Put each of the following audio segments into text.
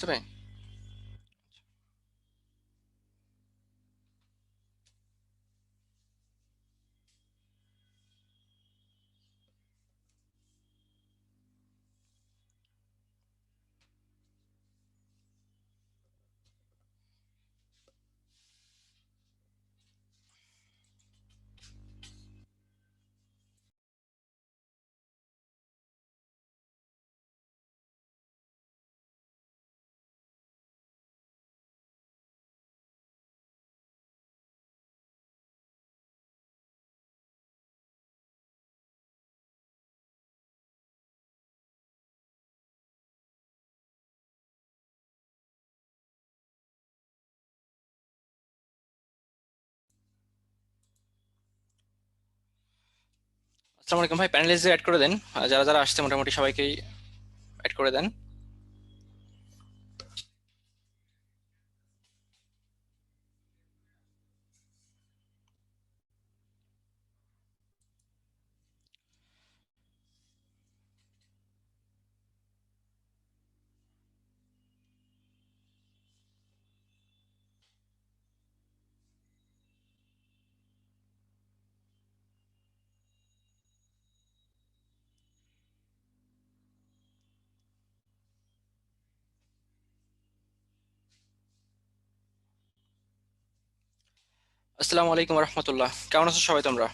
বুঝতে পারি। আসসালামু আলাইকুম ভাই, প্যানেলিস্ট অ্যাড করে দেন। যারা যারা আসছে মোটামুটি সবাইকেই অ্যাড করে দেন। আসসালামু আলাইকুম রহমতুল্লাহ, কেমন আছো সবাই তোমরা?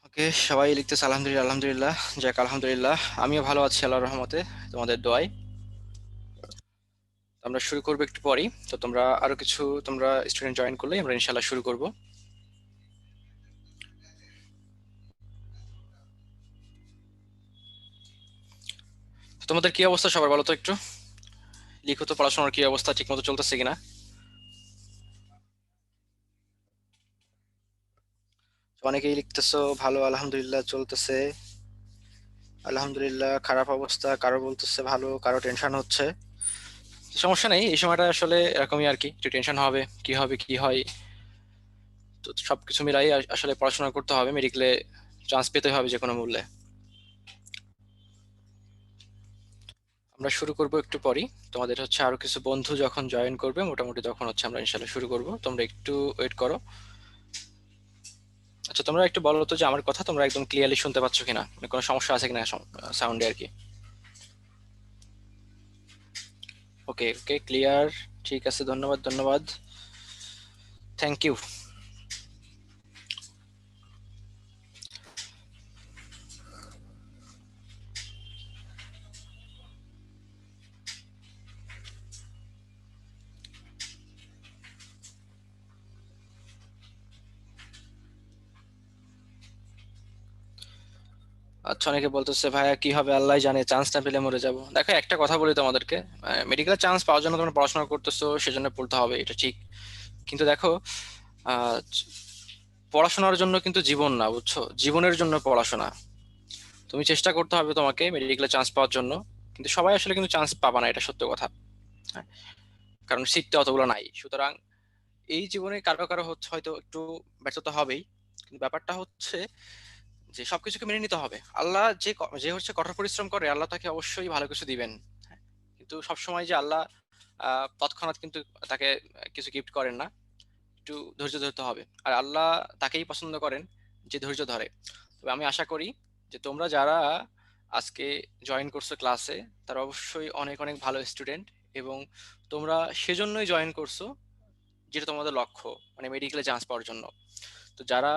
ওকে, সবাই লিখতেছে আলহামদুলিল্লাহ আলহামদুলিল্লাহ। যাক আলহামদুলিল্লাহ, আমিও ভালো আছি আল্লাহর রহমতে, তোমাদের দোয়ায়। তো আমরা শুরু করবো একটু পরেই। তো তোমরা আরো কিছু তোমরা স্টুডেন্ট জয়েন করলে আমরা ইনশাল্লাহ শুরু করব। তো তোমাদের কি অবস্থা সবার, বলো তো একটু। লিখো তো, পড়াশোনার কি অবস্থা, ঠিক মতো চলতেছে কিনা? তো অনেকেই লিখতেছো ভালো, আলহামদুলিল্লাহ চলতেছে। আলহামদুলিল্লাহ খারাপ অবস্থা, কারো বলতেছে ভালো, কারো টেনশন হচ্ছে। সমস্যা নেই, এই সময়টা আসলে এরকমই আর কি, একটু টেনশন হবে, কি হবে কি হয়। তো সবকিছু মিলাই আসলে পড়াশোনা করতে হবে, মেডিকেলে চান্স পেতে হবে যে কোনো মূল্যে। আমরা শুরু করব একটু পরেই। তোমাদের হচ্ছে আরো কিছু বন্ধু যখন জয়েন করবে মোটামুটি, তখন হচ্ছে আমরা ইনশাল্লাহ শুরু করব, তোমরা একটু ওয়েট করো। আচ্ছা, তোমরা একটু বলো তো যে আমার কথা তোমরা একদম ক্লিয়ারলি শুনতে পাচ্ছ কিনা, মানে কোনো সমস্যা আছে কিনা সাউন্ডে আর কি। ওকে ওকে, ক্লিয়ার। ঠিক আছে, ধন্যবাদ ধন্যবাদ, থ্যাংক ইউ। আচ্ছা, অনেকে বলতেছে ভাইয়া কি হবে আল্লাহ জানে, চান্স না পেলে মরে যাব। দেখো একটা কথা বলি তোমাদেরকে, মেডিকেল চান্স পাওয়ার জন্য তোমরা পড়াশোনা করতেছো, সেজন্য পড়তে হবে, এটা ঠিক। কিন্তু দেখো, আহ, পড়াশোনার জন্য কিন্তু জীবন না, বুঝছো, জীবনের জন্য পড়াশোনা। তুমি চেষ্টা করতে হবে তোমাকে মেডিকেলে চান্স পাওয়ার জন্য, কিন্তু সবাই আসলে কিন্তু চান্স পাবা না, এটা সত্য কথা। হ্যাঁ, কারণ সিটটা অতগুলো নাই, সুতরাং এই জীবনে কারো কারো হচ্ছে হয়তো একটু ব্যর্থতা হবেই। কিন্তু ব্যাপারটা হচ্ছে যে সবকিছুকে মেনে নিতে হবে। আল্লাহ যে হচ্ছে কঠোর পরিশ্রম করে, আল্লাহ তাকে অবশ্যই ভালো কিছু দিবেন। হ্যাঁ, কিন্তু সবসময় যে আল্লাহ তৎক্ষণাৎ কিন্তু তাকে কিছু গিফট করেন না, একটু ধৈর্য ধরতে হবে। আর আল্লাহ তাকেই পছন্দ করেন যে ধৈর্য ধরে। তবে আমি আশা করি যে তোমরা যারা আজকে জয়েন করছো ক্লাসে, তারা অবশ্যই অনেক অনেক ভালো স্টুডেন্ট, এবং তোমরা সেজন্যই জয়েন করছো, যেটা তোমাদের লক্ষ্য, মানে মেডিকেলে চান্স পাওয়ার জন্য। তো যারা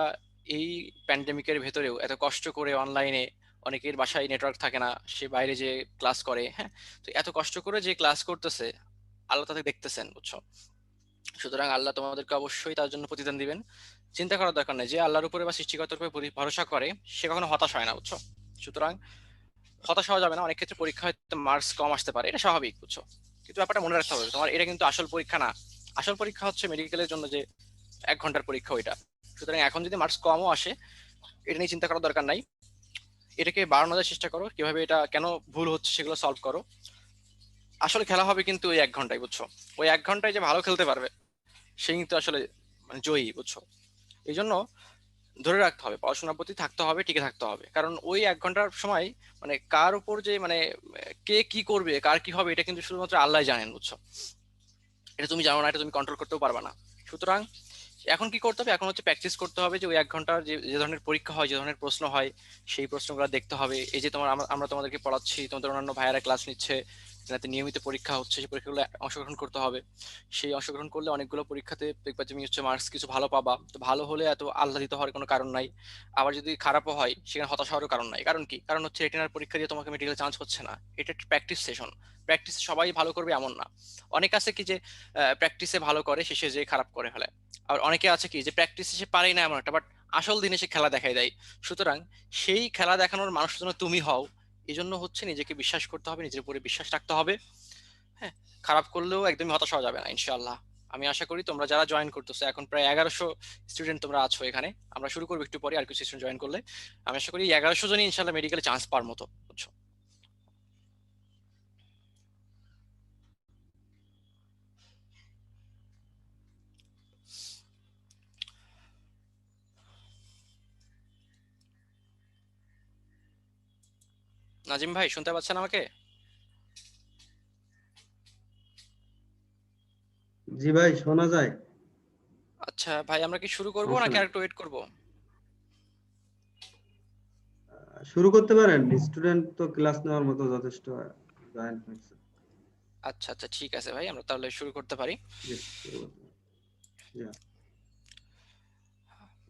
এই প্যান্ডেমিকের ভেতরেও এত কষ্ট করে অনলাইনে, অনেকের বাসায় নেটওয়ার্ক থাকে না, সে বাইরে যে ক্লাস করে, হ্যাঁ, তো এত কষ্ট করে যে ক্লাস করতেছে, আল্লাহ তাদের দেখতেছেন, বুঝছো। সুতরাং আল্লাহ তোমাদেরকে অবশ্যই তার জন্য প্রতিদান দিবেন। চিন্তা করার দরকার নেই, যে আল্লাহর উপরে বা সৃষ্টিকর্তার উপরে ভরসা করে সে কখনো হতাশ হয় না, বুঝছো। সুতরাং হতাশ হওয়া যাবে না। অনেক ক্ষেত্রে পরীক্ষায় মার্কস কম আসতে পারে, এটা স্বাভাবিক, বুঝছো। কিন্তু ব্যাপারটা মনে রাখতে হবে, তোমার এটা কিন্তু আসল পরীক্ষা না। আসল পরীক্ষা হচ্ছে মেডিকেলের জন্য যে 1 ঘন্টার পরীক্ষা, ওইটা। সুতরাং এখন যদি মার্কস কমও আসে, এটা নিয়ে চিন্তা করার দরকার নাই। এটাকে বাড়ানোর চেষ্টা করো, কিভাবে এটা কেন ভুল হচ্ছে সেগুলো সলভ করো। আসলে খেলা হবে কিন্তু ওই 1 ঘন্টায়, বুঝছো। ওই 1 ঘন্টায় যে ভালো খেলতে পারবে, সে কিন্তু আসলে মানে জয়ী, বুঝছো। এই জন্য ধরে রাখতে হবে, পড়াশোনার প্রতি থাকতে হবে, টিকে থাকতে হবে। কারণ ওই 1 ঘন্টার সময় মানে কার উপর যে মানে কে কি করবে, কার কি হবে, এটা কিন্তু শুধুমাত্র আল্লাহ জানেন, বুঝছো? এটা তুমি জানো না, এটা তুমি কন্ট্রোল করতেও পারবা না। সুতরাং এখন কি করতে হবে? এখন হচ্ছে প্র্যাকটিস করতে হবে যে ওই 1 ঘন্টার যে ধরনের পরীক্ষা হয়, যে ধরনের প্রশ্ন হয়, সেই প্রশ্নগুলো দেখতে হবে। এই যে তোমার আমরা তোমাদেরকে পড়াচ্ছি, তোমাদের অন্যান্য ভাইয়ারা ক্লাস নিচ্ছে, যাতে নিয়মিত পরীক্ষা হচ্ছে, সেই পরীক্ষাগুলো অংশগ্রহণ করতে হবে। সেই অংশগ্রহণ করলে অনেকগুলো পরীক্ষাতে দেখবা তুমি হচ্ছে মার্কস কিছু ভালো পাবা। তো ভালো হলে এত আহ্লাদিত হওয়ার কোনো কারণ নাই। আবার যদি খারাপও হয় সেখানে হতাশ হওয়ারও কারণ নাই। কারণ কি? কারণ হচ্ছে রেটিনার পরীক্ষা দিয়ে তোমাকে মেডিকেল চান্স হচ্ছে না। এটা একটা প্র্যাকটিস সেশন। প্র্যাকটিসে সবাই ভালো করবে এমন না। অনেক আছে কি যে প্র্যাকটিসে ভালো করে, শেষে যে খারাপ করে ফেলে। আর অনেকে আছে কি যে প্র্যাকটিসে সে পারেই না এমন একটা, বাট আসল দিনে সে খেলা দেখাই দেয়। সুতরাং সেই খেলা দেখানোর মানুষ যেন তুমি হও, এই জন্য হচ্ছে নিজেকে বিশ্বাস করতে হবে, নিজের উপরে বিশ্বাস রাখতে হবে। হ্যাঁ, খারাপ করলেও একদমই হতাশ হওয়া যাবে না, ইনশাআল্লাহ। আমি আশা করি তোমরা যারা জয়েন করতেছো, এখন প্রায় 1100 স্টুডেন্ট তোমরা আছো এখানে, আমরা শুরু করবো একটু পরে, আর কিছু স্টুডেন্ট জয়েন করলে আমি আশা করি 1100 জনই ইনশাআল্লাহ মেডিকেলে চান্স পাওয়ার মতো, বুঝছো? নাজিম ভাই, শুনতে পাচ্ছেন আমাকে? জি ভাই, শোনা যায়। আচ্ছা ভাই, আমরা কি শুরু করবো সমস্যা নাকি নাই, আরেকটু ওয়েট করবো? শুরু করতে পারেন। স্টুডেন্ট তো ক্লাস নেওয়ার মতো যথেষ্ট জয়েন হয়েছে। আচ্ছা আচ্ছা, ঠিক আছে ভাই, আমরা তাহলে শুরু করতে পারি। জি, শুরু করতে পারেন। জি।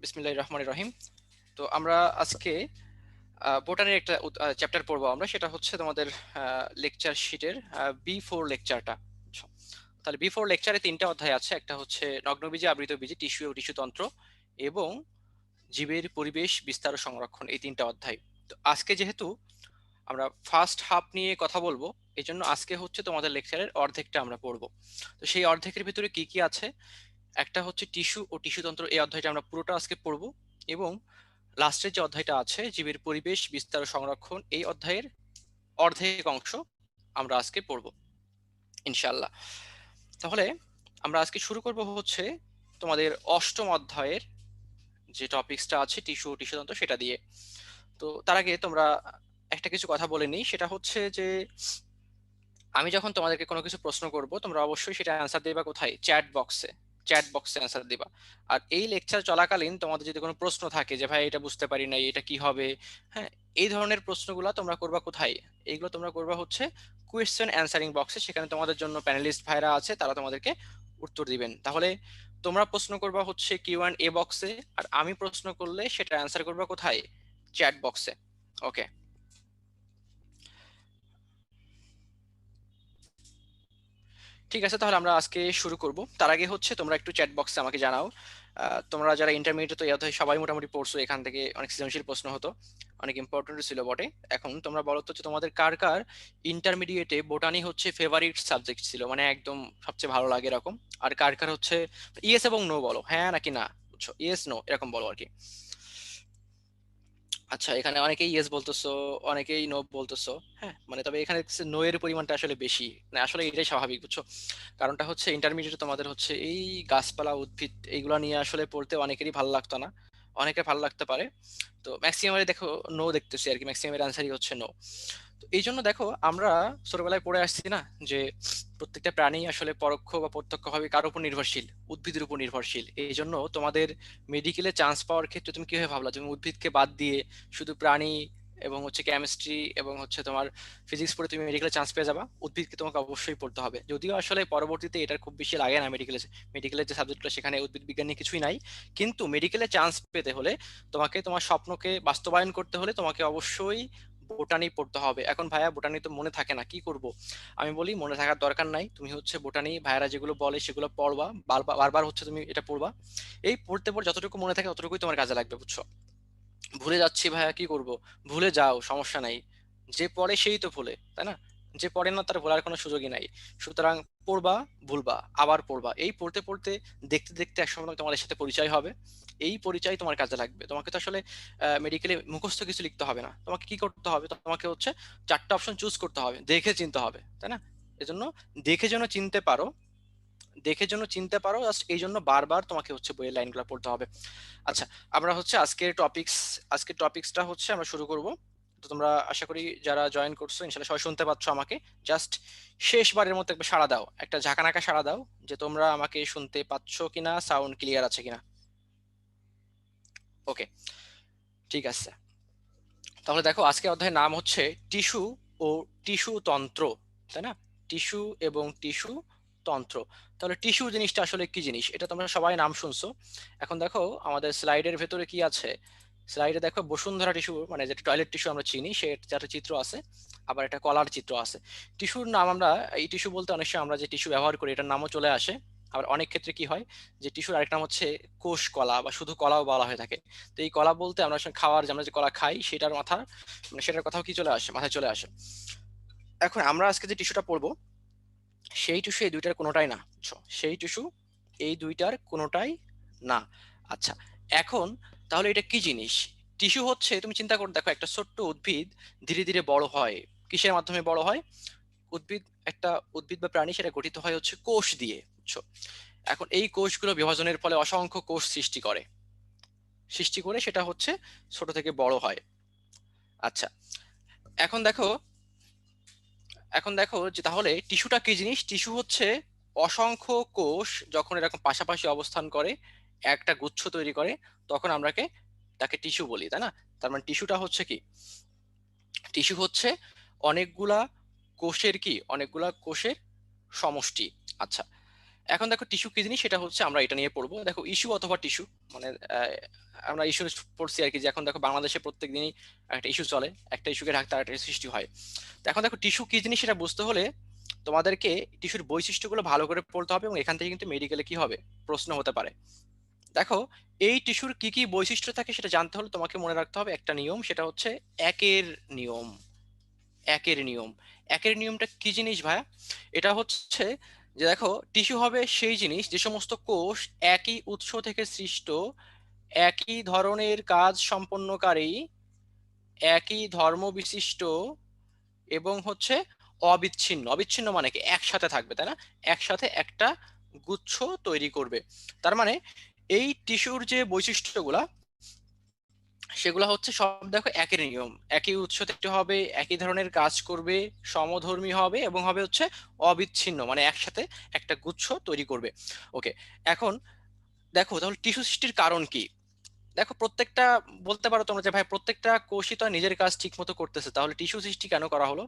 বিসমিল্লাহির রহমানির রহিম। তো আমরা আজকে বোটানির একটা চ্যাপ্টার পড়বো আমরা, সেটা হচ্ছে তোমাদের লেকচার শিটের B4 লেকচারটা। তাহলে B4 লেকচারে 3টা অধ্যায় আছে। একটা হচ্ছে নগ্নবীজি, আবৃতবীজি, টিস্যু ও টিস্যুতন্ত্র, এবং জীবের পরিবেশ, বিস্তার ও সংরক্ষণ, এই 3টা অধ্যায়। তো আজকে যেহেতু আমরা ফার্স্ট হাফ নিয়ে কথা বলবো, এই জন্য আজকে হচ্ছে তোমাদের লেকচারের অর্ধেকটা আমরা পড়বো। তো সেই অর্ধেকের ভিতরে কি কি আছে? একটা হচ্ছে টিস্যু ও টিস্যুতন্ত্র, এই অধ্যায়টা আমরা পুরোটা আজকে পড়বো। এবং লাস্টের যে অধ্যায়টা আছে জীবের পরিবেশ, বিস্তার ও সংরক্ষণ, এই অধ্যায়ের অর্ধেক অংশ আমরা আজকে পড়বো ইনশাল্লাহ। তাহলে আমরা আজকে শুরু করব হচ্ছে তোমাদের অষ্টম অধ্যায়ের যে টপিকসটা আছে টিস্যু ও টিস্যুতন্ত্র, সেটা দিয়ে। তো তার আগে তোমরা একটা কিছু কথা বলে নিই, সেটা হচ্ছে যে আমি যখন তোমাদেরকে কোনো কিছু প্রশ্ন করব, তোমরা অবশ্যই সেটা অ্যান্সার দিবা কোথায়? চ্যাট বক্সে। চ্যাট বক্সে অ্যান্সার দিবা। আর এই লেকচার চলাকালীন তোমাদের যদি কোনো প্রশ্ন থাকে যে ভাই এটা বুঝতে পারি নাই, এটা কি হবে, হ্যাঁ, এই ধরনের প্রশ্নগুলো তোমরা করবা কোথায়? এইগুলো তোমরা করবা হচ্ছে কোয়েশ্চেন অ্যান্সারিং বক্সে। সেখানে তোমাদের জন্য প্যানেলিস্ট ভাইরা আছে, তারা তোমাদেরকে উত্তর দিবেন। তাহলে তোমরা প্রশ্ন করবা হচ্ছে Q&A বক্সে, আর আমি প্রশ্ন করলে সেটা অ্যান্সার করবা কোথায়? চ্যাট বক্সে। ওকে, ঠিক আছে, তাহলে আমরা আজকে শুরু করব। তার আগে হচ্ছে তোমরা একটু চ্যাট বক্সে আমাকে জানাও, তোমরা যারা ইন্টারমিডিয়েট, তো এই অধ্যায়ে সবাই মোটামুটি পড়ছো, এখান থেকে অনেক সৃজনশীল প্রশ্ন হতো, অনেক ইম্পর্টেন্ট ছিল বটে। এখন তোমরা বলো তো যে তোমাদের কার কার ইন্টারমিডিয়েটে বোটানি হচ্ছে ফেভারিট সাবজেক্ট ছিল, মানে একদম সবচেয়ে ভালো লাগে এরকম। আর কার কার হচ্ছে ইয়েস এবং নো বলো, হ্যাঁ নাকি না, বুঝছো, ইয়েস নো এরকম বলো আর কি। আচ্ছা, এখানে অনেকেই ইয়েস বলতেছো, অনেকেই নো বলতেছো। হ্যাঁ, মানে তবে এখানে নো এর পরিমাণটা আসলে বেশি। মানে আসলে এটাই স্বাভাবিক, বুঝছো? কারণটা হচ্ছে ইন্টারমিডিয়েটে তোমাদের হচ্ছে এই গাছপালা, উদ্ভিদ, এইগুলা নিয়ে আসলে পড়তে অনেকেরই ভালো লাগতো না, অনেকের ভালো লাগতে পারে। তো ম্যাক্সিমামে দেখো নো দেখতেছি আর কি, ম্যাক্সিমামের আনসারই হচ্ছে নো। তো এই জন্য দেখো আমরা ছোটবেলায় পড়ে আসছি না যে প্রত্যেকটা প্রাণী আসলে পরোক্ষ বা প্রত্যক্ষভাবে কার উপর নির্ভরশীল? উদ্ভিদের উপর নির্ভরশীল। এই জন্য তোমাদের মেডিকেলে চান্স পাওয়ার ক্ষেত্রে তুমি কিভাবে ভাবলা তুমি উদ্ভিদকে বাদ দিয়ে শুধু প্রাণী এবং হচ্ছে কেমিস্ট্রি এবং হচ্ছে তোমার ফিজিক্স পড়ে তুমি মেডিকেলে চান্স পেয়ে যাবা? উদ্ভিদকে তোমাকে অবশ্যই পড়তে হবে, যদিও আসলে পরবর্তীতে এটার খুব বেশি লাগে না মেডিকেলে। মেডিকেলের যে সাবজেক্টগুলো সেখানে উদ্ভিদ বিজ্ঞান নিয়ে কিছুই নাই। কিন্তু মেডিকেলে চান্স পেতে হলে তোমাকে তোমার স্বপ্নকে বাস্তবায়ন করতে হলে তোমাকে অবশ্যই বোটানি পড়তে হবে। এখন ভাইয়া বোটানি তো মনে থাকে না, কি করব? আমি বলি মনে থাকার দরকার নাই, তুমি হচ্ছে বোটানি ভাইয়ারা যেগুলো বলে সেগুলো পড়বা, বারবার হচ্ছে তুমি এটা পড়বা। এই পড়তে পড়ে যতটুকু মনে থাকে ততটুকুই তোমার কাজে লাগবে, বুঝছো? ভুলে যাচ্ছি ভাইয়া, কি করব? ভুলে যাও, সমস্যা নাই। যে পড়ে সেই তো ভুলে, তাই না? যে পড়ে না তার ভোলার কোনো সুযোগই নাই। সুতরাং পড়বা, ভুলবা, আবার পড়বা, এই পড়তে পড়তে দেখতে দেখতে একসময় তোমাদের সাথে পরিচয় হবে। এই পরিচয় তোমার কাজে লাগবে। তোমাকে তো আসলে মেডিকেলে মুখস্থ কিছু লিখতে হবে না, তোমাকে কি করতে হবে? তোমাকে হচ্ছে 4টা অপশন চুজ করতে হবে, দেখে চিনতে হবে, তাই না? এজন্য দেখে যেন চিনতে পারো, দেখে জন্য চিনতে পারো, জাস্ট এই জন্য বারবার তোমাকে হচ্ছে বইয়ের লাইনগুলো পড়তে হবে। আচ্ছা, আমরা হচ্ছে আজকের টপিক্সটা হচ্ছে আমরা শুরু করব। তো তোমরা আশা করি যারা জয়েন করছো ইনশাল্লাহ সবাই শুনতে পাচ্ছ আমাকে। জাস্ট শেষবারের মতো একটা সাড়া দাও, একটা ঝাঁকানাকা সাড়া দাও যে তোমরা আমাকে শুনতে পাচ্ছ কিনা, সাউন্ড ক্লিয়ার আছে কিনা। ওকে, ঠিক আছে। তাহলে দেখো আজকের অধ্যায়ের নাম হচ্ছে টিস্যু ও টিস্যু তন্ত্র, তাই না? টিস্যু এবং টিস্যু তন্ত্র। তাহলে টিস্যু জিনিসটা আসলে কি জিনিস, এটা তোমরা সবাই নাম শুনছো। এখন দেখো আমাদের স্লাইডের ভেতরে কি আছে, স্লাইডে দেখো বসুন্ধরা টিস্যু, মানে যেটা টয়লেট টিস্যু আমরা চিনি সে একটা চিত্র আছে, আবার একটা কলার চিত্র আছে। টিস্যুর নাম আমরা, এই টিস্যু বলতে অনেক সময় আমরা যে টিস্যু ব্যবহার করি এটার নামও চলে আসে। আবার অনেক ক্ষেত্রে কি হয় যে টিস্যুর আরেক নাম হচ্ছে কোষ কলা বা শুধু কলাও বলা হয়ে থাকে। তো এই কলা বলতে আমরা খাওয়ার যে আমরা যে কলা খাই সেটার মাথা, মানে সেটার কথাও কি চলে আসে, মাথায় চলে আসে। এখন আমরা আজকে যে টিস্যুটা পড়বো সেই টিস্যু এই দুইটার কোনোটাই না, বুঝছো? সেই টিস্যু এই দুইটার কোনোটাই না। আচ্ছা, এখন তাহলে এটা কি জিনিস? টিস্যু হচ্ছে, তুমি চিন্তা করে দেখো, একটা ছোট্ট উদ্ভিদ ধীরে ধীরে বড় হয়, কিসের মাধ্যমে বড় হয়? উদ্ভিদ, একটা উদ্ভিদ বা প্রাণী সেটা গঠিত হয় হচ্ছে কোষ দিয়ে, বুঝছো? এখন এই কোষগুলো বিভাজনের ফলে অসংখ্য কোষ সৃষ্টি করে সেটা হচ্ছে ছোট থেকে বড় হয়। আচ্ছা, এখন দেখো এখন দেখো যে তাহলে টিস্যুটা কি জিনিস। টিস্যু হচ্ছে অসংখ্য কোষ যখন এরকম পাশাপাশি অবস্থান করে একটা গুচ্ছ তৈরি করে, তখন আমরাকে তাকে টিস্যু বলি, তাই না? তার মানে টিস্যুটা হচ্ছে কি, টিস্যু হচ্ছে অনেকগুলা অনেকগুলা কোষের সমষ্টি। আচ্ছা, এখন দেখো টিস্যু কি জিনিস সেটা হচ্ছে আমরা এটা নিয়ে পড়বো। দেখো ইস্যু অথবা টিস্যু, মানে আমরা ইস্যু পড়ছি আর কি, যে এখন দেখো বাংলাদেশে প্রত্যেক দিনই একটা ইস্যু চলে, একটা ইস্যুকে ঢাকতে আর একটা সৃষ্টি হয়। তো এখন দেখো টিস্যু কি জিনিস সেটা বুঝতে হলে তোমাদেরকে টিস্যুর বৈশিষ্ট্যগুলো ভালো করে পড়তে হবে, এবং এখান থেকে কিন্তু মেডিকেলে কি হবে, প্রশ্ন হতে পারে। দেখো এই টিস্যুর কি কি বৈশিষ্ট্য থাকে সেটা জানতে হলে তোমাকে মনে রাখতে হবে একটা নিয়ম, সেটা হচ্ছে একের নিয়ম। একের নিয়ম, একের নিয়মটা কি জিনিস ভাইয়া? এটা হচ্ছে যে দেখো টিস্যু হবে সেই জিনিস যে সমস্ত কোষ একই উৎস থেকে সৃষ্ট, একই ধরনের কাজ সম্পন্নকারী, একই ধর্ম বিশিষ্ট, এবং হচ্ছে অবিচ্ছিন্ন। অবিচ্ছিন্ন মানে কি, একসাথে থাকবে, তাই না? একসাথে একটা গুচ্ছ তৈরি করবে। তার মানে এই টিস্যুর যে বৈশিষ্ট্যগুলা সেগুলো হচ্ছে সব দেখো একের নিয়ম, একই উৎস থেকে হবে, একই ধরনের কাজ করবে, সমধর্মী হবে, এবং হবে হচ্ছে অবিচ্ছিন্ন, মানে একসাথে একটা গুচ্ছ তৈরি করবে। ওকে, এখন দেখো তাহলে টিস্যু সৃষ্টির কারণ কি। দেখো প্রত্যেকটা, বলতে পারো তোমরা যে ভাই প্রত্যেকটা কোষই তো আর নিজের কাজ ঠিক মতো করতেছে, তাহলে টিস্যু সৃষ্টি কেন করা হলো?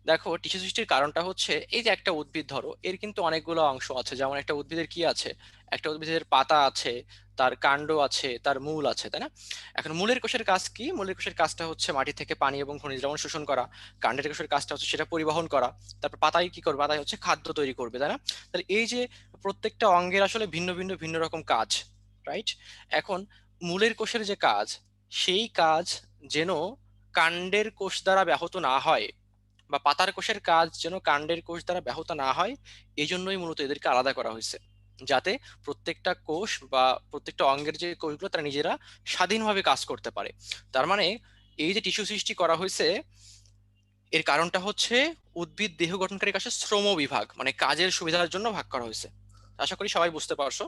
দেখো টিস্যু সৃষ্টির কারণটা হচ্ছে এই যে একটা উদ্ভিদ ধরো, এর কিন্তু অনেকগুলো অংশ আছে। যেমন একটা উদ্ভিদের কি আছে, একটা উদ্ভিদের পাতা আছে, তার কাণ্ড আছে, তার মূল আছে, তাই না? এখন মূলের কোষের কাজ কি? মূলের কোষের কাজটা হচ্ছে মাটি থেকে পানি এবং খনিজ লবণ শোষণ করা। কাণ্ডের কোষের কাজটা হচ্ছে সেটা পরিবহন করা। তারপর পাতায় কি করবে? পাতায় হচ্ছে খাদ্য তৈরি করবে, তাই না? তাহলে এই যে প্রত্যেকটা অঙ্গের আসলে ভিন্ন ভিন্ন ভিন্ন রকম কাজ, রাইট? এখন মূলের কোষের যে কাজ, সেই কাজ যেন কাণ্ডের কোষ দ্বারা ব্যাহত না হয়, বা পাতার কোষের কাজ যেন কাণ্ডের কোষ দ্বারা ব্যাহত না হয়, এই জন্যই মূলত এদেরকে আলাদা করা হয়েছে, যাতে প্রত্যেকটা কোষ বা প্রত্যেকটা অঙ্গের যে কোষগুলো তারা নিজেরা স্বাধীনভাবে কাজ করতে পারে। তার মানে এই যে টিস্যু সৃষ্টি করা হয়েছে, এর কারণটা হচ্ছে উদ্ভিদ দেহ গঠনকারী কোষের শ্রম বিভাগ, মানে কাজের সুবিধার জন্য ভাগ করা হয়েছে। আশা করি সবাই বুঝতে পারছো,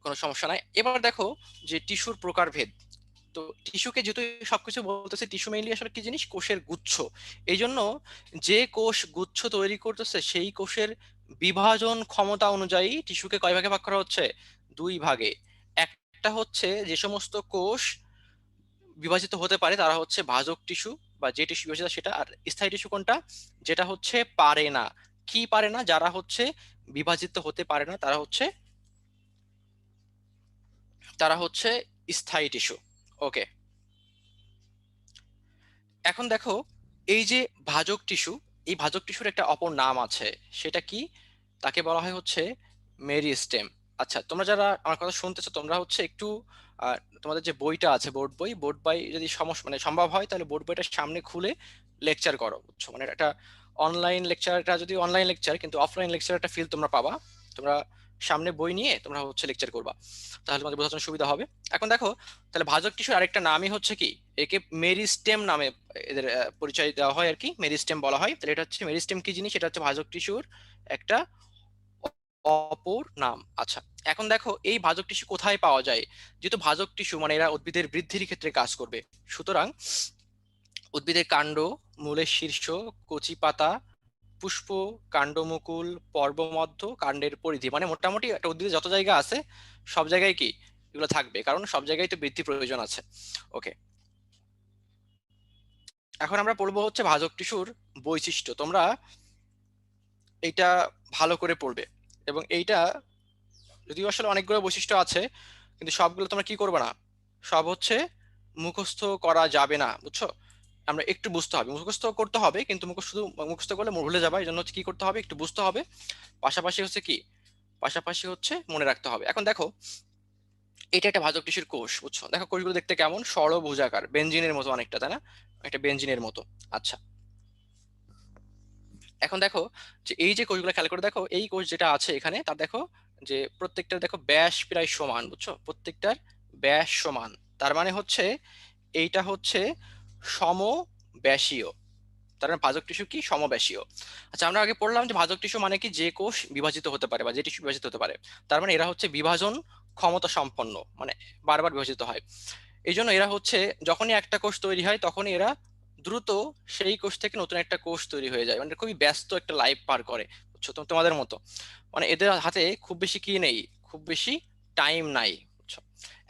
কোনো সমস্যা নাই। এবার দেখো যে টিস্যুর প্রকারভেদ। তো টিস্যুকে যেহেতু সবকিছু বলতেছে, টিস্যু মেইনলি আসলে কি জিনিস, কোষের গুচ্ছ। এই জন্য যে কোষ গুচ্ছ তৈরি করতেছে সেই কোষের বিভাজন ক্ষমতা অনুযায়ী টিস্যুকে কয় ভাগে ভাগ করা হচ্ছে? দুই ভাগে। একটা হচ্ছে যে সমস্ত কোষ বিভাজিত হতে পারে তারা হচ্ছে ভাজক টিস্যু, বা যে টিস্যু বিভাজিত সেটা। আর স্থায়ী টিস্যু কোনটা? যেটা হচ্ছে পারে না। কি পারে না? যারা হচ্ছে বিভাজিত হতে পারে না তারা হচ্ছে স্থায়ী টিস্যু। ওকে, এখন দেখো এই যে ভাজক টিস্যু, এই ভাজক টিস্যুর একটা অপর নাম আছে, সেটা কি? তাকে বলা হয় হচ্ছে মেরিস্টেম। আচ্ছা, তোমরা যারা আমার কথা শুনতেছো তোমরা হচ্ছে একটু তোমাদের যে বইটা আছে, বোর্ড বই যদি মানে সম্ভব হয় তাহলে বোর্ড বইটা সামনে খুলে লেকচার করো, বুঝছো? মানে একটা অনলাইন লেকচারটা যদি অনলাইন লেকচার, কিন্তু অফলাইন লেকচার একটা ফিল তোমরা পাবা। তোমরা সামনে বই নিয়ে তোমরা হচ্ছে লেকচার করবা, তাহলে তোমাদের বোঝার জন্য সুবিধা হবে। এখন দেখো তাহলে ভাজক টিস্যুর আরেকটা নামই হচ্ছে কি, একে মেরিস্টেম নামে এদের পরিচয় দেওয়া হয় আর কি, মেরিস্টেম বলা হয়। তাহলে এটা হচ্ছে মেরিস্টেম কি জিনিস, এটা হচ্ছে ভাজক টিস্যুর একটা অপর নাম। আচ্ছা, এখন দেখো এই ভাজক টিস্যু কোথায় পাওয়া যায়? যেহেতু ভাজক টিস্যু মানে এরা উদ্ভিদের বৃদ্ধির ক্ষেত্রে কাজ করবে, সুতরাং উদ্ভিদের কাণ্ড, মূলের শীর্ষ, কচি পাতা, পুষ্প, কাণ্ডমুকুল, পর্বমধ্য, কাণ্ডের পরিধি, মানে মোটামুটি একটা উদ্ভিদের যত জায়গা আছে সব জায়গায় কি এগুলো থাকবে, কারণ সব জায়গায় তো বৃদ্ধি প্রয়োজন আছে। ওকে, এখন আমরা পড়বো হচ্ছে ভাজক টিস্যুর বৈশিষ্ট্য। তোমরা এইটা ভালো করে পড়বে, এবং এইটা যদিও আসলে অনেকগুলো বৈশিষ্ট্য আছে, কিন্তু সবগুলো তোমরা কি করবে না, সব হচ্ছে মুখস্থ করা যাবে না, বুঝছো? আমরা একটু বুঝতে হবে, মুখস্থ করতে হবে, কিন্তু শুধু মুখস্থ করলে ভুলে যাবে, এই জন্য হচ্ছে কি করতে হবে, একটু বুঝতে হবে, পাশাপাশি হচ্ছে কি, পাশাপাশি হচ্ছে মনে রাখতে হবে। এখন দেখো, এটা একটা ভাজক টিস্যুর কোষ, বুঝছো? দেখো কোষগুলো দেখতে কেমন, ষড়ভুজাকার, বেঞ্জিনের মতো অনেকটা, তাই না? একটা বেঞ্জিনের মতো। আচ্ছা, এখন দেখো যে এই যে কোষগুলো খেয়াল করে দেখো, এই কোষ যেটা আছে এখানে, তার দেখো যে প্রত্যেকটার দেখো ব্যাস প্রায় সমান, বুঝছো? প্রত্যেকটার ব্যাস সমান, তার মানে হচ্ছে এইটা হচ্ছে সমব্যাসীয়। তার মানে ভাজক টিস্যু কি সমব্যাসীয়। আচ্ছা, আমরা আগে পড়লাম যে ভাজক টিস্যু মানে কি, যে কোষ বিভাজিত হতে পারে বা যে টিস্যু বিভাজিত হতে পারে। তার মানে এরা হচ্ছে বিভাজন ক্ষমতা সম্পন্ন, মানে বারবার বিভাজিত হয়। এই জন্য এরা হচ্ছে যখনই একটা কোষ তৈরি হয় তখনই এরা দ্রুত সেই কোষ থেকে নতুন একটা কোষ তৈরি হয়ে যায়, মানে খুবই ব্যস্ত একটা লাইফ পার করে, বুঝছো? তোমাদের মতো, মানে এদের হাতে খুব বেশি কি নেই, খুব বেশি টাইম নাই, বুঝছো?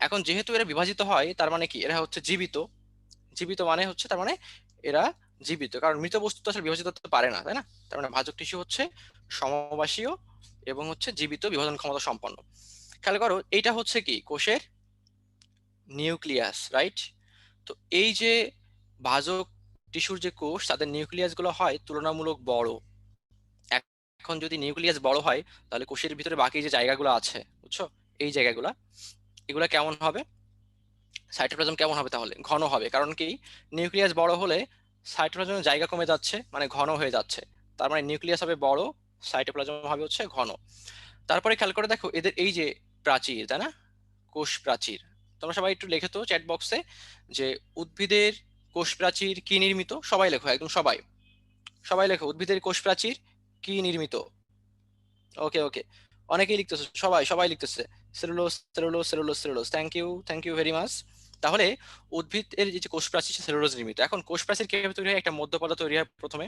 এখন যেহেতু এরা বিভাজিত হয়, তার মানে কি এরা হচ্ছে জীবিত। জীবিত মানে হচ্ছে তার মানে এরা জীবিত, কারণ মৃত বস্তু তো আসলে বিভাজিত হতে পারে না, তাই না? তার মানে ভাজক টিস্যু হচ্ছে সমবাসীয় এবং হচ্ছে জীবিত, বিভাজন ক্ষমতা সম্পন্ন। খেয়াল করো, এইটা হচ্ছে কি কোষের নিউক্লিয়াস, রাইট? তো এই যে ভাজক টিস্যুর যে কোষ, তাদের নিউক্লিয়াস গুলো হয় তুলনামূলক বড়। এখন যদি নিউক্লিয়াস বড় হয়, তাহলে কোষের ভিতরে বাকি যে জায়গাগুলো আছে, বুঝছো, এই জায়গাগুলা, এগুলা কেমন হবে, সাইটোপ্লাজম কেমন হবে, তাহলে ঘন হবে। কারণ কি, নিউক্লিয়াস বড় হলে সাইটোপ্লাজমের জায়গা কমে যাচ্ছে, মানে ঘন হয়ে যাচ্ছে। তার মানে নিউক্লিয়াস হবে বড়, সাইটোপ্লাজম হবে হচ্ছে ঘন। তারপরে খেয়াল করে দেখো এদের এই যে প্রাচীর, তাই না, কোষ প্রাচীর, তোমরা সবাই একটু লিখে তো চ্যাট বক্সে যে উদ্ভিদের কোষ প্রাচীর কি নির্মিত, সবাই লেখো, একদম সবাই, সবাই লেখো উদ্ভিদের কোষ প্রাচীর কি নির্মিত। ওকে ওকে, অনেকেই লিখতেছে, সবাই সবাই লিখতেছে cellulose cellulose cellulose cellulose, thank you very much. তাহলে উদ্ভিদের যে যে কোষ প্রাচীর সেলুলোজ নির্মিত। এখন কোষ প্রাচীর কিভাবে তৈরি হয়, একটা মধ্যপর্দা তৈরি হয় প্রথমে,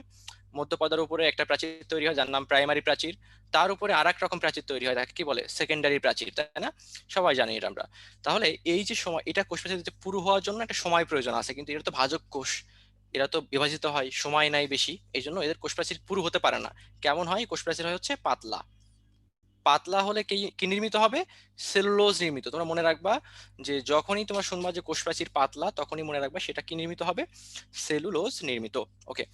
মধ্যপর্দার উপরে একটা প্রাচীর তৈরি হয় যার নাম প্রাইমারি প্রাচীর, তার উপরে আর এক রকম প্রাচীর তৈরি হয়, তাকে কি বলে, সেকেন্ডারি প্রাচীর, তাই না? সবাই জানি এটা আমরা। তাহলে এই যে সময়, এটা কোষ প্রাচীর পুরো হওয়ার জন্য একটা সময় প্রয়োজন আছে, কিন্তু এটা তো ভাজক কোষ, এরা তো বিভাজিত হয়, সময় নাই বেশি, এই জন্য এদের কোষ প্রাচীর পুরো হতে পারে না। কেমন হয়, কোষ প্রাচীর হয় হচ্ছে পাতলা। পাতলা হলে কি কি নির্মিত হবে, সেলুলোজ নির্মিত। তোমরা মনে রাখবা যে যখনই তোমরা শুনবা যে কোষ প্রাচীর পাতলা, তখনই মনে রাখবা সেটা কি নির্মিত হবে, সেলুলোজ নির্মিত। ওকে,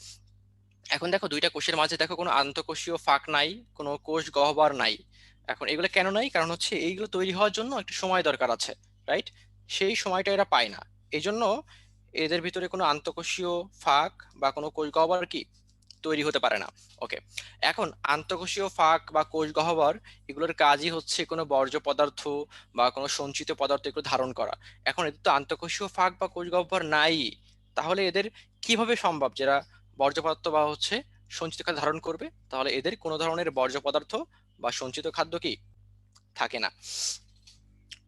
এখন দেখো দুইটা কোষের মাঝে দেখো কোনো আন্তঃকোষীয় ফাঁক নাই, কোনো কোষ গহ্বর নাই। এখন এগুলো কেন নাই, কারণ হচ্ছে এইগুলো তৈরি হওয়ার জন্য একটা সময় দরকার আছে, রাইট? সেই সময়টা এরা পায় না, এই জন্য এদের ভিতরে কোনো আন্তঃকোষীয় ফাঁক বা কোনো কোষ গহ্বর কি তৈরি হতে পারে না। ওকে, এখন আন্তঃকোষীয় ফাঁক বা কোষ গহ্বর, এগুলোর কাজই হচ্ছে কোনো বর্জ্য পদার্থ বা কোনো সঞ্চিত পদার্থ এগুলো ধারণ করা। এখন এদের তো আন্তঃকোষীয় ফাঁক বা কোষ গহ্বর নাই, তাহলে এদের কিভাবে সম্ভব যারা বর্জ্য পদার্থ বা হচ্ছে সঞ্চিত খাদ্য ধারণ করবে? তাহলে এদের কোনো ধরনের বর্জ্য পদার্থ বা সঞ্চিত খাদ্য কি থাকে না।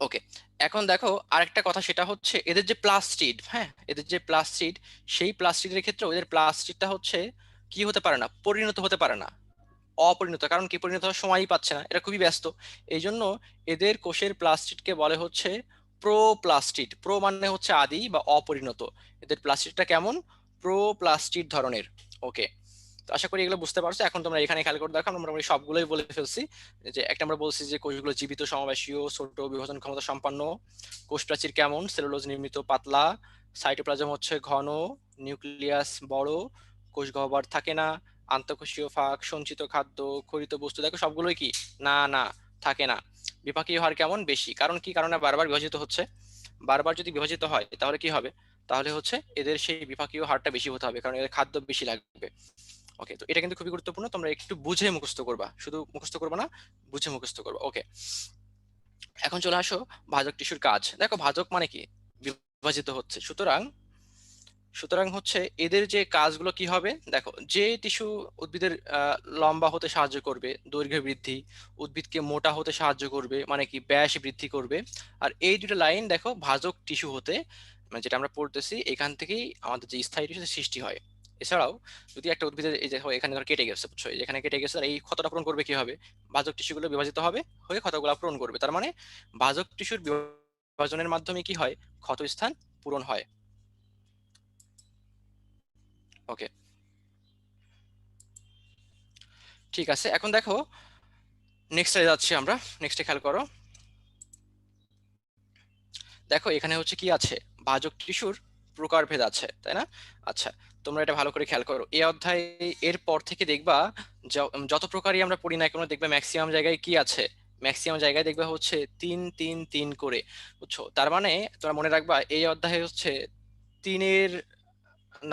ওকে, এখন দেখো আরেকটা কথা, সেটা হচ্ছে এদের যে প্লাস্টিড, হ্যাঁ, এদের যে প্লাস্টিড, সেই প্লাস্টিডের ক্ষেত্রে ওদের প্লাস্টিডটা হচ্ছে কি হতে পারে না, পরিণত হতে পারে না, অপরিণত। কারণ কি, পরিণত হওয়ার সময়ই পাচ্ছে না, এরা খুবই ব্যস্ত। এই জন্য এদের কোষের প্লাস্টিডকে বলে হচ্ছে প্রোপ্লাস্টিড। প্রো মানে হচ্ছে আদি বা অপরিণত, এদের প্লাস্টিডটা কেমন, প্রোপ্লাস্টিড ধরনের। ওকে, তো আশা করি এগুলো বুঝতে পারছো। এখন তোমরা এখানে খেয়াল করে দেখো, আমরা মোটামুটি সবগুলোই বলে ফেলছি। যে একটা আমরা বলছি যে কোষগুলো জীবিত, সমবাসীয়, ছোট, বিভাজন ক্ষমতা সম্পন্ন। কোষ প্রাচীর কেমন, সেলুলোজ নির্মিত, পাতলা। সাইটোপ্লাজম হচ্ছে ঘন, নিউক্লিয়াস বড়, কোষ গহ্বর থাকে না, আন্তঃকোষীয় ফাঁক, সঞ্চিত খাদ্য, খরিত বস্তু দেখো সবগুলোই কি না না থাকে না। বিপাকীয় হার কেমন, বেশি। কারণ কি, কারণে বারবার বিভাজিত হচ্ছে, বারবার যদি বিভাজিত হয় তাহলে কি হবে, তাহলে হচ্ছে এদের সেই বিপাকীয় হারটা বেশি হতে হবে, কারণ এদের খাদ্য বেশি লাগবে। ওকে, তো এটা কিন্তু খুবই গুরুত্বপূর্ণ, তোমরা একটু বুঝে মুখস্থ করবা, শুধু মুখস্থ করবা না, বুঝে মুখস্থ করবা। ওকে, এখন চলে আসো ভাজক টিস্যুর কাজ। দেখো ভাজক মানে কি, বিভাজিত হচ্ছে, সুতরাং সুতরাং হচ্ছে এদের যে কাজগুলো কি হবে দেখো, যে টিস্যু উদ্ভিদের লম্বা হতে সাহায্য করবে, দৈর্ঘ্য বৃদ্ধি, উদ্ভিদকে মোটা হতে সাহায্য করবে মানে কি ব্যাস বৃদ্ধি করবে। আর এই দুটো লাইন দেখো ভাজক টিস্যু হতে, মানে যেটা আমরা পড়তেছি এখান থেকেই আমাদের যে স্থায়ী টিস্যু সৃষ্টি হয়। এছাড়াও যদি একটা উদ্ভিদের এই যে এখানে ধর কেটে গেছে, বুঝছো, এই যে এখানে কেটে গেছে, আর এই ক্ষতটা পূরণ করবে কি হবে, ভাজক টিস্যুগুলো বিভাজিত হবে, হয়ে ক্ষতগুলো পূরণ করবে। তার মানে ভাজক টিস্যুর বিভাজনের মাধ্যমে কি হয়, ক্ষতস্থান পূরণ হয়। ওকে, ঠিক আছে। এখন দেখো নেক্সটে যাচ্ছি আমরা, নেক্সটে খেয়াল করো। দেখো এখানে হচ্ছে কি আছে, ভাজক টিস্যুর প্রকারভেদ আছে, তাই না? আচ্ছা, তোমরা এটা ভালো করে খেয়াল করো, এই অধ্যায়ে এর পর থেকে দেখবা যত প্রকারই আমরা পড়ি না কেন, দেখবে ম্যাক্সিমাম জায়গায় কি আছে, ম্যাক্সিমাম জায়গায় দেখবে হচ্ছে 3 3 3 করে, বুঝছো? তার মানে তোমরা মনে রাখবা এই অধ্যায়ে হচ্ছে তিনের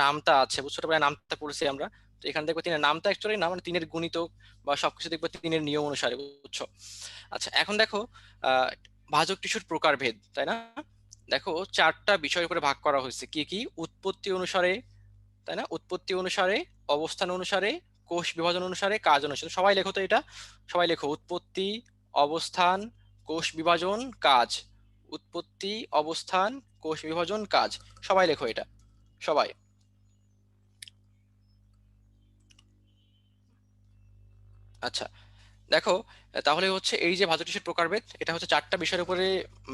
নামতা আছে, বুঝছো? তারপরে নামতা পড়ছি আমরা, তো এখানে দেখবো তিনের নামতা অ্যাকচুয়ালি না, মানে তিনের গুণিতক বা সবকিছু দেখবো তিনের নিয়ম অনুসারে, বুঝছো? আচ্ছা, এখন দেখো আহ ভাজক টিস্যুর প্রকারভেদ, তাই না? দেখো চারটা বিষয়ের উপরে ভাগ করা হয়েছে, কি কি? উৎপত্তি অনুসারে, তাই না? উৎপত্তি অনুসারে, অবস্থান অনুসারে, কোষ বিভাজন অনুসারে, কাজ অনুসারে। সবাই লেখো তো এটা, সবাই লেখো, উৎপত্তি, অবস্থান, কোষ বিভাজন, কাজ। উৎপত্তি, অবস্থান, কোষ বিভাজন, কাজ। সবাই লেখো এটা, সবাই। আচ্ছা, দেখো তাহলে হচ্ছে এই যে ভাজক টিস্যুর প্রকারভেদ, এটা হচ্ছে চারটা বিষয়ের উপরে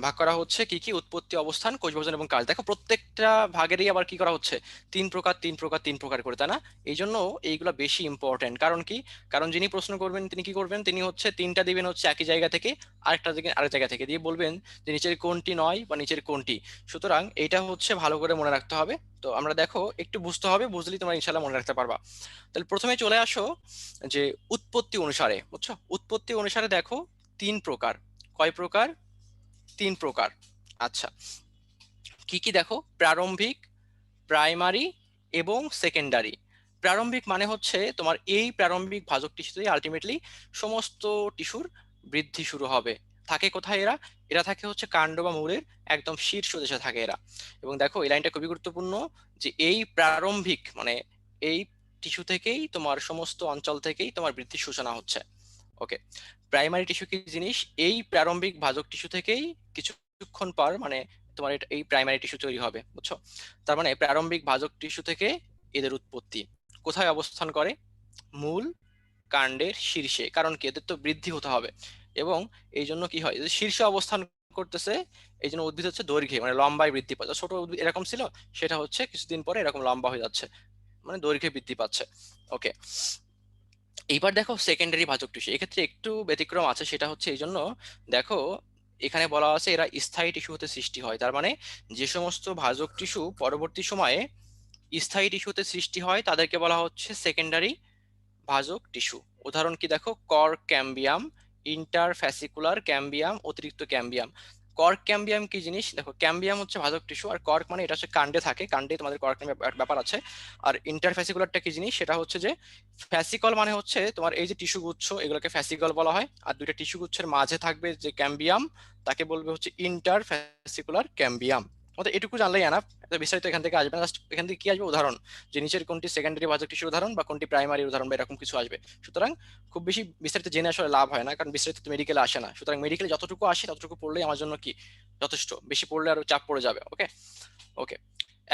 ভাগ করা হচ্ছে, কি কি? উৎপত্তি, অবস্থান, কোষ বিভাজন এবং কাজ। দেখো প্রত্যেকটা ভাগেরই আবার কি করা হচ্ছে, 3 প্রকার 3 প্রকার 3 প্রকার করে, তাই না? এই জন্য এইগুলো বেশি ইম্পর্টেন্ট। কারণ কি, কারণ যিনি প্রশ্ন করবেন তিনি কি করবেন, তিনি হচ্ছে তিনটা দিবেন হচ্ছে একই জায়গা থেকে, আরেকটা দিকে আরেক জায়গা থেকে দিয়ে বলবেন যে নিচের কোনটি নয় বা নিচের কোনটি। সুতরাং এইটা হচ্ছে ভালো করে মনে রাখতে হবে। তো আমরা দেখো একটু বুঝতে হবে, বুঝলেই তোমরা ইনশাল্লাহ মনে রাখতে পারবা। তাহলে প্রথমে চলে আসো যে উৎপত্তি অনুসারে, বুঝছো? উৎপত্তি অনুসারে দেখো 3 প্রকার। কয় প্রকার? 3 প্রকার। আচ্ছা, কি কি দেখো, প্রারম্ভিক, প্রাইমারি এবং সেকেন্ডারি। প্রারম্ভিক মানে হচ্ছে তোমার এই প্রারম্ভিক ভাজক টিস্যুতে আলটিমেটলি সমস্ত টিস্যুর বৃদ্ধি শুরু হবে। থাকে কোথায় এরা? এরা থাকে হচ্ছে কাণ্ড বা মূলের একদম শীর্ষ দেশে থাকে এরা। এবং দেখো এই লাইনটা খুবই গুরুত্বপূর্ণ, যে এই প্রারম্ভিক মানে এই টিস্যু থেকেই তোমার সমস্ত অঞ্চল থেকেই তোমার বৃদ্ধির সূচনা হচ্ছে। ওকে, প্রাইমারি টিস্যু কি জিনিস? এই প্রারম্ভিক ভাজক টিস্যু থেকেই কিছুক্ষণ পর মানে তোমার এই প্রাইমারি টিস্যু তৈরি হবে, বুঝছো? তার মানে প্রারম্ভিক ভাজক টিস্যু থেকে এদের উৎপত্তি। কোথায় অবস্থান করে? মূল, কাণ্ডের শীর্ষে। কারণ কি, এদের তো বৃদ্ধি হতে হবে। এবং এই জন্য কি হয়, শীর্ষে অবস্থান করতেছে, এই জন্য উদ্ভিদ হচ্ছে দৈর্ঘ্যে মানে লম্বায় বৃদ্ধি পাচ্ছে। ছোট উদ্ভিদ এরকম ছিল, সেটা হচ্ছে কিছুদিন পরে এরকম লম্বা হয়ে যাচ্ছে, মানে দৈর্ঘ্যে বৃদ্ধি পাচ্ছে। ওকে, এইবার দেখো সেকেন্ডারি ভাজক টিস্যু, এক্ষেত্রে একটু ব্যতিক্রম আছে, সেটা হচ্ছে এই জন্য দেখো এখানে বলা আছে এরা স্থায়ী টিস্যু হতে সৃষ্টি হয়। তার মানে যে সমস্ত ভাজক টিস্যু পরবর্তী সময়ে স্থায়ী টিস্যুতে সৃষ্টি হয় তাদেরকে বলা হচ্ছে সেকেন্ডারি ভাজক টিস্যু। উদাহরণ কি দেখো, কর্ক ক্যাম্বিয়াম, ইন্টারফ্যাসিকুলার ক্যাম্বিয়াম, অতিরিক্ত ক্যাম্বিয়াম। কর্ক ক্যাম্বিয়াম কি জিনিস দেখো, ক্যাম্বিয়াম হচ্ছে ভাজক টিস্যু, আর কর্ক মানে এটা হচ্ছে কাণ্ডে থাকে, কাণ্ডে তোমাদের কর্ক নামে ব্যাপার আছে। আর ইন্টারফ্যাসিকুলারটা কি জিনিস, সেটা হচ্ছে যে ফ্যাসিকল মানে হচ্ছে তোমার এই যে টিস্যু গুচ্ছ, এগুলোকে ফ্যাসিকল বলা হয়। আর দুইটা টিস্যু গুচ্ছের মাঝে থাকবে যে ক্যাম্বিয়াম, তাকে বলবে হচ্ছে ইন্টারফ্যাসিকুলার ক্যাম্বিয়াম। আমাদের এটুকু জানলেই এনাফ, এত বিস্তারিত এখান থেকে আসবে না। জাস্ট এখান থেকে কি আসবে, উদাহরণ, যে নিচের কোনটি সেকেন্ডারি ভাজক টিস্যুর উদাহরণ বা কোনটি প্রাইমারি উদাহরণ বা এরকম কিছু আসবে। সুতরাং খুব বেশি বিস্তারিত জেনে আসলে লাভ হয় না, কারণ বিস্তারিত মেডিকেলে আসে না। সুতরাং মেডিকেলে যতটুকু আসে ততটুকু পড়লেই আমার জন্য কি যথেষ্ট, বেশি পড়লে আরো চাপ পড়ে যাবে। ওকে, ওকে।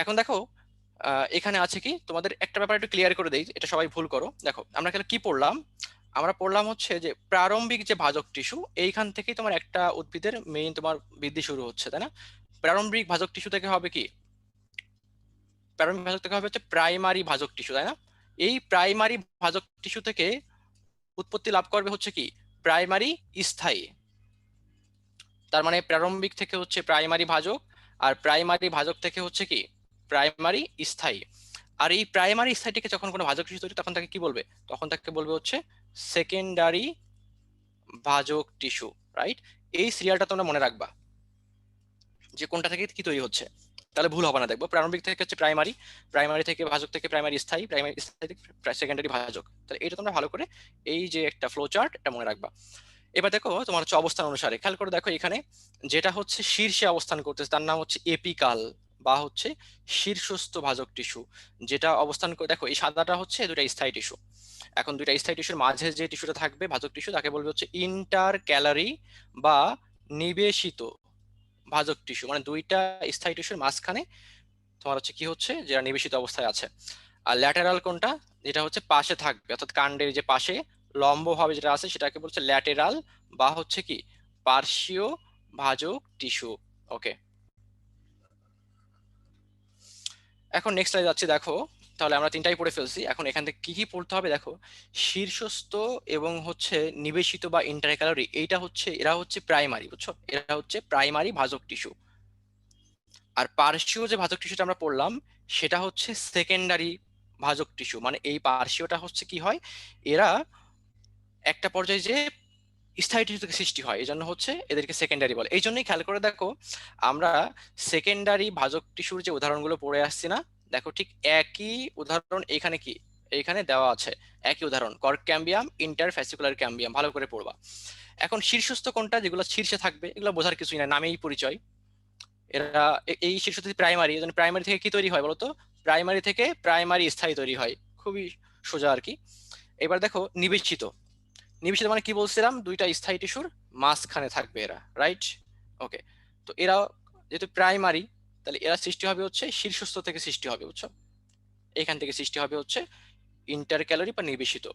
এখন দেখো এখানে আছে কি, তোমাদের একটা ব্যাপার একটু ক্লিয়ার করে দেই, এটা সবাই ভুল করো। দেখো আমরা এখানে কি পড়লাম, আমরা পড়লাম হচ্ছে যে প্রারম্ভিক যে ভাজক টিস্যু, এইখান থেকেই তোমার একটা উদ্ভিদের মেইন তোমার বৃদ্ধি শুরু হচ্ছে, তাই না? প্রারম্ভিক ভাজক টিস্যু থেকে হবে কি, প্রারম্ভিক ভাজক থেকে হবে হচ্ছে প্রাইমারি ভাজক টিস্যু, তাই না? এই প্রাইমারি ভাজক টিস্যু থেকে উৎপত্তি লাভ করবে হচ্ছে কি, প্রাইমারি স্থায়ী। তার মানে প্রারম্ভিক থেকে হচ্ছে প্রাইমারি ভাজক, আর প্রাইমারি ভাজক থেকে হচ্ছে কি প্রাইমারি স্থায়ী। আর এই প্রাইমারি স্থায়ীটিকে যখন কোনো ভাজক টিস্যু তৈরি, তখন তাকে কি বলবে, তখন তাকে বলবে হচ্ছে সেকেন্ডারি ভাজক টিস্যু। রাইট? এই সিরিয়ালটা তোমরা মনে রাখবা যে কোনটা থেকে কি তৈরি হচ্ছে, তাহলে ভুল হবে না। দেখবো প্রারম্ভিক থেকে হচ্ছে প্রাইমারি, প্রাইমারি থেকে ভাজক থেকে প্রাইমারি স্থায়ী, প্রাইমারি স্থায়ী থেকে সেকেন্ডারি ভাজক। তাহলে এটা তোমরা ভালো করে এই যে একটা ফ্লো চার্ট এটা মনে রাখবা। এবার দেখো তোমার হচ্ছে অবস্থান অনুসারে খেয়াল করে দেখো, এখানে যেটা হচ্ছে শীর্ষে অবস্থান করতেছে তার নাম হচ্ছে এপিকাল বা হচ্ছে শীর্ষস্থ ভাজক টিস্যু, যেটা অবস্থান করে, দেখো এই সাদাটা হচ্ছে দুটা স্থায়ী টিস্যু। এখন দুইটা স্থায়ী টিস্যুর মাঝে যে টিস্যুটা থাকবে ভাজক টিস্যু, তাকে বলবে হচ্ছে ইন্টার ক্যালারি বা নিবেশিত ভাজক টিস্যু। মানে দুইটা স্থায়ী টিস্যুর মাঝখানে তোমার হচ্ছে কি হচ্ছে, যেটা নিবেশিত অবস্থায় আছে। আর ল্যাটেরাল কোনটা, যেটা হচ্ছে পাশে থাকবে, অর্থাৎ কাণ্ডের যে পাশে লম্বভাবে যেটা আছে সেটাকে বলছে ল্যাটেরাল বা হচ্ছে কি পার্শ্বীয় ভাজক টিস্যু। ওকে, এখন নেক্সট স্লাইড যাচ্ছি। দেখো তাহলে আমরা তিনটাই পড়ে ফেলছি, এখন এখান থেকে কি কি পড়তে হবে দেখো। শীর্ষস্থ এবং হচ্ছে নিবেশিত বা ইন্টারক্যালারি, এইটা হচ্ছে, এরা হচ্ছে প্রাইমারি, বুঝছো, এরা হচ্ছে প্রাইমারি ভাজক টিস্যু। আর পার্শ্বীয় যে ভাজক টিস্যুটা আমরা পড়লাম সেটা হচ্ছে সেকেন্ডারি ভাজক টিস্যু। মানে এই পার্শ্বীয়টা হচ্ছে কি হয়, এরা একটা পর্যায়ে যে স্থায়ী টিস্যু থেকে সৃষ্টি হয়, এই জন্য হচ্ছে এদেরকে সেকেন্ডারি বলে। এই জন্যই খেয়াল করে দেখো, আমরা সেকেন্ডারি ভাজক টিস্যুর যে উদাহরণগুলো পড়ে আসছি না, দেখো ঠিক একই উদাহরণ এখানে কি এইখানে দেওয়া আছে, একই উদাহরণ, কর্ক ক্যাম্বিয়াম, ইন্টারফ্যাসিকুলার ক্যাম্বিয়াম, ভালো করে পড়বা। এখন শীর্ষস্থ কোনটা, যেগুলো শীর্ষে থাকবে, এগুলো বোঝার কিছুই না, নামেই পরিচয়। এরা এই শীর্ষস্থ প্রাইমারি, এই জন্য প্রাইমারি থেকে কি তৈরি হয় বলতো, প্রাইমারি থেকে প্রাইমারি স্থায়ী তৈরি হয়, খুবই সোজা আর কি। এবার দেখো নিবেশিত, নিবেশিত মানে কি বলছিলাম, দুইটা স্থায়ী টিস্যুর মাঝখানে থাকবে এরা, রাইট। ওকে, তো এরা যেহেতু প্রাইমারি, তাহলে এরা সৃষ্টি হবে হচ্ছে শীর্ষস্থ থেকে সৃষ্টি হবে, বুঝছো, এখান থেকে সৃষ্টি হবে হচ্ছে ইন্টার ক্যালোরি বা নিবেশিত।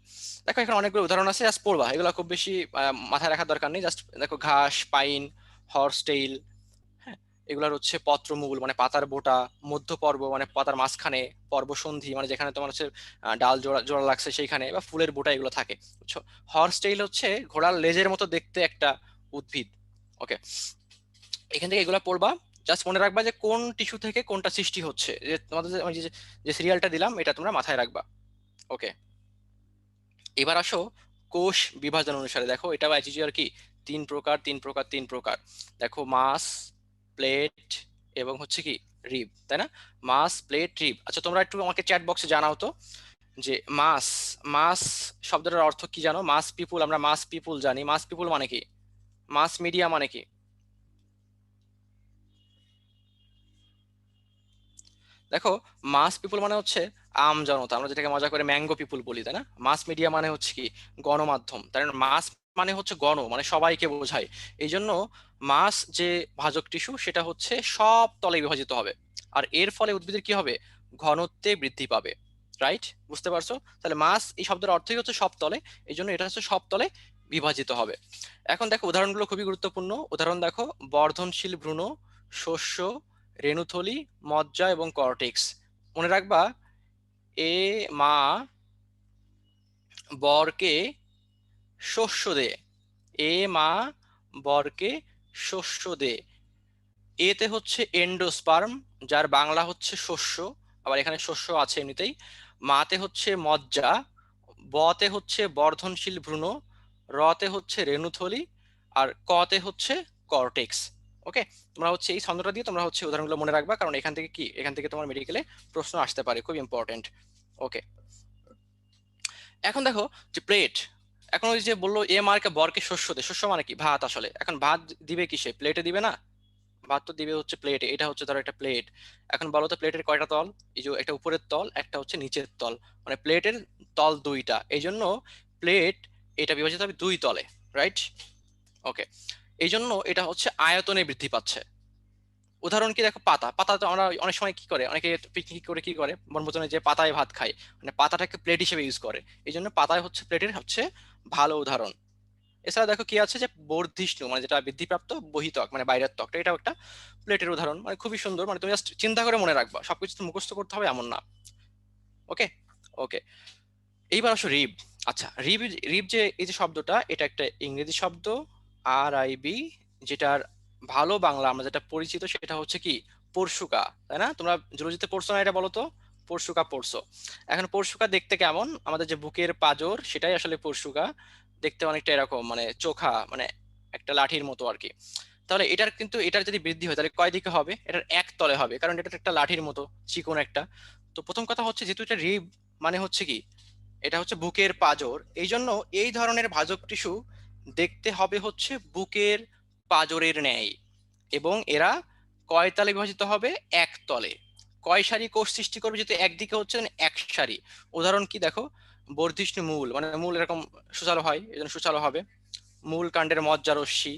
দেখো এখানে অনেকগুলো উদাহরণ আছে, জাস্ট পড়বা, এগুলো খুব বেশি মাথায় রাখার দরকার নেই। জাস্ট দেখো ঘাস, পাইন, হর্সটেইল, হ্যাঁ, এগুলোর হচ্ছে পত্রমূল মানে পাতার বোটা, মধ্যপর্ব মানে পাতার মাঝখানে, পর্বসন্ধি মানে যেখানে তোমার হচ্ছে ডাল জোড়া জোড়া লাগছে সেইখানে, বা ফুলের বোটা, এগুলো থাকে, বুঝছো। হর্সটেইল হচ্ছে ঘোড়ার লেজের মতো দেখতে একটা উদ্ভিদ। ওকে, এখান থেকে এগুলো পড়বা। জাস্ট মনে রাখবা যে কোন টিস্যু থেকে কোনটা সৃষ্টি হচ্ছে, যে তোমাদের আমি যে সিরিয়ালটা দিলাম এটা তোমরা মাথায় রাখবা। ওকে, এবার আসো কোষ বিভাজন অনুসারে। দেখো এটা বাইচিজি আর কি, তিন প্রকার তিন প্রকার তিন প্রকার। দেখো মাস, প্লেট এবং হচ্ছে কি রিব, তাই না? মাস, প্লেট, রিব। আচ্ছা তোমরা একটু আমাকে চ্যাট বক্সে জানাও তো যে মাস, মাস শব্দটার অর্থ কি জানো? মাস পিপুল, আমরা মাস পিপুল জানি, মাস পিপুল মানে কি? মাস মিডিয়া মানে কি? দেখো মাস পিপুল মানে হচ্ছে আম জনতা, আমরা যেটাকে মজা করে ম্যাঙ্গো পিপুল বলি, তাই না? মাস মিডিয়া মানে হচ্ছে কি গণমাধ্যম, তাই না? মাস মানে হচ্ছে গণ, মানে সবাইকে বোঝায়। এই জন্য মাস যে ভাজক টিস্যু সেটা হচ্ছে সব তলে বিভাজিত হবে, আর এর ফলে উদ্ভিদের কি হবে, ঘনত্বে বৃদ্ধি পাবে, রাইট? বুঝতে পারছো? তাহলে মাস এই শব্দের অর্থই হচ্ছে সব তলে, এই জন্য এটা হচ্ছে সব তলে বিভাজিত হবে। এখন দেখো উদাহরণগুলো খুবই গুরুত্বপূর্ণ। উদাহরণ দেখো, বর্ধনশীল ভ্রূণ, শস্য, রেণুথলি, মজ্জা এবং কর্টেক্স। মনে রাখবা, এ মা বরকে শস্য দে, এ মা বরকে শস্য দে। এতে হচ্ছে এন্ডোস্পার্ম, যার বাংলা হচ্ছে শস্য, আবার এখানে শস্য আছে এমনিতেই। মাতে হচ্ছে মজ্জা, বতে হচ্ছে বর্ধনশীল ভ্রূণ, রতে হচ্ছে রেণুথলি, আর কতে হচ্ছে কর্টেক্স। ওকে, তোমরা হচ্ছে এই ছন্দটা দিয়ে তোমরা হচ্ছে উদাহরণগুলো মনে রাখবা, কারণ এখান থেকে কি, এখান থেকে তোমার মেডিকেলে প্রশ্ন আসতে পারে, খুব ইম্পর্টেন্ট। ওকে, এখন দেখো যে প্লেট, এখন ওই যে বললো এ মার্কে বরকে শস্য দে, শস্য মানে কি, ভাত আসলে। এখন ভাত দিবে কিসে, প্লেটে দিবে না? ভাত তো দিবে হচ্ছে প্লেটে, এটা হচ্ছে ধরো একটা প্লেট। এখন বলো তো প্লেটের কয়টা তল? এই যে একটা উপরের তল, একটা হচ্ছে নিচের তল, মানে প্লেটের তল দুইটা, এই জন্য প্লেট এটা বিভাজিত হবে দুই তলে, রাইট? ওকে, এই জন্য এটা হচ্ছে আয়তনে বৃদ্ধি পাচ্ছে। উদাহরণ কি দেখো, পাতা, পাতা তো আমরা অনেক সময় কি করে, অনেকে পিকনিক করে কি করে, বনভোজনে যে পাতায় ভাত খায়, মানে পাতাটাকে প্লেট হিসেবে ইউজ করে, এই জন্য পাতায় হচ্ছে প্লেটের হচ্ছে ভালো উদাহরণ। এছাড়া দেখো কি আছে, যে বর্ধিষ্ণু মানে যেটা বৃদ্ধিপ্রাপ্ত বহিত্বক মানে বাইরের ত্বকটা, এটাও একটা প্লেটের উদাহরণ। মানে খুবই সুন্দর, মানে তুমি জাস্ট চিন্তা করে মনে রাখবা, সবকিছু তো মুখস্থ করতে হবে এমন না। ওকে, ওকে, এইবার আসো রিব। আচ্ছা রিব, রিব যে এই যে শব্দটা, এটা একটা ইংরেজি শব্দ, RIB, যেটার ভালো বাংলা আমরা যেটা পরিচিত সেটা হচ্ছে কি পরশুকা, তাই না? তোমরা জুলজিতে পড়ছো না এটা, বলো তো? পরশুকা পড়ছো। এখন পরশুকা দেখতে কেমন, আমাদের যে বুকের পাঁজর সেটাই আসলে পরশুকা, দেখতে অনেকটা এরকম, মানে চোখা, মানে একটা লাঠির মতো আর কি। তাহলে এটার কিন্তু, এটার যদি বৃদ্ধি হয় তাহলে কয় দিকে হবে? এটার এক তলে হবে, কারণ এটা তো একটা লাঠির মতো চিকন একটা। তো প্রথম কথা হচ্ছে, যেহেতু এটা রিব মানে হচ্ছে কি, এটা হচ্ছে বুকের পাঁজর, এই জন্য এই ধরনের ভাজক টিস্যু দেখতে হবে হচ্ছে বুকের পাঁজরের ন্যায়, এবং এরা কয় তলে বিভাজিত হবে? এক তলে। কয় সারি কোষ সৃষ্টি করবে? যেহেতু একদিকে হচ্ছে এক সারি। উদাহরণ কি দেখো, বর্ধিষ্ণু মূল, মানে মূল এরকম সুচালো হয়, এই জন্য সুচালো হবে। মূল কাণ্ডের মজ্জারশ্মি,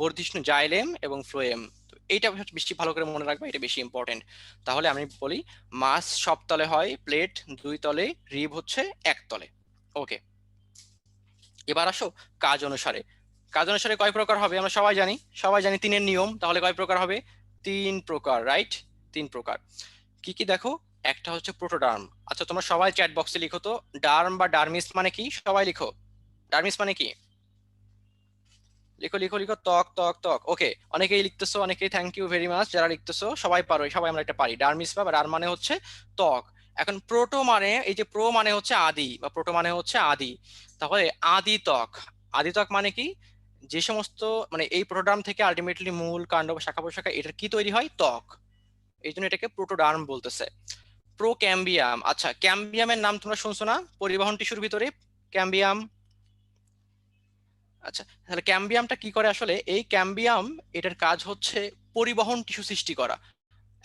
বর্ধিষ্ণু জাইলেম এবং ফ্লোয়েম। তো এইটা বেশি ভালো করে মনে রাখবে, এটা বেশি ইম্পর্টেন্ট। তাহলে আমি বলি মাস সব তলে হয়, প্লেট দুই তলে, রিব হচ্ছে এক তলে। ওকে, এবার আসো কাজ অনুসারে। কাজ অনুসারে কয় প্রকার হবে আমরা সবাই জানি, সবাই জানি তিনের নিয়ম। তাহলে কয় প্রকার হবে? তিন প্রকার, রাইট? তিন প্রকার। কি কি দেখো, একটা হচ্ছে প্রোটোডার্ম। আচ্ছা তোমরা সবাই চ্যাট বক্সে লিখো তো, ডার্ম বা ডার্মিস মানে কি? সবাই লিখো, ডার্মিস মানে কি? লিখো লিখো লিখো, ত্বক ত্বক ত্বক। ওকে, অনেকেই লিখতেছো, অনেকেই থ্যাংক ইউ ভেরি মাচ যারা লিখতেছো, সবাই পারো, সবাই আমরা এটা পারি। ডার্মিস বা ডার মানে হচ্ছে ত্বক। এখন প্রোটো মানে, এই যে প্রো মানে হচ্ছে আদি, বা প্রোটো মানে হচ্ছে আদি, তাহলে আদি ত্বক। আদি ত্বক মানে কি? যে সমস্ত, মানে এই প্রোটোডার্ম থেকে আলটিমেটলি মূল কাণ্ড বা শাখা প্রশাখা এটার কি তৈরি হয়? ত্বক। এই জন্য এটাকে প্রোটোডার্ম বলতেছে। প্রো ক্যাম্বিয়াম, আচ্ছা ক্যাম্বিয়ামের নাম তোমরা শুনছো না পরিবহন টিস্যুর ভিতরে? ক্যাম্বিয়াম। আচ্ছা, তাহলে ক্যাম্বিয়ামটা কি করে আসলে? এই ক্যাম্বিয়াম, এটার কাজ হচ্ছে পরিবহন টিস্যু সৃষ্টি করা।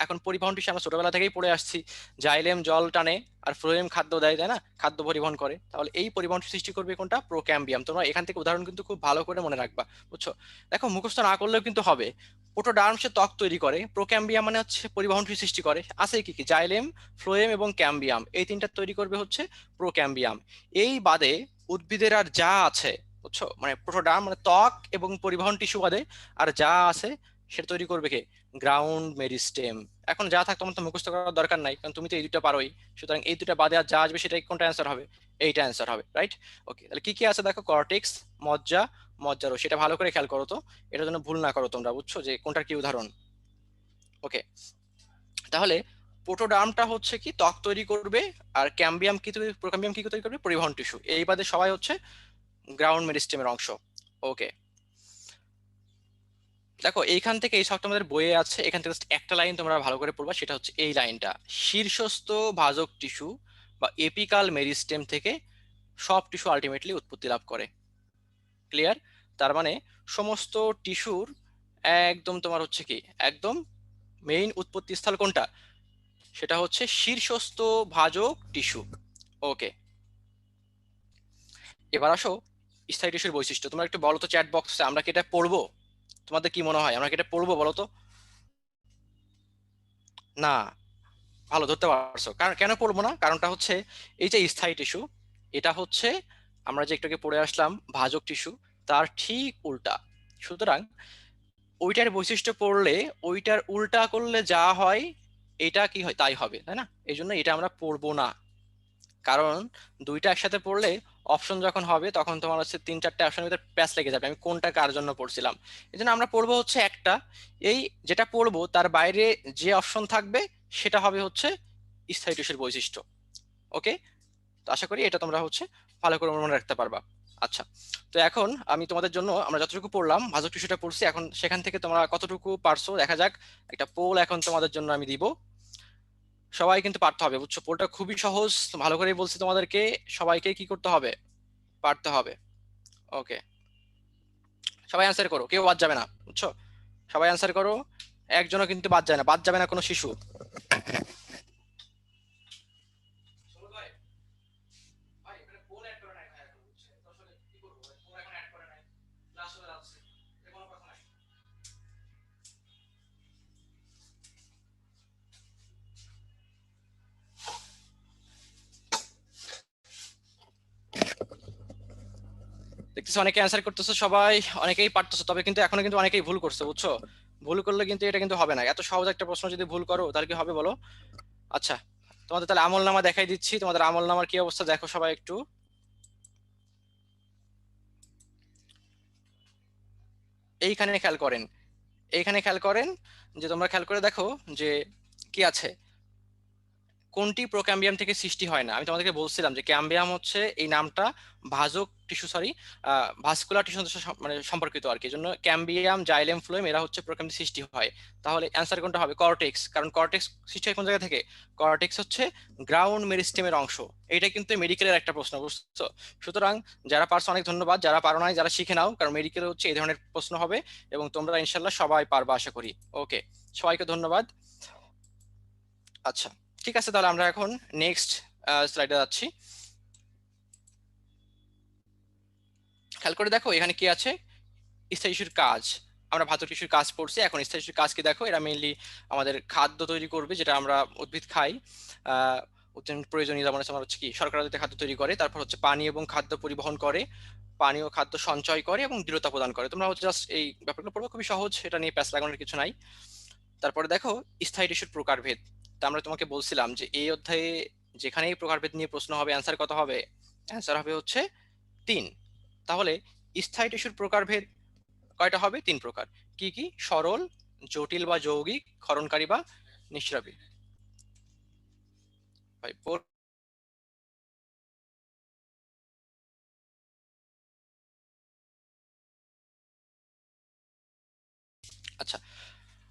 এখন পরিবহন টিস্যু আমরা ছোটবেলা থেকেই পড়ে আসছি, জাইলেম জল টানে আর ফ্লোয়েম খাদ্য দেয়, তাই না? খাদ্য পরিবহন করে। তাহলে এই পরিবহন সৃষ্টি করবে কোনটা? প্রোক্যাম্বিয়াম। তোমরা এখান থেকে উদাহরণ কিন্তু খুব ভালো করে মনে রাখবা, বুঝছো? দেখো মুখস্থ না করলেও কিন্তু হবে। প্রোটোডার্ম সে ত্বক তৈরি করে, প্রোক্যাম্বিয়াম মানে হচ্ছে পরিবহন টিস্যু সৃষ্টি করে। আছে কি কি? জাইলেম, ফ্লোয়েম এবং ক্যাম্বিয়াম, এই তিনটা তৈরি করবে হচ্ছে প্রোক্যাম্বিয়াম। এই বাদে উদ্ভিদের আর যা আছে, বুঝছো, মানে প্রোটোডার্ম মানে ত্বক এবং পরিবহন টিস্যু বাদে আর যা আছে সেটা তৈরি করবে কে? Ground meristem. এখন যা থাক তোমার তো মুখস্থ করার দরকার নাই, কারণ তুমি তো এই দুটো পারোই। সুতরাং এই দুটো বাদে আর যা আসবে সেটাই কোনটা অ্যান্সার হবে? এইটা অ্যান্সার হবে, রাইট? ওকে, তাহলে কি কি আছে দেখো, কর্টেক্স, মজ্জা, মজ্জারও, সেটা ভালো করে খেয়াল করো তো, এটার জন্য ভুল না করো তোমরা, বুঝছো যে কোনটার কি উদাহরণ। ওকে, তাহলে প্রোটোডার্মটা হচ্ছে কি? ত্বক তৈরি করবে। আর ক্যাম্বিয়াম কি তৈরি, প্রোক্যাম্বিয়াম কি তৈরি করবে? পরিবহন টিস্যু। এই বাদে সবাই হচ্ছে গ্রাউন্ড মেরিস্টেমের অংশ। ওকে, দেখো এইখান থেকে এই শখটা আমাদের বইয়ে আছে, এখান থেকে just একটা লাইন তোমরা ভালো করে পড়বা, সেটা হচ্ছে এই লাইনটা, শীর্ষস্থ ভাজক টিস্যু বা এপিকাল মেরিস্টেম থেকে সব টিস্যু আলটিমেটলি উৎপত্তি লাভ করে। ক্লিয়ার? তার মানে সমস্ত টিস্যুর একদম তোমার হচ্ছে কি, একদম মেইন উৎপত্তি স্থল কোনটা? সেটা হচ্ছে শীর্ষস্থ ভাজক টিস্যু। ওকে, এবার আসো স্থায়ী টিস্যুর বৈশিষ্ট্য। তোমরা একটু বলো তো চ্যাট বক্সে, আমরা কি এটা পড়বো? তোমাদের কি মনে হয় আমরা কি এটা পড়বো বলো তো? না, ভালো ধরতে পারছো। কারণ কেন পড়বো না? কারণটা হচ্ছে এই যে স্থায়ী টিস্যু, এটা হচ্ছে আমরা যে একটু আগে পড়ে আসলাম ভাজক টিস্যু, তার ঠিক উল্টা। সুতরাং ওইটার বৈশিষ্ট্য পড়লে, ওইটার উল্টা করলে যা হয় এটা কি হয় তাই হবে, তাই না? এই জন্য এটা আমরা পড়বো না। কারণ দুইটা একসাথে পড়লে অপশন যখন হবে তখন তোমার হচ্ছে তিন চারটে অপশনের ভিতরে প্যাচ লেগে যাবে, আমি কোনটা কার জন্য পড়ছিলাম। এই জন্য আমরা পড়বো হচ্ছে একটা, এই যেটা পড়বো তার বাইরে যে অপশন থাকবে সেটা হবে হচ্ছে স্থায়ী টিস্যুর বৈশিষ্ট্য। ওকে, তো আশা করি এটা তোমরা হচ্ছে ভালো করে মনে রাখতে পারবা। আচ্ছা, তো এখন আমি তোমাদের জন্য, আমরা যতটুকু পড়লাম ভাজক টিস্যুটা পড়ছি, এখন সেখান থেকে তোমরা কতটুকু পারছো দেখা যাক। একটা পোল এখন তোমাদের জন্য আমি দিব, সবাই কিন্তু পারতে হবে, বুঝছো? পোলটা খুবই সহজ, ভালো করেই বলছি তোমাদেরকে, সবাইকে কি করতে হবে? পারতে হবে। ওকে, সবাই অ্যান্সার করো, কেউ বাদ যাবে না, বুঝছো? সবাই অ্যান্সার করো, একজনও কিন্তু বাদ যায় না, বাদ যাবে না কোনো শিশু। দেখতেছো অনেকে অ্যান্সার করতেছো সবাই, অনেকেই পারতেছো, তবে কিন্তু এখনো কিন্তু অনেকেই ভুল করছো, বুঝছো? ভুল করলে কিন্তু এটা কিন্তু হবে না। এত সহজ একটা প্রশ্ন যদি ভুল করো তাহলে কি হবে বলো? আচ্ছা, তোমাদের তাহলে আমল নামা দেখাই দিচ্ছি, তোমাদের আমল নামার কি অবস্থা দেখো সবাই একটু। এইখানে খেয়াল করেন, এইখানে খেয়াল করেন, যে তোমরা খেয়াল করে দেখো যে কি আছে। কোনটি প্রোক্যাম্বিয়াম থেকে সৃষ্টি হয় না? আমি তোমাদেরকে বলছিলাম যে ক্যাম্বিয়াম হচ্ছে এই নামটা ভাজক টিস্যু, সরি ভাস্কুলার টিস্যু মানে সম্পর্কিত আর কি। জন্য ক্যাম্বিয়াম, জাইলেম, ফ্লোয়েম এরা হচ্ছে প্রোক্যাম্বিয়াম সৃষ্টি হয়। তাহলে অ্যান্সার কোনটা হবে? কর্টেক্স। কারণ কর্টেক্স সৃষ্টি হয় কোন জায়গা থেকে? কর্টেক্স হচ্ছে গ্রাউন্ড মেরিস্টেমের অংশ। এটা কিন্তু মেডিকেলের একটা প্রশ্ন, বুঝছো? সুতরাং যারা পারছো অনেক ধন্যবাদ, যারা পারো নাই যারা শিখে নাও, কারণ মেডিকেলে হচ্ছে এই ধরনের প্রশ্ন হবে এবং তোমরা ইনশাল্লাহ সবাই পারবা আশা করি। ওকে, সবাইকে ধন্যবাদ। আচ্ছা, ঠিক আছে, তাহলে আমরা এখন নেক্সট স্লাইডে যাচ্ছি। খেয়াল করে দেখো এখানে কি আছে, স্থায়ী টিস্যুর কাজ। আমরা ভাজক টিস্যুর কাজ পড়ছি, এখন স্থায়ী টিস্যুর কাজ কি দেখো। এরা মেইনলি আমাদের খাদ্য তৈরি করবে, যেটা আমরা উদ্ভিদ খাই। অত্যন্ত প্রয়োজনীয়, যেমন আমার হচ্ছে কি শর্করা জাতীয় খাদ্য তৈরি করে, তারপর হচ্ছে পানি এবং খাদ্য পরিবহন করে, পানি ও খাদ্য সঞ্চয় করে এবং দৃঢ়তা প্রদান করে। তোমরা হচ্ছে জাস্ট এই ব্যাপারগুলো পড়বো, খুবই সহজ, এটা নিয়ে প্যাচ লাগানোর কিছু নাই। তারপরে দেখো স্থায়ী টিস্যুর প্রকারভেদ। তা আমরা তোমাকে বলছিলাম যে এই অধ্যায়ে যেখানেই প্রকারভেদ নিয়ে প্রশ্ন হবে, অ্যান্সার কত হবে? অ্যান্সার হবে হচ্ছে 3। তাহলে স্থায়ী টিস্যুর প্রকারভেদ কয়টা হবে? 3 প্রকার। কি কি? সরল, জটিল বা যৌগিক, ক্ষরণকারী বা নিঃস্রাবী। ভাই আচ্ছা,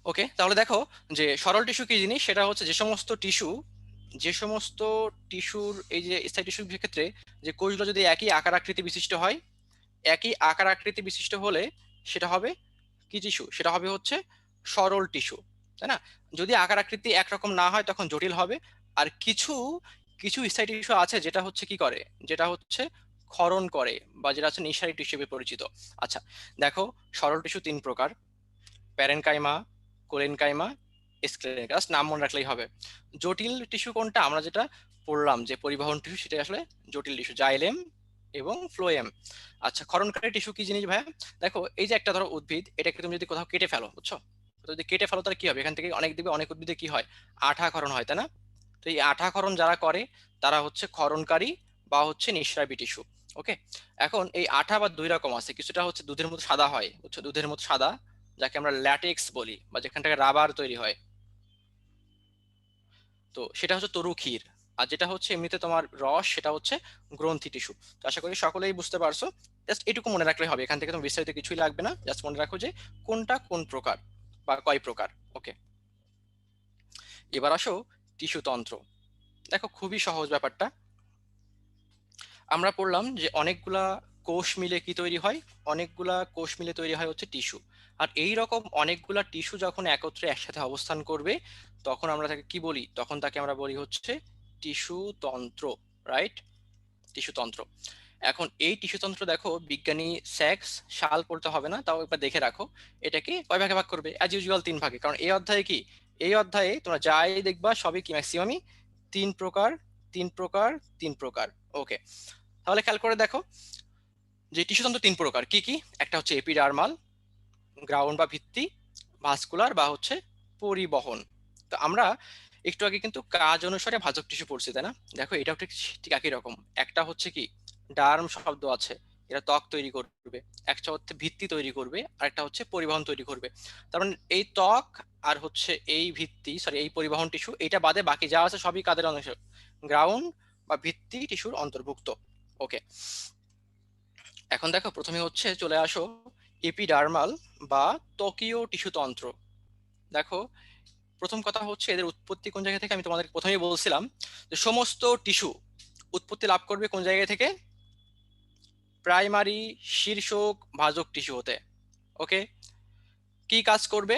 ওকে, তাহলে দেখো যে সরল টিস্যু কি জিনিস, সেটা হচ্ছে যে সমস্ত টিস্যুর এই যে স্থায়ী টিস্যুর ক্ষেত্রে যে কোষগুলো যদি একই আকার আকৃতি বিশিষ্ট হয়, একই আকার আকৃতি বিশিষ্ট হলে সেটা হবে কি টিস্যু? সেটা হবে হচ্ছে সরল টিস্যু, তাই না? যদি আকার আকৃতি একরকম না হয় তখন জটিল হবে। আর কিছু কিছু স্থায়ী টিস্যু আছে যেটা হচ্ছে কি করে, যেটা হচ্ছে ক্ষরণ করে, বা যেটা হচ্ছে নিঃসারী টিস্যু হিসেবে পরিচিত। আচ্ছা, দেখো সরল টিস্যু 3 প্রকার: প্যারেনকাইমা, কোলেনকাইমা, স্ক্লেরেনকাইমা, নাম মনে রাখলেই হবে। জটিল টিস্যু কোনটা? আমরা যেটা পড়লাম যে পরিবহন টিস্যু, সেটা আসলে জটিল টিস্যু, জাইলেম এবং ফ্লোয়েম। আচ্ছা, ক্ষরণকারী টিস্যু কি জিনিস ভাইয়া? দেখো এই যে একটা ধরো উদ্ভিদ, এটাকে তুমি যদি কোথাও কেটে ফেলো, বুঝছো? তো যদি কেটে ফেলো তাহলে কি হবে? এখান থেকে অনেক উদ্ভিদে কি হয়? আঠা ক্ষরণ হয়, তাই না? তো এই আঠা ক্ষরণ যারা করে তারা হচ্ছে ক্ষরণকারী বা হচ্ছে নিঃস্রাবী টিস্যু। ওকে, এখন এই আঠা বা দুই রকম আছে, কিছুটা হচ্ছে দুধের মতো সাদা হয়, বুঝছো? দুধের মতো সাদা, যাকে আমরা ল্যাটেক্স বলি, বা যেখান থেকে রাবার তৈরি হয়, তো সেটা হচ্ছে তরু ক্ষীর। আর যেটা হচ্ছে এমনিতে তোমার রস, সেটা হচ্ছে গ্রন্থি টিস্যু। তো আশা করি সকলেই বুঝতে পারছো। জাস্ট এটুকু মনে রাখলে হবে, এখান থেকে তোমার বিস্তারিত কিছুই লাগবে না, জাস্ট মনে রাখো যে কোনটা কোন প্রকার বা কয় প্রকার। ওকে, এবার আসো টিস্যু তন্ত্র। দেখো খুবই সহজ ব্যাপারটা। আমরা পড়লাম যে অনেকগুলা কোষ মিলে কি তৈরি হয়? অনেকগুলা কোষ মিলে তৈরি হয় হচ্ছে টিস্যু। আর এই রকম অনেকগুলা টিস্যু যখন একত্রে একসাথে অবস্থান করবে, তখন আমরা তাকে কি বলি? তখন তাকে আমরা বলি হচ্ছে টিস্যু তন্ত্র, রাইট? টিস্যু তন্ত্র। এখন এই টিস্যু তন্ত্র দেখো, বিজ্ঞানী স্যাক্স, সাল পড়তে হবে না, তাও একবার দেখে রাখো। এটাকে কয় ভাগে ভাগ করবে? অ্যাজ ইউজুয়াল 3 ভাগে। কারণ এই অধ্যায়ে কি, এই অধ্যায়ে তোমরা যাই দেখবা সবই কি ম্যাক্সিমামই 3 প্রকার, 3 প্রকার, 3 প্রকার। ওকে, তাহলে খেয়াল করে দেখো যে টিস্যুতন্ত্র 3 প্রকার। কি কি? একটা হচ্ছে এপিডার্মাল, গ্রাউন্ড বা ভিত্তি, ভাস্কুলার বা হচ্ছে পরিবহন। তো আমরা একটু আগে কিন্তু কাজ অনুসারে ভাজক টিস্যু পড়ছি, তাই না? দেখো এটাও ঠিক ঠিক একই রকম। একটা হচ্ছে কি ডার্ম শব্দ আছে, এটা ত্বক তৈরি করবে। একটা হচ্ছে ভিত্তি তৈরি করবে, আর একটা হচ্ছে পরিবহন তৈরি করবে। তার মানে এই ত্বক আর হচ্ছে এই ভিত্তি, সরি এই পরিবহন টিস্যু, এটা বাদে বাকি যা আছে সবই কাদের অংশ? গ্রাউন্ড বা ভিত্তি টিস্যুর অন্তর্ভুক্ত। ওকে, এখন দেখো প্রথমে হচ্ছে চলে আসো এপিডার্মাল বা ত্বকীয় টিস্যুতন্ত্র। দেখো প্রথম কথা হচ্ছে এদের উৎপত্তি কোন জায়গা থেকে। আমি তোমাদের প্রথমেই বলছিলাম যে সমস্ত টিস্যু উৎপত্তি লাভ করবে কোন জায়গা থেকে? প্রাইমারি শীর্ষক ভাজক টিস্যু হতে। ওকে, কি কাজ করবে?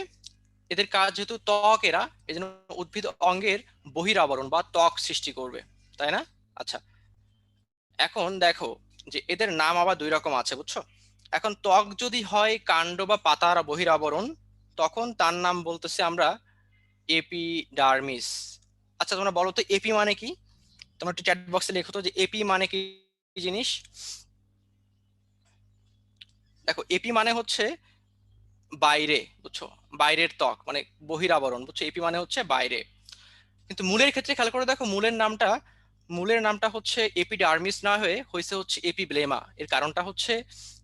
এদের কাজ যেহেতু ত্বক, এরা এজন্য উদ্ভিদ অঙ্গের বহিরাবরণ বা ত্বক সৃষ্টি করবে, তাই না? আচ্ছা, এখন দেখো যে এদের নাম আবার দুই রকম আছে, বুঝছো? এখন ত্বক যদি হয় কাণ্ড বা পাতার বহিরাবরণ, তখন তার নাম বলতেছি আমরা এপিডার্মিস। আচ্ছা, তোমরা বলো তো এপি মানে কি? তোমরা একটু চ্যাট বক্সে লেখো তো যে এপি মানে কি জিনিস। দেখো এপি মানে হচ্ছে বাইরে, বুঝছো? বাইরের ত্বক মানে বহিরাবরণ, বুঝছো? এপি মানে হচ্ছে বাইরে। কিন্তু মূলের ক্ষেত্রে খেয়াল করে দেখো, মূলের নামটা হচ্ছে এপিডার্মিস না হয়ে হয়েছে হচ্ছে এপিব্লেমা। এর কারণটা হচ্ছে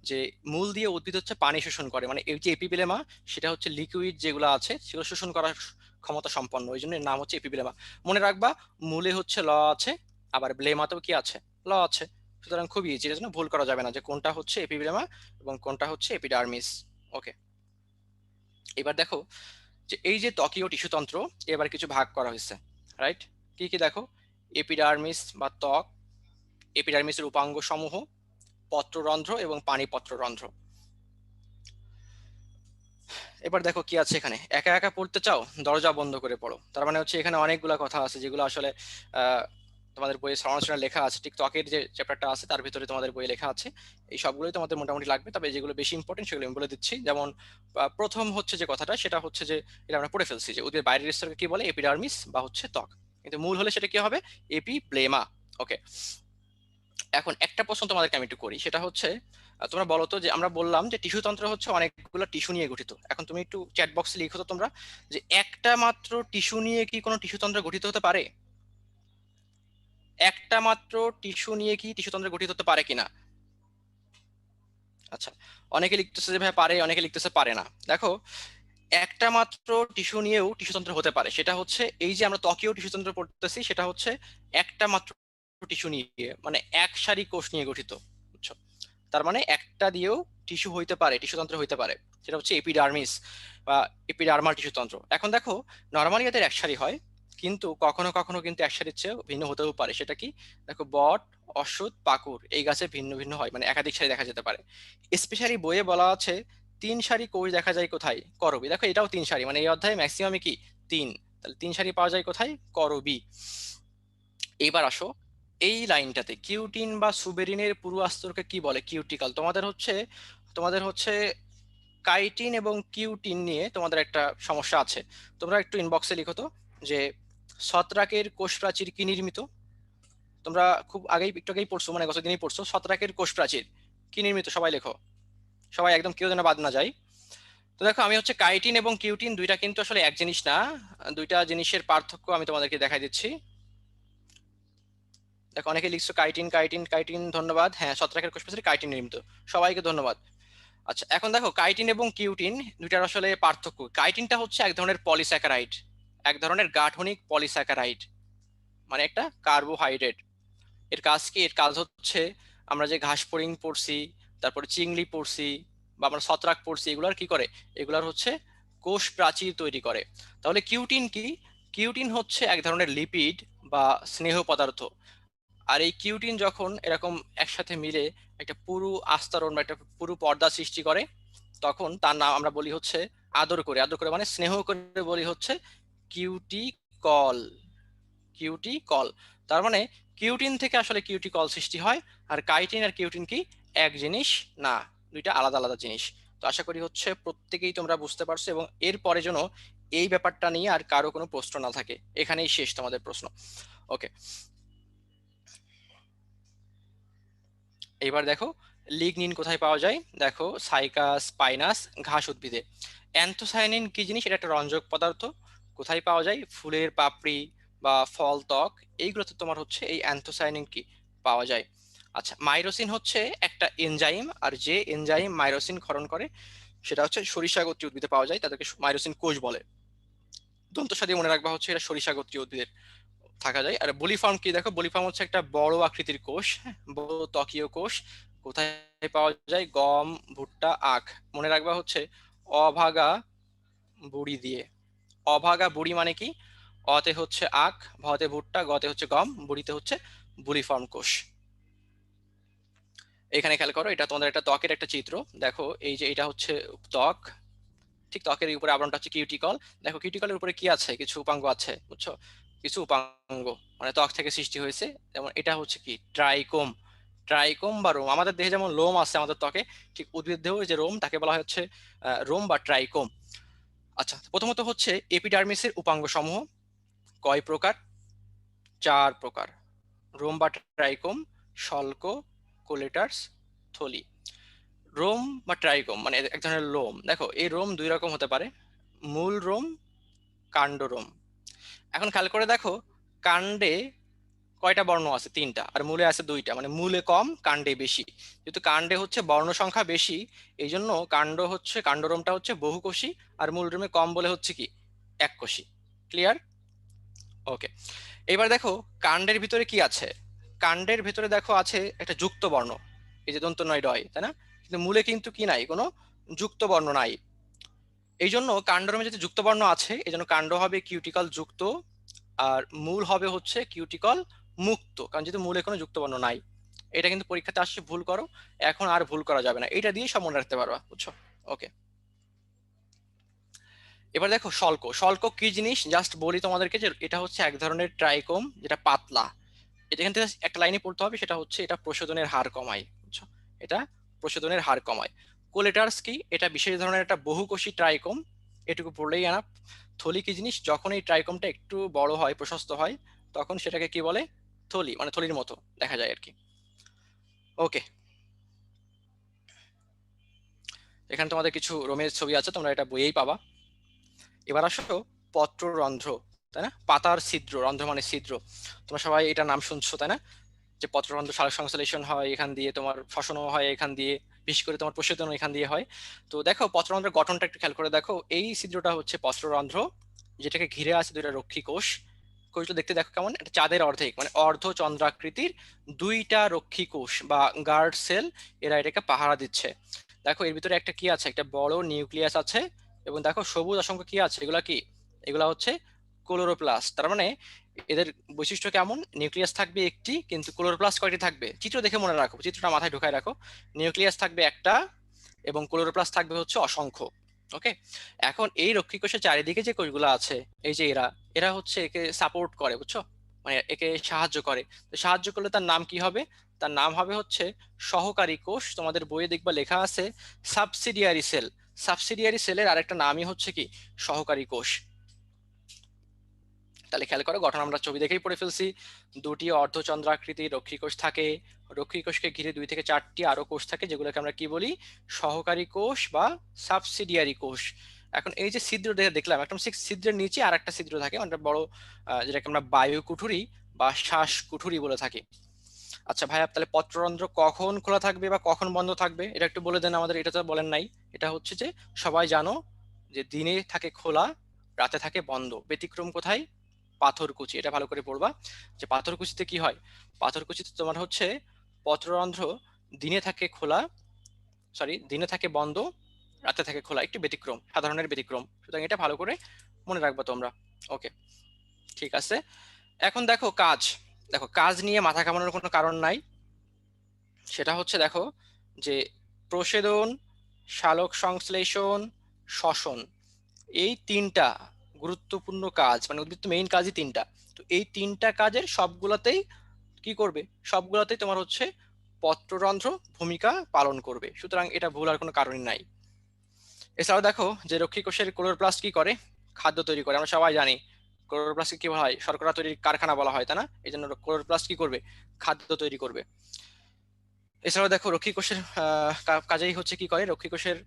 যে মূল দিয়ে উদ্ভিদ হচ্ছে পানি শোষণ করে, মানে এই যে এপিব্লেমা, সেটা হচ্ছে লিকুইড যেগুলো আছে সেগুলো শোষণ করার ক্ষমতা সম্পন্ন, ওই জন্য এর নাম হচ্ছে এপিব্লেমা। মনে রাখবা, মূলে হচ্ছে ল আছে, আবার ব্লেমাতেও কি আছে, ল আছে। সুতরাং খুব ইজি, এর জন্য ভুল করা যাবে না যে কোনটা হচ্ছে এপিব্লেমা এবং কোনটা হচ্ছে এপিডার্মিস। ওকে, এবার দেখো যে এই যে ত্বকীয় টিস্যুতন্ত্র, এবার কিছু ভাগ করা হয়েছে, রাইট? কি কি দেখো, এপিডার্মিস বা ত্বক, এপিডার্মিসের উপাঙ্গ সমূহ, পত্ররন্ধ্র এবং পানিপত্ররন্ধ্র। এবার দেখো কি আছে এখানে, একা একা পড়তে চাও, দরজা বন্ধ করে পড়ো। তার মানে হচ্ছে এখানে অনেকগুলা কথা আছে যেগুলো আসলে আহ, তোমাদের বইয়ে সমালোচনা লেখা আছে, ঠিক ত্বকের যে চ্যাপ্টারটা আছে তার ভিতরে তোমাদের বইয়ে লেখা আছে। এই সবগুলোই তোমাদের মোটামুটি লাগবে, তবে যেগুলো বেশি ইম্পর্টেন্ট সেগুলো আমি বলে দিচ্ছি। যেমন প্রথম হচ্ছে যে কথাটা, সেটা হচ্ছে যে এটা আমরা পড়ে ফেলছি যে উদ্ভিদের বাইরের স্তরকে কি বলে, এপিডার্মিস বা হচ্ছে ত্বক, কিন্তু মূল হলে সেটা কি হবে, এপিব্লেমা। ওকে, এখন একটা প্রশ্ন তোমাদেরকে আমি একটু করি, সেটা হচ্ছে তোমরা বলো তো, যে আমরা বললাম যে টিস্যুতন্ত্র হচ্ছে অনেকগুলো টিস্যু নিয়ে গঠিত। এখন তুমি একটু চ্যাট বক্সে লিখো তো তোমরা, যে একটা মাত্র টিস্যু নিয়ে কি কোনো টিস্যুতন্ত্র গঠিত হতে পারে? একটা মাত্র টিস্যু নিয়ে কি টিস্যুতন্ত্র গঠিত হতে পারে কিনা? আচ্ছা, অনেকে লিখতেছে যে ভাই পারে, অনেকে লিখতেছে পারে না। দেখো, একটা মাত্র টিস্যু নিয়েও টিস্যুতন্ত্র হতে পারে, সেটা হচ্ছে এই যে আমরা ত্বকীয় টিস্যুতন্ত্র পড়তেছি, সেটা হচ্ছে একটা মাত্র টিস্যু নিয়ে, মানে এক সারি কোষ নিয়ে গঠিত, বুঝছো? তার মানে একটা দিয়েও টিস্যু হইতে পারে, টিস্যুতন্ত্র হইতে পারে, সেটা হচ্ছে এপিডার্মিস বা এপিডার্মাল টিস্যুতন্ত্র। এখন দেখো, নর্মালি এদের এক সারি হয়, কিন্তু কখনো কখনো কিন্তু এক সারির চেয়েও ভিন্ন হতেও পারে। সেটা কি, দেখো বট, অশ্বত্থ, পাকুড় এই গাছে ভিন্ন ভিন্ন হয়, মানে একাধিক সারি দেখা যেতে পারে। স্পেশালি বইয়ে বলা আছে তিন সারি কোষ দেখা যায় কোথায়, করবি। দেখো এটাও তিন সারি, মানে এই অধ্যায়ে ম্যাক্সিমামই কি, তিন। তাহলে তিন সারি পাওয়া যায় কোথায়, করবি। এইবার আসো এই লাইনটাতে, কিউটিন বা সুবেরিনের পুরু স্তরকে কি বলে, কিউটিকল। তোমাদের হচ্ছে কাইটিন এবং কিউটিন নিয়ে তোমাদের একটা সমস্যা আছে। তোমরা একটু ইনবক্সে লিখো তো, যে ছত্রাকের কোষ প্রাচীর কি নির্মিত। তোমরা খুব আগেই একটু আগেই পড়ছো, মানে গতদিনই পড়ছো, ছত্রাকের কোষ প্রাচীর কি নির্মিত, সবাই লেখো, সবাই একদম কেউ যেন বাদ না যায়। তো দেখো, আমি হচ্ছে কাইটিন এবং কিউটিন দুইটা কিন্তু আসলে এক জিনিস না, দুইটা জিনিসের পার্থক্য আমি তোমাদেরকে দেখাই দিচ্ছি। দেখো, অনেকে লিখছো কাইটিন কাইটিন কাইটিন, ধন্যবাদ। হ্যাঁ, ছত্রাকের কোষপ্রাচীর কাইটিন নির্মিত, সবাইকে ধন্যবাদ। আচ্ছা, এখন দেখো কাইটিন এবং কিউটিন দুইটার আসলে পার্থক্য। কাইটিনটা হচ্ছে এক ধরনের পলিস্যাকারাইড, এক ধরনের গাঠনিক পলিস্যাকারাইড, মানে একটা কার্বোহাইড্রেট। এর কাজ কি, এর কাজ হচ্ছে আমরা যে ঘাস ফড়িং পড়ছি, তারপরে চিংড়ি পড়ছি, বা আমরা ছত্রাক পড়ছি, এগুলার কি করে, এগুলার হচ্ছে কোষ প্রাচীর তৈরি করে। তাহলে কিউটিন কি, কিউটিন হচ্ছে এক ধরনের লিপিড বা স্নেহ পদার্থ। আর এই কিউটিন যখন এরকম একসাথে মিলে একটা পুরু আস্তরণ বা একটা পুরু পর্দা সৃষ্টি করে, তখন তার নাম আমরা বলি হচ্ছে, আদর করে, আদর করে মানে স্নেহ করে বলি হচ্ছে কিউটিকল, কিউটিকল। তার মানে কিউটিন থেকে আসলে কিউটিকল সৃষ্টি হয়। আর কাইটিন আর কিউটিন কি এক জিনিস না, দুইটা আলাদা আলাদা জিনিস। তো আশা করি হচ্ছে প্রত্যেকেই তোমরা বুঝতে পারছো, এবং এরপরে যেন এই ব্যাপারটা নিয়ে আর কারো কোনো প্রশ্ন না থাকে। এখানেই শেষ তোমাদের প্রশ্ন। ওকে, এবার দেখো লিগনিন কোথায় পাওয়া যায়। দেখো সাইকাস স্পাইনাস ঘাস উদ্ভিদে। অ্যান্থোসায়ানিন কি জিনিস, এটা একটা রঞ্জক পদার্থ। কোথায় পাওয়া যায়, ফুলের পাপড়ি বা ফল ত্বক, এইগুলোতে তোমার হচ্ছে এই অ্যান্থোসায়ানিন কি পাওয়া যায়। আচ্ছা, মাইরোসিন হচ্ছে একটা এনজাইম, আর যে এনজাইম মাইরোসিন ক্ষরণ করে সেটা হচ্ছে সরিষা গোত্রীয় উদ্ভিদে পাওয়া যায়, তাদেরকে মাইরোসিন কোষ বলে। দন্তসাদি মনে রাখবা হচ্ছে এটা সরিষা গোত্রীয় উদ্ভিদের থাকা যায়। আর বলিফর্ম কি, দেখো বলিফর্ম হচ্ছে একটা বড় আকৃতির কোষ, হ্যাঁ, বড় ত্বকীয় কোষ। কোথায় পাওয়া যায়, গম, ভুট্টা, আখ। মনে রাখবা হচ্ছে অভাগা বুড়ি দিয়ে। অভাগা বুড়ি মানে কি, অতে হচ্ছে আখ, ভতে ভুট্টা, গতে হচ্ছে গম, বুড়িতে হচ্ছে বুলিফর্ম কোষ। এখানে খেয়াল করো, এটা তোমাদের একটা ত্বকের একটা চিত্র। দেখো এই যে এটা হচ্ছে ত্বক, ঠিক ত্বকের উপরে আবরণটা হচ্ছে কিউটিকল। দেখো কিউটিকলের উপরে কি আছে, কিছু উপাঙ্গ আছে, বুঝছো, কিছু উপাঙ্গ, মানে ত্বক থেকে সৃষ্টি হয়েছে। যেমন এটা হচ্ছে কি ট্রাইকোম, ট্রাইকোম বা রোম। আমাদের দেহে যেমন লোম আছে আমাদের ত্বকে, ঠিক উদ্ভিদ দেহেও যে রোম, তাকে বলা হচ্ছে রোম বা ট্রাইকোম। আচ্ছা, প্রথমত হচ্ছে এপিডার্মিসের উপাঙ্গ সমূহ কয় প্রকার, চার প্রকার। রোম বা ট্রাইকোম, শল্ক, কোলেটার্স, থলি। রোম বা ট্রাইকোম মানে এক ধরনের লোম। দেখো এই রোম দুই রকম হতে পারে, মূল রোম, কাণ্ড রোম। এখন খেয়াল করে দেখো, কাণ্ডে কয়টা বর্ণ আছে, তিনটা, আর মূলে আছে দুইটা, মানে মূলে কম কাণ্ডে বেশি। যেহেতু কাণ্ডে হচ্ছে বর্ণ সংখ্যা বেশি, এই জন্য কাণ্ডরোমটা হচ্ছে বহুকোষী, আর মূল রোমে কম বলে হচ্ছে কি এককোষী। ক্লিয়ার? ওকে, এবার দেখো কাণ্ডের ভিতরে কি আছে। কাণ্ডের ভিতরে দেখো আছে একটা যুক্ত বর্ণ, এই যে দন্ত নয় ডয়, তাই না? কিন্তু মূলে কিন্তু কি নাই, কোনো যুক্ত বর্ণ নাই। এই জন্য কাণ্ডরমে যদি যুক্ত বর্ণ আছে, এই জন্য কাণ্ড হবে কিউটিকল যুক্ত, আর মূল হবে হচ্ছে কিউটিকল মুক্ত, কারণ যেহেতু মূলে কোনো যুক্ত বর্ণ নাই। এটা কিন্তু পরীক্ষাতে আসছে, ভুল করো, এখন আর ভুল করা যাবে না, এটা দিয়ে সব মনে রাখতে পারবা, বুঝছো? ওকে, এবার দেখো শল্ক। শল্ক কি জিনিস জাস্ট বলি তোমাদেরকে, যে এটা হচ্ছে এক ধরনের ট্রাইকোম যেটা পাতলা। এটা এখান থেকে একটা লাইনে পড়তে হবে, সেটা হচ্ছে এটা প্রশোধনের হার কমায়, বুঝছো? এটা প্রশোধনের হার কমায়। কোলেটার্স কি? এটা বিশেষ ধরনের একটা বহুকোষী ট্রাইকোম, এটুকু পড়লেই আনা। থলি কি জিনিস? যখন এই ট্রাইকোমটা একটু বড় হয়, প্রশস্ত হয়, তখন সেটাকে কি বলে? থলি, মানে থলির মতো দেখা যায় আর কি। ওকে, এখানে তোমাদের কিছু রোমের ছবি আছে, তোমরা এটা বইয়েই পাবা। এবার আসো পত্ররন্ধ্র, তাই না? পাতার ছিদ্র, রন্ধ্র মানে ছিদ্র, তোমরা সবাই এটা নাম শুনছো, তাই না? যে পত্ররন্ধ্র সালোক সংশ্লেষণ হয় এখান দিয়ে, তোমার শ্বসনও হয় এখান দিয়ে, বিশেষ করে তোমার প্রশোধন এখান দিয়ে হয়। তো দেখো পত্ররন্ধ্রের গঠনটা একটু খেয়াল করে দেখো, এই ছিদ্রটা হচ্ছে পত্ররন্ধ্র, যেটাকে ঘিরে আছে দুইটা রক্ষী কোষ। কোষটা দেখতে দেখো কেমন, একটা চাঁদের অর্ধেক, মানে অর্ধ চন্দ্রাকৃতির দুইটা রক্ষী কোষ বা গার্ড সেল, এরা এটাকে পাহারা দিচ্ছে। দেখো এর ভিতরে একটা কি আছে, একটা বড় নিউক্লিয়াস আছে, এবং দেখো সবুজ অসংখ্য কি আছে, এগুলা কি? এগুলা হচ্ছে ক্লোরোপ্লাস্ট। তার মানে এদের বৈশিষ্ট্য কেমন, নিউক্লিয়াস থাকবে একটি, কিন্তু ক্লোরোপ্লাস্ট কয়টি থাকবে? চিত্র দেখে মনে রাখো, চিত্রটা মাথায় ঢুকায় রাখো। নিউক্লিয়াস থাকবে একটা, এবং ক্লোরোপ্লাস্ট থাকবে হচ্ছে অসংখ্য। ওকে, এখন এই রক্ষী কোষের চারিদিকে যে কোষগুলো আছে, এই যে এরা, এরা হচ্ছে একে সাপোর্ট করে, বুঝছো? মানে একে সাহায্য করে। তো সাহায্য করলে তার নাম কি হবে? তার নাম হবে হচ্ছে সহকারী কোষ। তোমাদের বইয়ে দেখবা লেখা আছে সাবসিডিয়ারি সেল। সাবসিডিয়ারি সেলের আরেকটা নামই হচ্ছে কি? সহকারী কোষ। তাহলে খেয়াল করো, গঠন আমরা ছবি দেখেই পড়ে ফেলছি। দুটি অর্ধচন্দ্রাকৃতির রক্ষী কোষ থাকে, রক্ষী কোষকে ঘিরে 2 থেকে 4টি আরো কোষ থাকে, যেগুলোকে আমরা কি বলি? সহকারী কোষ বা সাবসিডিয়ারি কোষ। এখন এই যে ছিদ্র দেখলাম, একটা ছিদ্রের নিচে আর একটা ছিদ্র থাকে, অনেকটা বড়, যেটাকে আমরা বায়ু কুঠুরি বা শ্বাস কুঠুরি বলে থাকি। আচ্ছা ভাইয়া, তাহলে পত্ররন্ধ্র কখন খোলা থাকবে বা কখন বন্ধ থাকবে এটা একটু বলে দেন আমাদের, এটা তো বলেন নাই। এটা হচ্ছে যে সবাই জানো যে দিনে থাকে খোলা, রাতে থাকে বন্ধ, ব্যতিক্রম কোথায়? পাথরকুচি। এটা ভালো করে পড়বা, যে পাথরকুচিতে কি হয়। পাথরকুচিতে তোমার হচ্ছে পত্ররন্ধ্র দিনে থাকে খোলা, সরি, দিনে থাকে বন্ধ, রাতে থাকে খোলা, একটু ব্যতিক্রম, সাধারণের ব্যতিক্রম, সুতরাং এটা ভালো করে মনে রাখবা তোমরা। ওকে, ঠিক আছে। এখন দেখো কাজ, দেখো কাজ নিয়ে মাথা ঘামানোর কোনো কারণ নাই। সেটা হচ্ছে দেখো যে প্রসেদন, সালোক সংশ্লেষণ, শ্বসন, এই তিনটা গুরুত্বপূর্ণ কাজ, মানে উদ্ভিদ মেইন কাজই তিনটা। তো এই তিনটা কাজের সবগুলাতেই কি করবে? সবগুলাতেই তোমার হচ্ছে পত্ররন্ধ্র ভূমিকা পালন করবে, সুতরাং এটা ভুল আর কোনো কারণই নাই। এছাড়াও দেখো যে রক্ষী কোষের ক্লোরোপ্লাস্ট কি করে? খাদ্য তৈরি করে, আমরা সবাই জানি। ক্লোরোপ্লাস্টকে কি বলা হয়? শর্করা তৈরির কারখানা বলা হয়, তাই না? এই জন্য ক্লোরোপ্লাস্ট কি করবে? খাদ্য তৈরি করবে। এছাড়াও দেখো রক্ষী কোষের কাজেই হচ্ছে কি করে, রক্ষী কোষের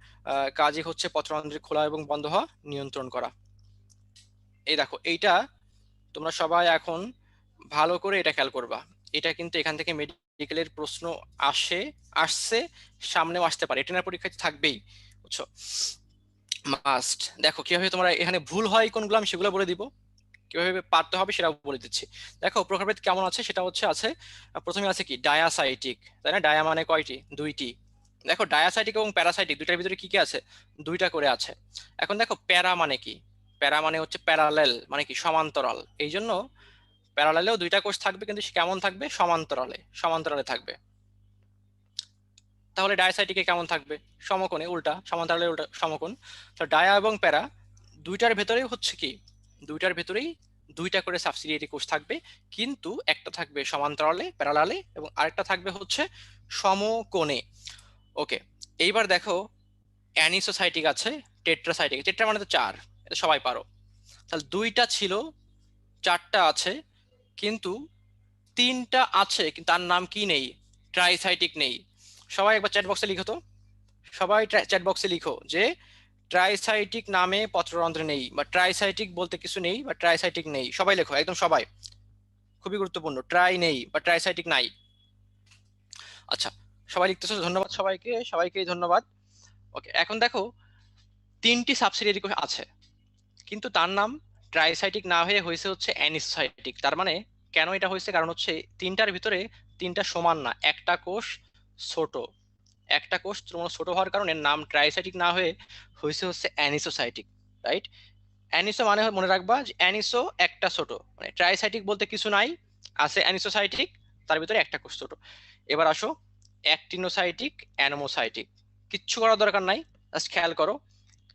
কাজই হচ্ছে পত্ররন্ধ্রের খোলা এবং বন্ধ হওয়া নিয়ন্ত্রণ করা। এই দেখো এইটা তোমরা সবাই এখন ভালো করে এটা খেয়াল করবা। এটা কিন্তু এখান থেকে মেডিকেলের প্রশ্ন আসছে, সামনেও আসতে পারে, এটা না পরীক্ষায় থাকবেই, বুঝছো? মাস্ট। দেখো কিভাবে তোমরা এখানে ভুল হয় কোনগুলো আমি সেগুলো বলে দিব, কিভাবে পারতে হবে সেটাও বলে দিচ্ছি। দেখো প্রকারভেদ কেমন আছে, সেটা হচ্ছে আছে, প্রথমে আছে কি ডায়াসাইটিক, তাই না? ডায়া মানে কয়টি? দুইটি। দেখো ডায়াসাইটিক এবং প্যারাসাইটিক দুইটার ভিতরে কি কি আছে? দুইটা করে আছে। এখন দেখো প্যারা মানে কি? প্যারা মানে হচ্ছে প্যারালেল, মানে কি? সমান্তরাল। এই জন্য প্যারালেলেও দুইটা কোষ থাকবে, কিন্তু সে কেমন থাকবে? সমান্তরালে, সমান্তরালে থাকবে। তাহলে ডায়াসাইটিকে কেমন থাকবে? সমকোণে, উল্টা, সমান্তরালে উল্টা সমকোণ। তো ডায়া এবং প্যারা দুইটার ভেতরেই হচ্ছে কি? দুইটার ভেতরেই দুইটা করে সাবসিডিয়ারি কোষ থাকবে, কিন্তু একটা থাকবে সমান্তরালে, প্যারালালে, এবং আরেকটা থাকবে হচ্ছে সমকোণে। ওকে, এইবার দেখো অ্যানিসোসাইটিক আছে, টেট্রাসাইটিক। টেট্রা মানে তো চার, এটা সবাই পারো। তাহলে দুইটা ছিল, চারটা আছে, কিন্তু তিনটা আছে, কিন্তু তার নাম কি নেই? ট্রাইসাইটিক নেই। সবাই একবার চ্যাট বক্সে লিখো তো, সবাই চ্যাট বক্সে লিখো যে ট্রাইসাইটিক নামে পত্ররন্ধ্র নেই, বা ট্রাইসাইটিক বলতে কিছু নেই, বা ট্রাইসাইটিক নেই। সবাই লেখো, একদম সবাই, খুবই গুরুত্বপূর্ণ, ট্রাই নেই বা ট্রাইসাইটিক নাই। আচ্ছা, সবাই লিখতেছো, ধন্যবাদ সবাইকে, সবাইকে ধন্যবাদ। ওকে, এখন দেখো তিনটি সাবসিডিয়ারি কোষ আছে, কিন্তু তার নাম ট্রাইসাইটিক না হয়ে হয়েছে হচ্ছে অ্যানিসোসাইটিক। তার মানে কেন এটা হয়েছে, কারণ হচ্ছে তিনটার ভিতরে তিনটা সমান না, একটা কোষ ছোট, একটা কোষ ছোট হওয়ার কারণে নাম ট্রাইসাইটিক না হয়ে হয়েছে হচ্ছে অ্যানিসোসাইটিক, রাইট? অ্যানিসো মানে মনে রাখবা যে অ্যানিসো একটা ছোট, মানে ট্রাইসাইটিক বলতে কিছু নাই, আছে অ্যানিসোসাইটিক, তার ভিতরে একটা কোষ ছোট। এবার আসো অ্যাক্টিনোসাইটিক, অ্যানোমোসাইটিক। কিচ্ছু করার দরকার নাই, জাস্ট খেয়াল করো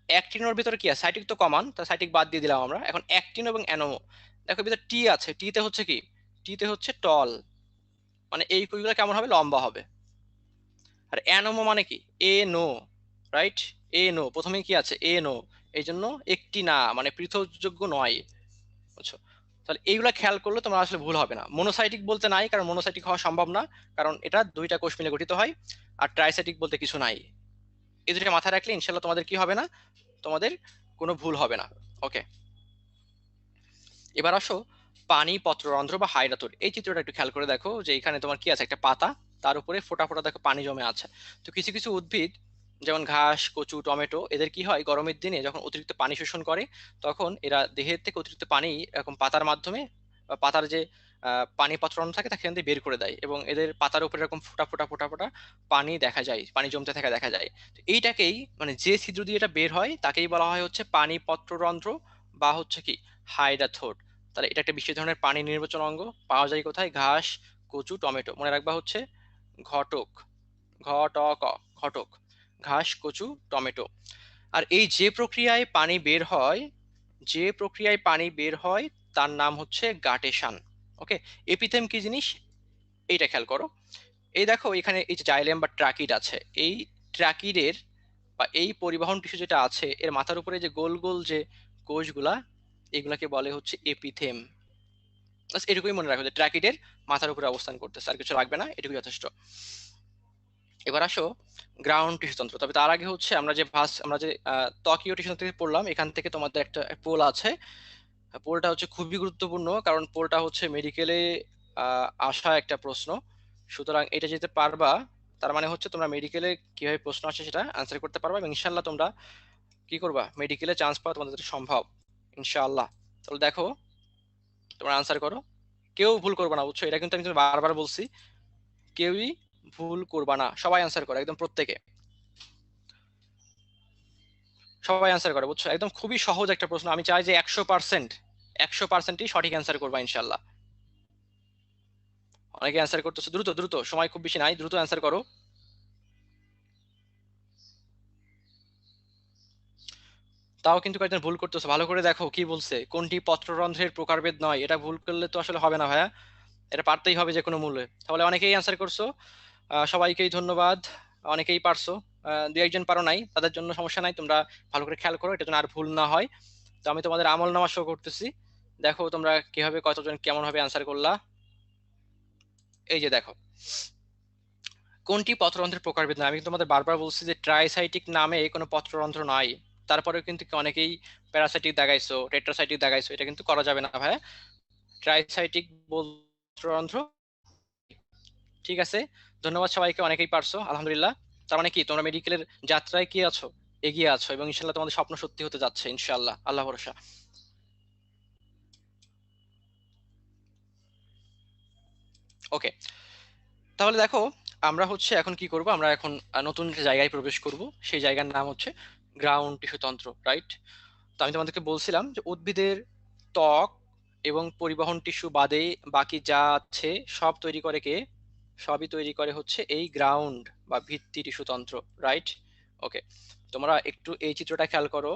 অ্যাক্টিনোর ভিতরে কি আছে, সাইটিক তো কমন, তা সাইটিক বাদ দিয়ে দিলাম আমরা। এখন অ্যাক্টিনো এবং অ্যানোমো, দেখো ভিতরে টি আছে, টিতে হচ্ছে কি, টিতে হচ্ছে টল, মানে এই কুইগুলো কেমন হবে, লম্বা হবে। আর অ্যানোমো মানে কি, এ নো, রাইট? এ নো, প্রথমে কি আছে, এ নো, এই জন্য একটি না, মানে পৃথকযোগ্য নয়, বুঝছো? তাহলে এইগুলা খেয়াল করলে তোমার আসলে ভুল হবে না। মনোসাইটিক বলতে নাই, কারণ মনোসাইটিক হওয়া সম্ভব না, কারণ এটা দুইটা কোষ মিলে গঠিত হয়। আর ট্রাইসাইটিক বলতে কিছু নাই। এই দুটো মাথায় রাখলে ইনশাল্লাহ তোমাদের কি হবে না, তোমাদের কোনো ভুল হবে না। ওকে, এবার আসো পানি পত্ররন্ধ্র বা হাইড্রাতুর। এই চিত্রটা একটু খেয়াল করে দেখো যে এখানে তোমার কি আছে, একটা পাতা, তার উপরে ফোঁটা ফোঁটা দেখো পানি জমে আছে। তো কিছু কিছু উদ্ভিদ যেমন ঘাস, কচু, টমেটো, এদের কি হয় গরমের দিনে যখন অতিরিক্ত পানি শোষণ করে, তখন এরা দেহের থেকে অতিরিক্ত পানি এরকম পাতার মাধ্যমে বা পাতার যে পানি পত্ররন্ধ্র থাকে তাকে বের করে দেয়, এবং এদের পাতার উপরে এরকম ফোঁটা ফোঁটা ফোঁটা ফোঁটা পানি দেখা যায়, পানি জমতে থাকা দেখা যায়। তো এইটাকেই মানে যে ছিদ্র দিয়ে এটা বের হয় তাকেই বলা হয় হচ্ছে পানি পত্ররন্ধ্র বা হচ্ছে কি হাইড্রাথোড। তাহলে এটা একটা বিশেষ ধরনের পানি নির্বাচন অঙ্গ, পাওয়া যায় কোথায়, ঘাস, কচু, টমেটো। মনে রাখবা হচ্ছে ঘটক, ঘটক, ঘটক, ঘাস, কচু, টমেটো। আর এই যে প্রক্রিয়ায় পানি বের হয়, যে প্রক্রিয়ায় পানি বের হয় তার নাম হচ্ছে গাটেশন। ওকে, এপিথেম কি জিনিস এইটা খেয়াল করো। এই দেখো এখানে এই যে জাইলেম বা ট্রাকিড আছে, এই ট্রাকিডের বা এই পরিবহন টিস্যু যেটা আছে এর মাথার উপরে যে গোল গোল যে কোষগুলা, এগুলাকে বলে হচ্ছে এপিথেম। বাস এটুকুই মনে রাখো যে ট্র্যাকিডের মাথার উপরে অবস্থান করতেছে, আর কিছু লাগবে না, এটুকুই যথেষ্ট। এবার আসো গ্রাউন্ড টিস্যুতন্ত্র। তবে তার আগে হচ্ছে আমরা যে ত্বকীয় টিস্যুতন্ত্র থেকে পড়লাম, এখান থেকে তোমাদের একটা পোল আছে। পোলটা হচ্ছে খুবই গুরুত্বপূর্ণ, কারণ পোলটা হচ্ছে মেডিকেলে আসা একটা প্রশ্ন। সুতরাং এটা যেতে পারবা, তার মানে হচ্ছে তোমরা মেডিকেলে কিভাবে প্রশ্ন আসে সেটা আনসার করতে পারবা, এবং ইনশাল্লাহ তোমরা কি করবা, মেডিকেলে চান্স পাওয়া তোমাদের সম্ভব ইনশাআল্লাহ। তাহলে দেখো তোমরা আনসার করো, কেউ ভুল করবে না, বুঝছো? এটা কিন্তু আমি তোমাকে বারবার বলছি, কেউই ভুল করবা না, সবাই অ্যান্সার করে একদম, প্রত্যেকে সবাই অ্যান্সার করে, বুঝছো? একদম খুবই সহজ একটা প্রশ্ন, আমি চাই যে 100%, 100%ই সঠিক অ্যান্সার করবা ইনশাল্লাহ। অনেকে অ্যান্সার করতেছে, দ্রুত দ্রুত, সময় খুব বেশি নাই, দ্রুত অ্যান্সার করো। তাও কিন্তু কয়েকজন ভুল করতেছে, ভালো করে দেখো কি বলছে, কোনটি পত্ররন্ধ্রের প্রকারভেদ নয়, এটা ভুল করলে তো আসলে হবে না ভাইয়া, এটা পারতেই হবে যে কোনো মূল্যে। তাহলে অনেকেই অ্যান্সার করছো, সবাইকেই ধন্যবাদ, অনেকেই পারছো। দু একজন পারো নাই, তাদের জন্য সমস্যা নাই, তোমরা ভালো করে খেয়াল করো এটা যেন আর ভুল না হয়। তো আমি তোমাদের আমল নামা শো করতেছি, দেখো তোমরা কিভাবে কতজন কেমন ভাবে আনসার করলা। এই যে দেখো, কোনটি পত্ররন্ধ্রের প্রকারভেদ না, আমি কিন্তু তোমাদের বারবার বলছি যে ট্রাইসাইটিক নামে কোনো পত্ররন্ধ্র নাই। তারপরেও কিন্তু অনেকেই প্যারাসাইটিক দাগাইছো, টেট্রাসাইটিক দাগাইছো, এটা কিন্তু করা যাবে না ভাইয়া। ট্রাইসাইটিক পত্ররন্ধ্র, ঠিক আছে। ধন্যবাদ সবাইকে, অনেকেই পারছো আলহামদুলিল্লাহ। তার মানে কি তোমরা মেডিকেলের যাত্রায় কি আছো, এগিয়ে আছো, এবং ইনশাল্লাহ তোমাদের স্বপ্ন সত্যি হতে যাচ্ছে ইনশাল্লাহ, আল্লাহ ভরসা। ওকে, তাহলে দেখো আমরা হচ্ছে এখন কি করব, আমরা এখন নতুন একটা জায়গায় প্রবেশ করব, সেই জায়গার নাম হচ্ছে গ্রাউন্ড টিস্যু তন্ত্র, রাইট? তো আমি তোমাদেরকে বলছিলাম যে উদ্ভিদের ত্বক এবং পরিবহন টিস্যু বাদে বাকি যা আছে সব তৈরি করে কে, সবই তৈরি করে হচ্ছে এই গ্রাউন্ড বা ভিত্তি টিস্যু তন্ত্র, রাইট? ওকে, তোমরা একটু এই চিত্রটা খেয়াল করো।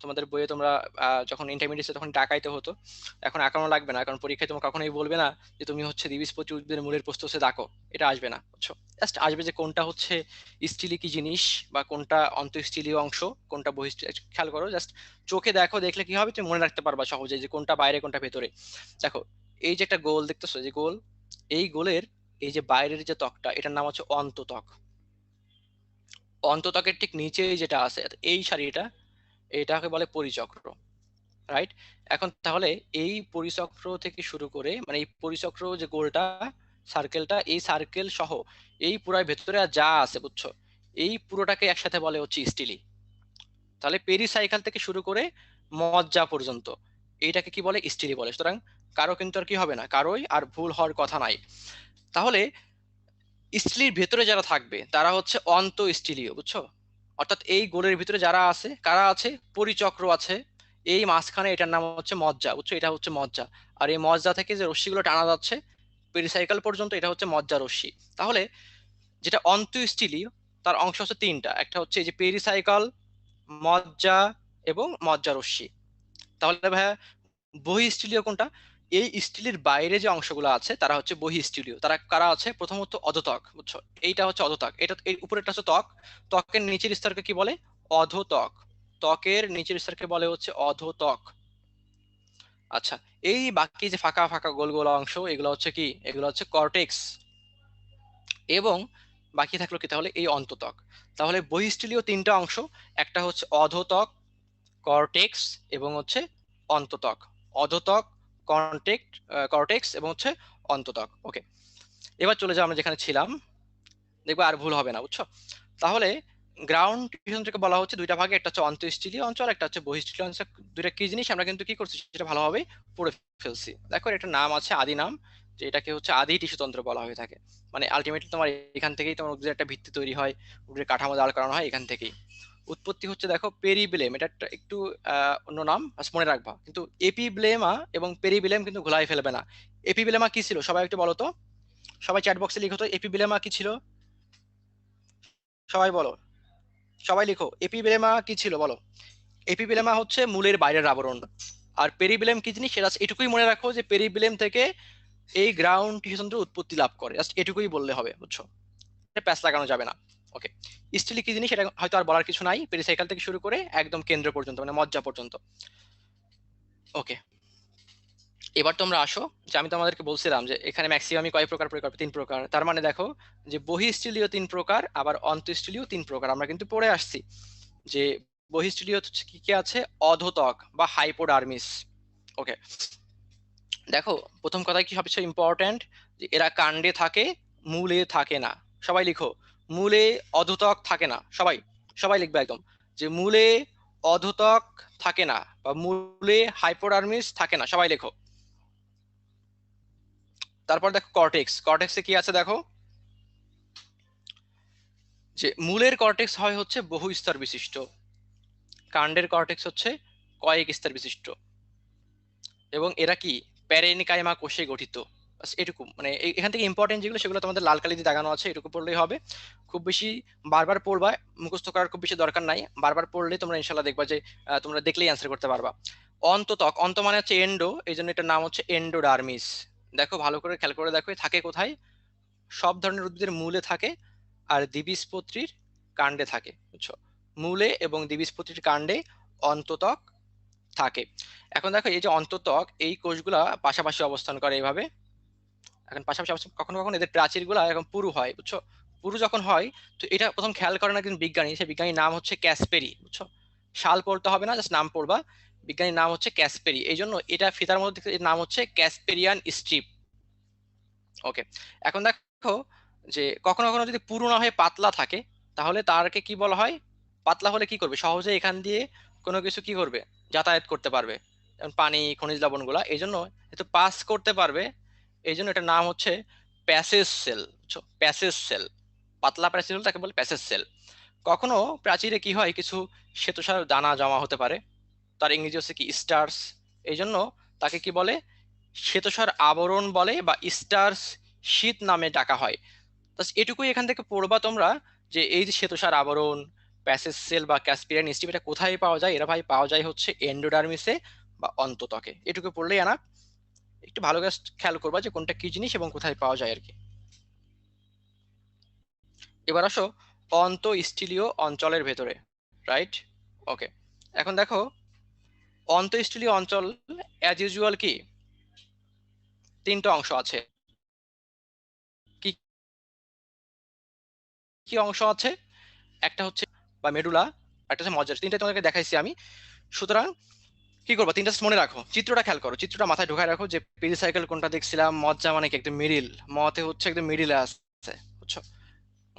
তোমাদের বইয়ে তোমরা যখন ইন্টারমিডিয়েট তখন ডাকাইতে হতো, এখন আঁকানো লাগবে না, কারণ পরীক্ষায় তোমার কখনোই বলবে না যে তুমি হচ্ছে দ্বিবীজপত্রী উদ্ভিদের মূলের প্রস্থচ্ছেদ আঁকো, এটা আসবে না, বুঝছো? জাস্ট আসবে যে কোনটা হচ্ছে স্টিলিকি জিনিস বা কোনটা অন্তঃস্থলীয় অংশ, কোনটা বহিঃস্থ, খেয়াল করো জাস্ট, চোখে দেখো, দেখলে কি হবে, তুমি মনে রাখতে পারবা সহজে যে কোনটা বাইরে কোনটা ভেতরে। দেখো এই যে একটা গোল দেখতেছো, যে গোল, এই গোলের এই যে বাইরের যে ত্বকটা এটার নাম হচ্ছে অন্তত্বক। অন্তত্বকের ঠিক নিচে যেটা আছে এই সারিটা, এটাকে বলে পরিচক্র, রাইট? এখন তাহলে এই পরিচক্র থেকে শুরু করে, মানে এই পরিচক্র যে গোলটা, সার্কেলটা, এই সার্কেল সহ এই পুরাই ভেতরে আর যা আছে, বুঝছো, এই পুরোটাকে একসাথে বলে হচ্ছে স্টিলি। তাহলে পেরিসাইকেল থেকে শুরু করে মজ্জা পর্যন্ত, এইটাকে কি বলে, স্টিলি বলে। সুতরাং কারো কিন্তু আর কি হবে না, কারোই আর ভুল হওয়ার কথা নাই। তাহলে স্টিলির ভেতরে যারা থাকবে তারা হচ্ছে অন্ত স্টিলীয়, বুঝছো? অর্থাৎ এই গোলের ভিতরে যারা আছে, কারা আছে, পরিচক্র আছে, এই মাঝখানে এটার নাম হচ্ছে মজ্জা, বুঝছো? এটা হচ্ছে মজ্জা। আর এই মজ্জা থেকে যে রশ্মিগুলো টানা যাচ্ছে পেরিসাইকেল পর্যন্ত, এটা হচ্ছে মজ্জা রশ্মি। তাহলে যেটা অন্ত্যেষ্টিলীয় তার অংশ হচ্ছে তিনটা, একটা হচ্ছে এই যে পেরিসাইকেল, মজ্জা এবং মজ্জা রশ্মি। তাহলে ভাইয়া বহিঃস্থলীয় কোনটা? এই স্টিলের বাইরে যে অংশগুলো আছে তারা হচ্ছে বহিঃস্থলীয়। তারা কারা আছে? প্রথমত অধোত্বক, বুঝছো? এইটা হচ্ছে অধোত্বক, এটা এই উপরেরটা হচ্ছে ত্বক, ত্বকের নিচের স্তরকে কি বলে? অধোত্বক। ত্বকের নিচের স্তরকে বলে হচ্ছে অধোত্বক। আচ্ছা, এই বাকি যে ফাঁকা ফাঁকা গোল গোল অংশ, এগুলো হচ্ছে কি? এগুলো হচ্ছে কর্টেক্স। এবং বাকি থাকলো কি তাহলে? এই অন্তত্বক। তাহলে বহিঃস্থলীয় তিনটা অংশ, একটা হচ্ছে অধোত্বক, কর্টেক্স এবং হচ্ছে অন্তত্বক। অধোত্বক, কর্টেক্ট, কর্টেক্স এবং হচ্ছে অন্তত্বক। ওকে, এবার চলে যাও আমরা যেখানে ছিলাম, দেখবো আর ভুল হবে না, বুঝছো? তাহলে গ্রাউন্ড টিউশন থেকে বলা হচ্ছে দুইটা ভাগে, একটা হচ্ছে অন্তঃস্থলীয় অঞ্চল, একটা হচ্ছে বহিঃস্থলীয় অঞ্চল। দুইটা কি জিনিস আমরা কিন্তু কি করছি সেটা ভালোভাবে পড়ে ফেলছি। দেখো একটা নাম আছে আদি নাম, যে এটাকে হচ্ছে আদি টিস্যুতন্ত্র বলা হয়ে থাকে। মানে আলটিমেটলি তোমার এখান থেকেই তোমার উদ্ভিদের একটা ভিত্তি তৈরি হয়, উদ্ভিদের কাঠামো দাঁড় করানো হয় এখান থেকেই। উৎপত্তি হচ্ছে দেখো পেরিব্লেম, এটা একটু অন্য নাম মনে রাখবা, কিন্তু এপিব্লেমা এবং পেরিব্লেম কিন্তু ঘোলাই ফেলবে না। এপিব্লেমা কি ছিল সবাই একটু বলো তো, সবাই চ্যাট বক্সে লিখো তো, এপিব্লেমা কি ছিল? সবাই বলো, সবাই লিখো, এপিব্লেমা কি ছিল বলো। এপিব্লেমা হচ্ছে মূলের বাইরের আবরণ। আর পেরিব্লেম কি জিনিস সেটা এটুকুই মনে রাখো, যে পেরিব্লেম থেকে এই গ্রাউন্ড টিস্যুতন্ত্র উৎপত্তি লাভ করে, জাস্ট এটুকুই বললে হবে, বুঝছো? প্যাচ লাগানো যাবে না। ওকে, স্টিলি কি জিনিস এটা হয়তো আর বলার কিছু নাই, পেরিসাইকেল থেকে শুরু করে একদম কেন্দ্র পর্যন্ত, মানে মজ্জা পর্যন্ত। ওকে, এবার তোমরা আসো, যে আমি তোমাদেরকে বলছিলাম যে এখানে ম্যাক্সিমামই কয় প্রকার প্রকার? তিন প্রকার। তার মানে দেখো যে বহিঃস্থলীয় তিন প্রকার, আবার অন্তঃস্থলীয় তিন প্রকার, আমরা কিন্তু পড়ে আসছি যে বহিঃস্থলীয় কি কি আছে? অধোত্বক বা হাইপোডার্মিস। ওকে, দেখো প্রথম কথা কি সবচেয়ে ইম্পর্ট্যান্ট, যে এরা কাণ্ডে থাকে, মূলে থাকে না। সবাই লিখো, মূলে অধোত্বক থাকে না। সবাই সবাই লিখবে একদম, যে মূলে অধোত্বক থাকে না বা মূলে হাইপোডার্মিস থাকে না। সবাই লেখো। তারপর দেখো কর্টেক্স, কর্টেক্সে কি আছে দেখো, যে মূলের কর্টেক্স হয় হচ্ছে বহু স্তর বিশিষ্ট, কাণ্ডের কর্টেক্স হচ্ছে কয়েক স্তর বিশিষ্ট, এবং এরা কি প্যারেনকাইমা কোষে গঠিত। বাস এটুকু, মানে এখান থেকে ইম্পর্টেন্ট যেগুলো সেগুলো তোমাদের লাল কালি দিয়ে দাগানো আছে, এটুকু পড়লেই হবে। খুব বেশি বারবার পড়বা, মুখস্থ করার খুব বেশি দরকার নাই, বারবার পড়লে তোমরা ইনশাল্লাহ দেখবা যে তোমরা দেখলেই অ্যান্সার করতে পারবা। অন্তত্বক, অন্ত মানে হচ্ছে এন্ডো, এই জন্য এটার নাম হচ্ছে এন্ডোডার্মিস। দেখো ভালো করে খেয়াল করে দেখো, থাকে কোথায়? সব ধরনের উদ্ভিদের মূলে থাকে আর দ্বিবীজপত্রীর কাণ্ডে থাকে, বুঝছো? মূলে এবং দ্বিবীজপত্রীর কাণ্ডে অন্তত্বক থাকে। এখন দেখো এই যে অন্তত্বক, এই কোষগুলা পাশাপাশি অবস্থান করে এইভাবে। এখন পাশাপাশি কখনো কখনো এদের প্রাচীরগুলা এখন পুরু হয়, বুঝছো? পুরু যখন হয়, তো এটা প্রথম খেয়াল করেন একজন বিজ্ঞানী, সেই বিজ্ঞানীর নাম হচ্ছে ক্যাসপেরি, বুঝছো? সাল পড়তে হবে না, জাস্ট নাম পড়বা। বিজ্ঞানীর নাম হচ্ছে ক্যাসপেরি, এই জন্য এটা ফিতার মধ্যে এর নাম হচ্ছে ক্যাসপেরিয়ান স্ট্রিপ। ওকে, এখন দেখো যে কখনো কখনো যদি পুরু না হয়ে পাতলা থাকে, তাহলে তারকে কি বলা হয়? পাতলা হলে কি করবে? সহজে এখান দিয়ে কোনো কিছু কি করবে? যাতায়াত করতে পারবে, যেমন পানি, খনিজ লবণ গুলা, এই জন্য একটু পাস করতে পারবে। এই জন্য এটার নাম হচ্ছে প্যাসেজ সেল, বুঝছো? প্যাসেজ সেল, পাতলা প্যাসেজ সেল তাকে বলে প্যাসেজ সেল। কখনো প্রাচীরে কি হয়, কিছু শ্বেতসার দানা জমা হতে পারে, তার ইংরেজি হচ্ছে কি স্টার্স, এই জন্য তাকে কি বলে? শ্বেতসার আবরণ বলে বা স্টার্স শীত নামে ডাকা হয়। এটুকুই এখান থেকে পড়বা তোমরা, যে এই যে শ্বেতসার আবরণ, প্যাসেজ সেল বা ক্যাসপিরিয়ান স্টিপ, এটা কোথায় পাওয়া যায়? এরা ভাই পাওয়া যায় হচ্ছে এন্ডোডার্মিসে বা অন্তত্বকে। এটুকু পড়লেই আনা। একটু ভালো করে খেয়াল করবা যে কোনটা কি জিনিস এবং কোথায় পাওয়া যায় আর কি। এবার আসো অন্তঃস্থলীয় অঞ্চলের ভেতরে, রাইট? ওকে, এখন দেখো অন্তঃস্থলীয় অঞ্চল অ্যাজ ইউজুয়াল কি তিনটা অংশ আছে। কি কি অংশ আছে? একটা হচ্ছে বা মেডুলা, একটা হচ্ছে মজ্জা, তিনটা তোমাদেরকে দেখাইছি আমি। সুতরাং কি করবো? তিনটা মনে রাখো, চিত্রটা খেয়াল করো, চিত্রটা মাথায় ঢোকায় রাখো, যে পেরিসাইকেল কোনটা দেখছিলাম, মজ্জা মানে কি একদম মিডিল, মতে হচ্ছে একদম মিডিলে আছে, বুঝছো?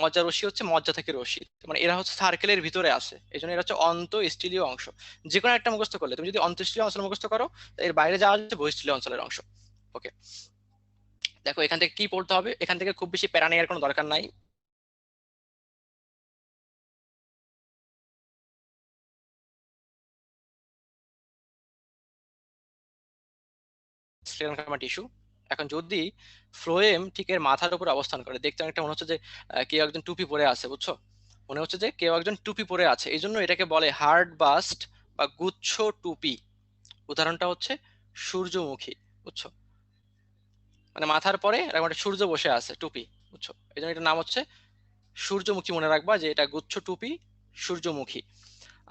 মজ্জা রশ্মি হচ্ছে মজ্জা থেকে রশ্মি, মানে এরা হচ্ছে সার্কেলের ভিতরে আছে, এই জন্য এরা হচ্ছে অন্তঃস্থলীয় অংশ। যে কোনো একটা মুখস্থ করলে, তুমি যদি অন্তঃস্থলীয় অঞ্চল মুখস্থ করো, এর বাইরে যাওয়া হচ্ছে বহিঃস্থলীয় অঞ্চলের অংশ। ওকে, দেখো এখান থেকে কি পড়তে হবে, এখান থেকে খুব বেশি প্যারা নেওয়ার কোনো দরকার নাই। টিস্যু। এখন যদি ফ্লোয়েম ঠিক এর মাথার উপর অবস্থান করে, দেখতে অনেকটা মনে হচ্ছে যে কেউ একজন টুপি পরে আছে, বুঝছো? মনে হচ্ছে যে কেউ একজন টুপি পরে আছে, এই জন্য এটাকে বলে হার্ড বাস্ট বা গুচ্ছ টুপি। উদাহরণটা হচ্ছে সূর্যমুখী, বুঝছো? মানে মাথার পরে এরকম একটা সূর্য বসে আছে, টুপি, বুঝছো? এই জন্য এটার নাম হচ্ছে সূর্যমুখী। মনে রাখবা যে এটা গুচ্ছ টুপি, সূর্যমুখী।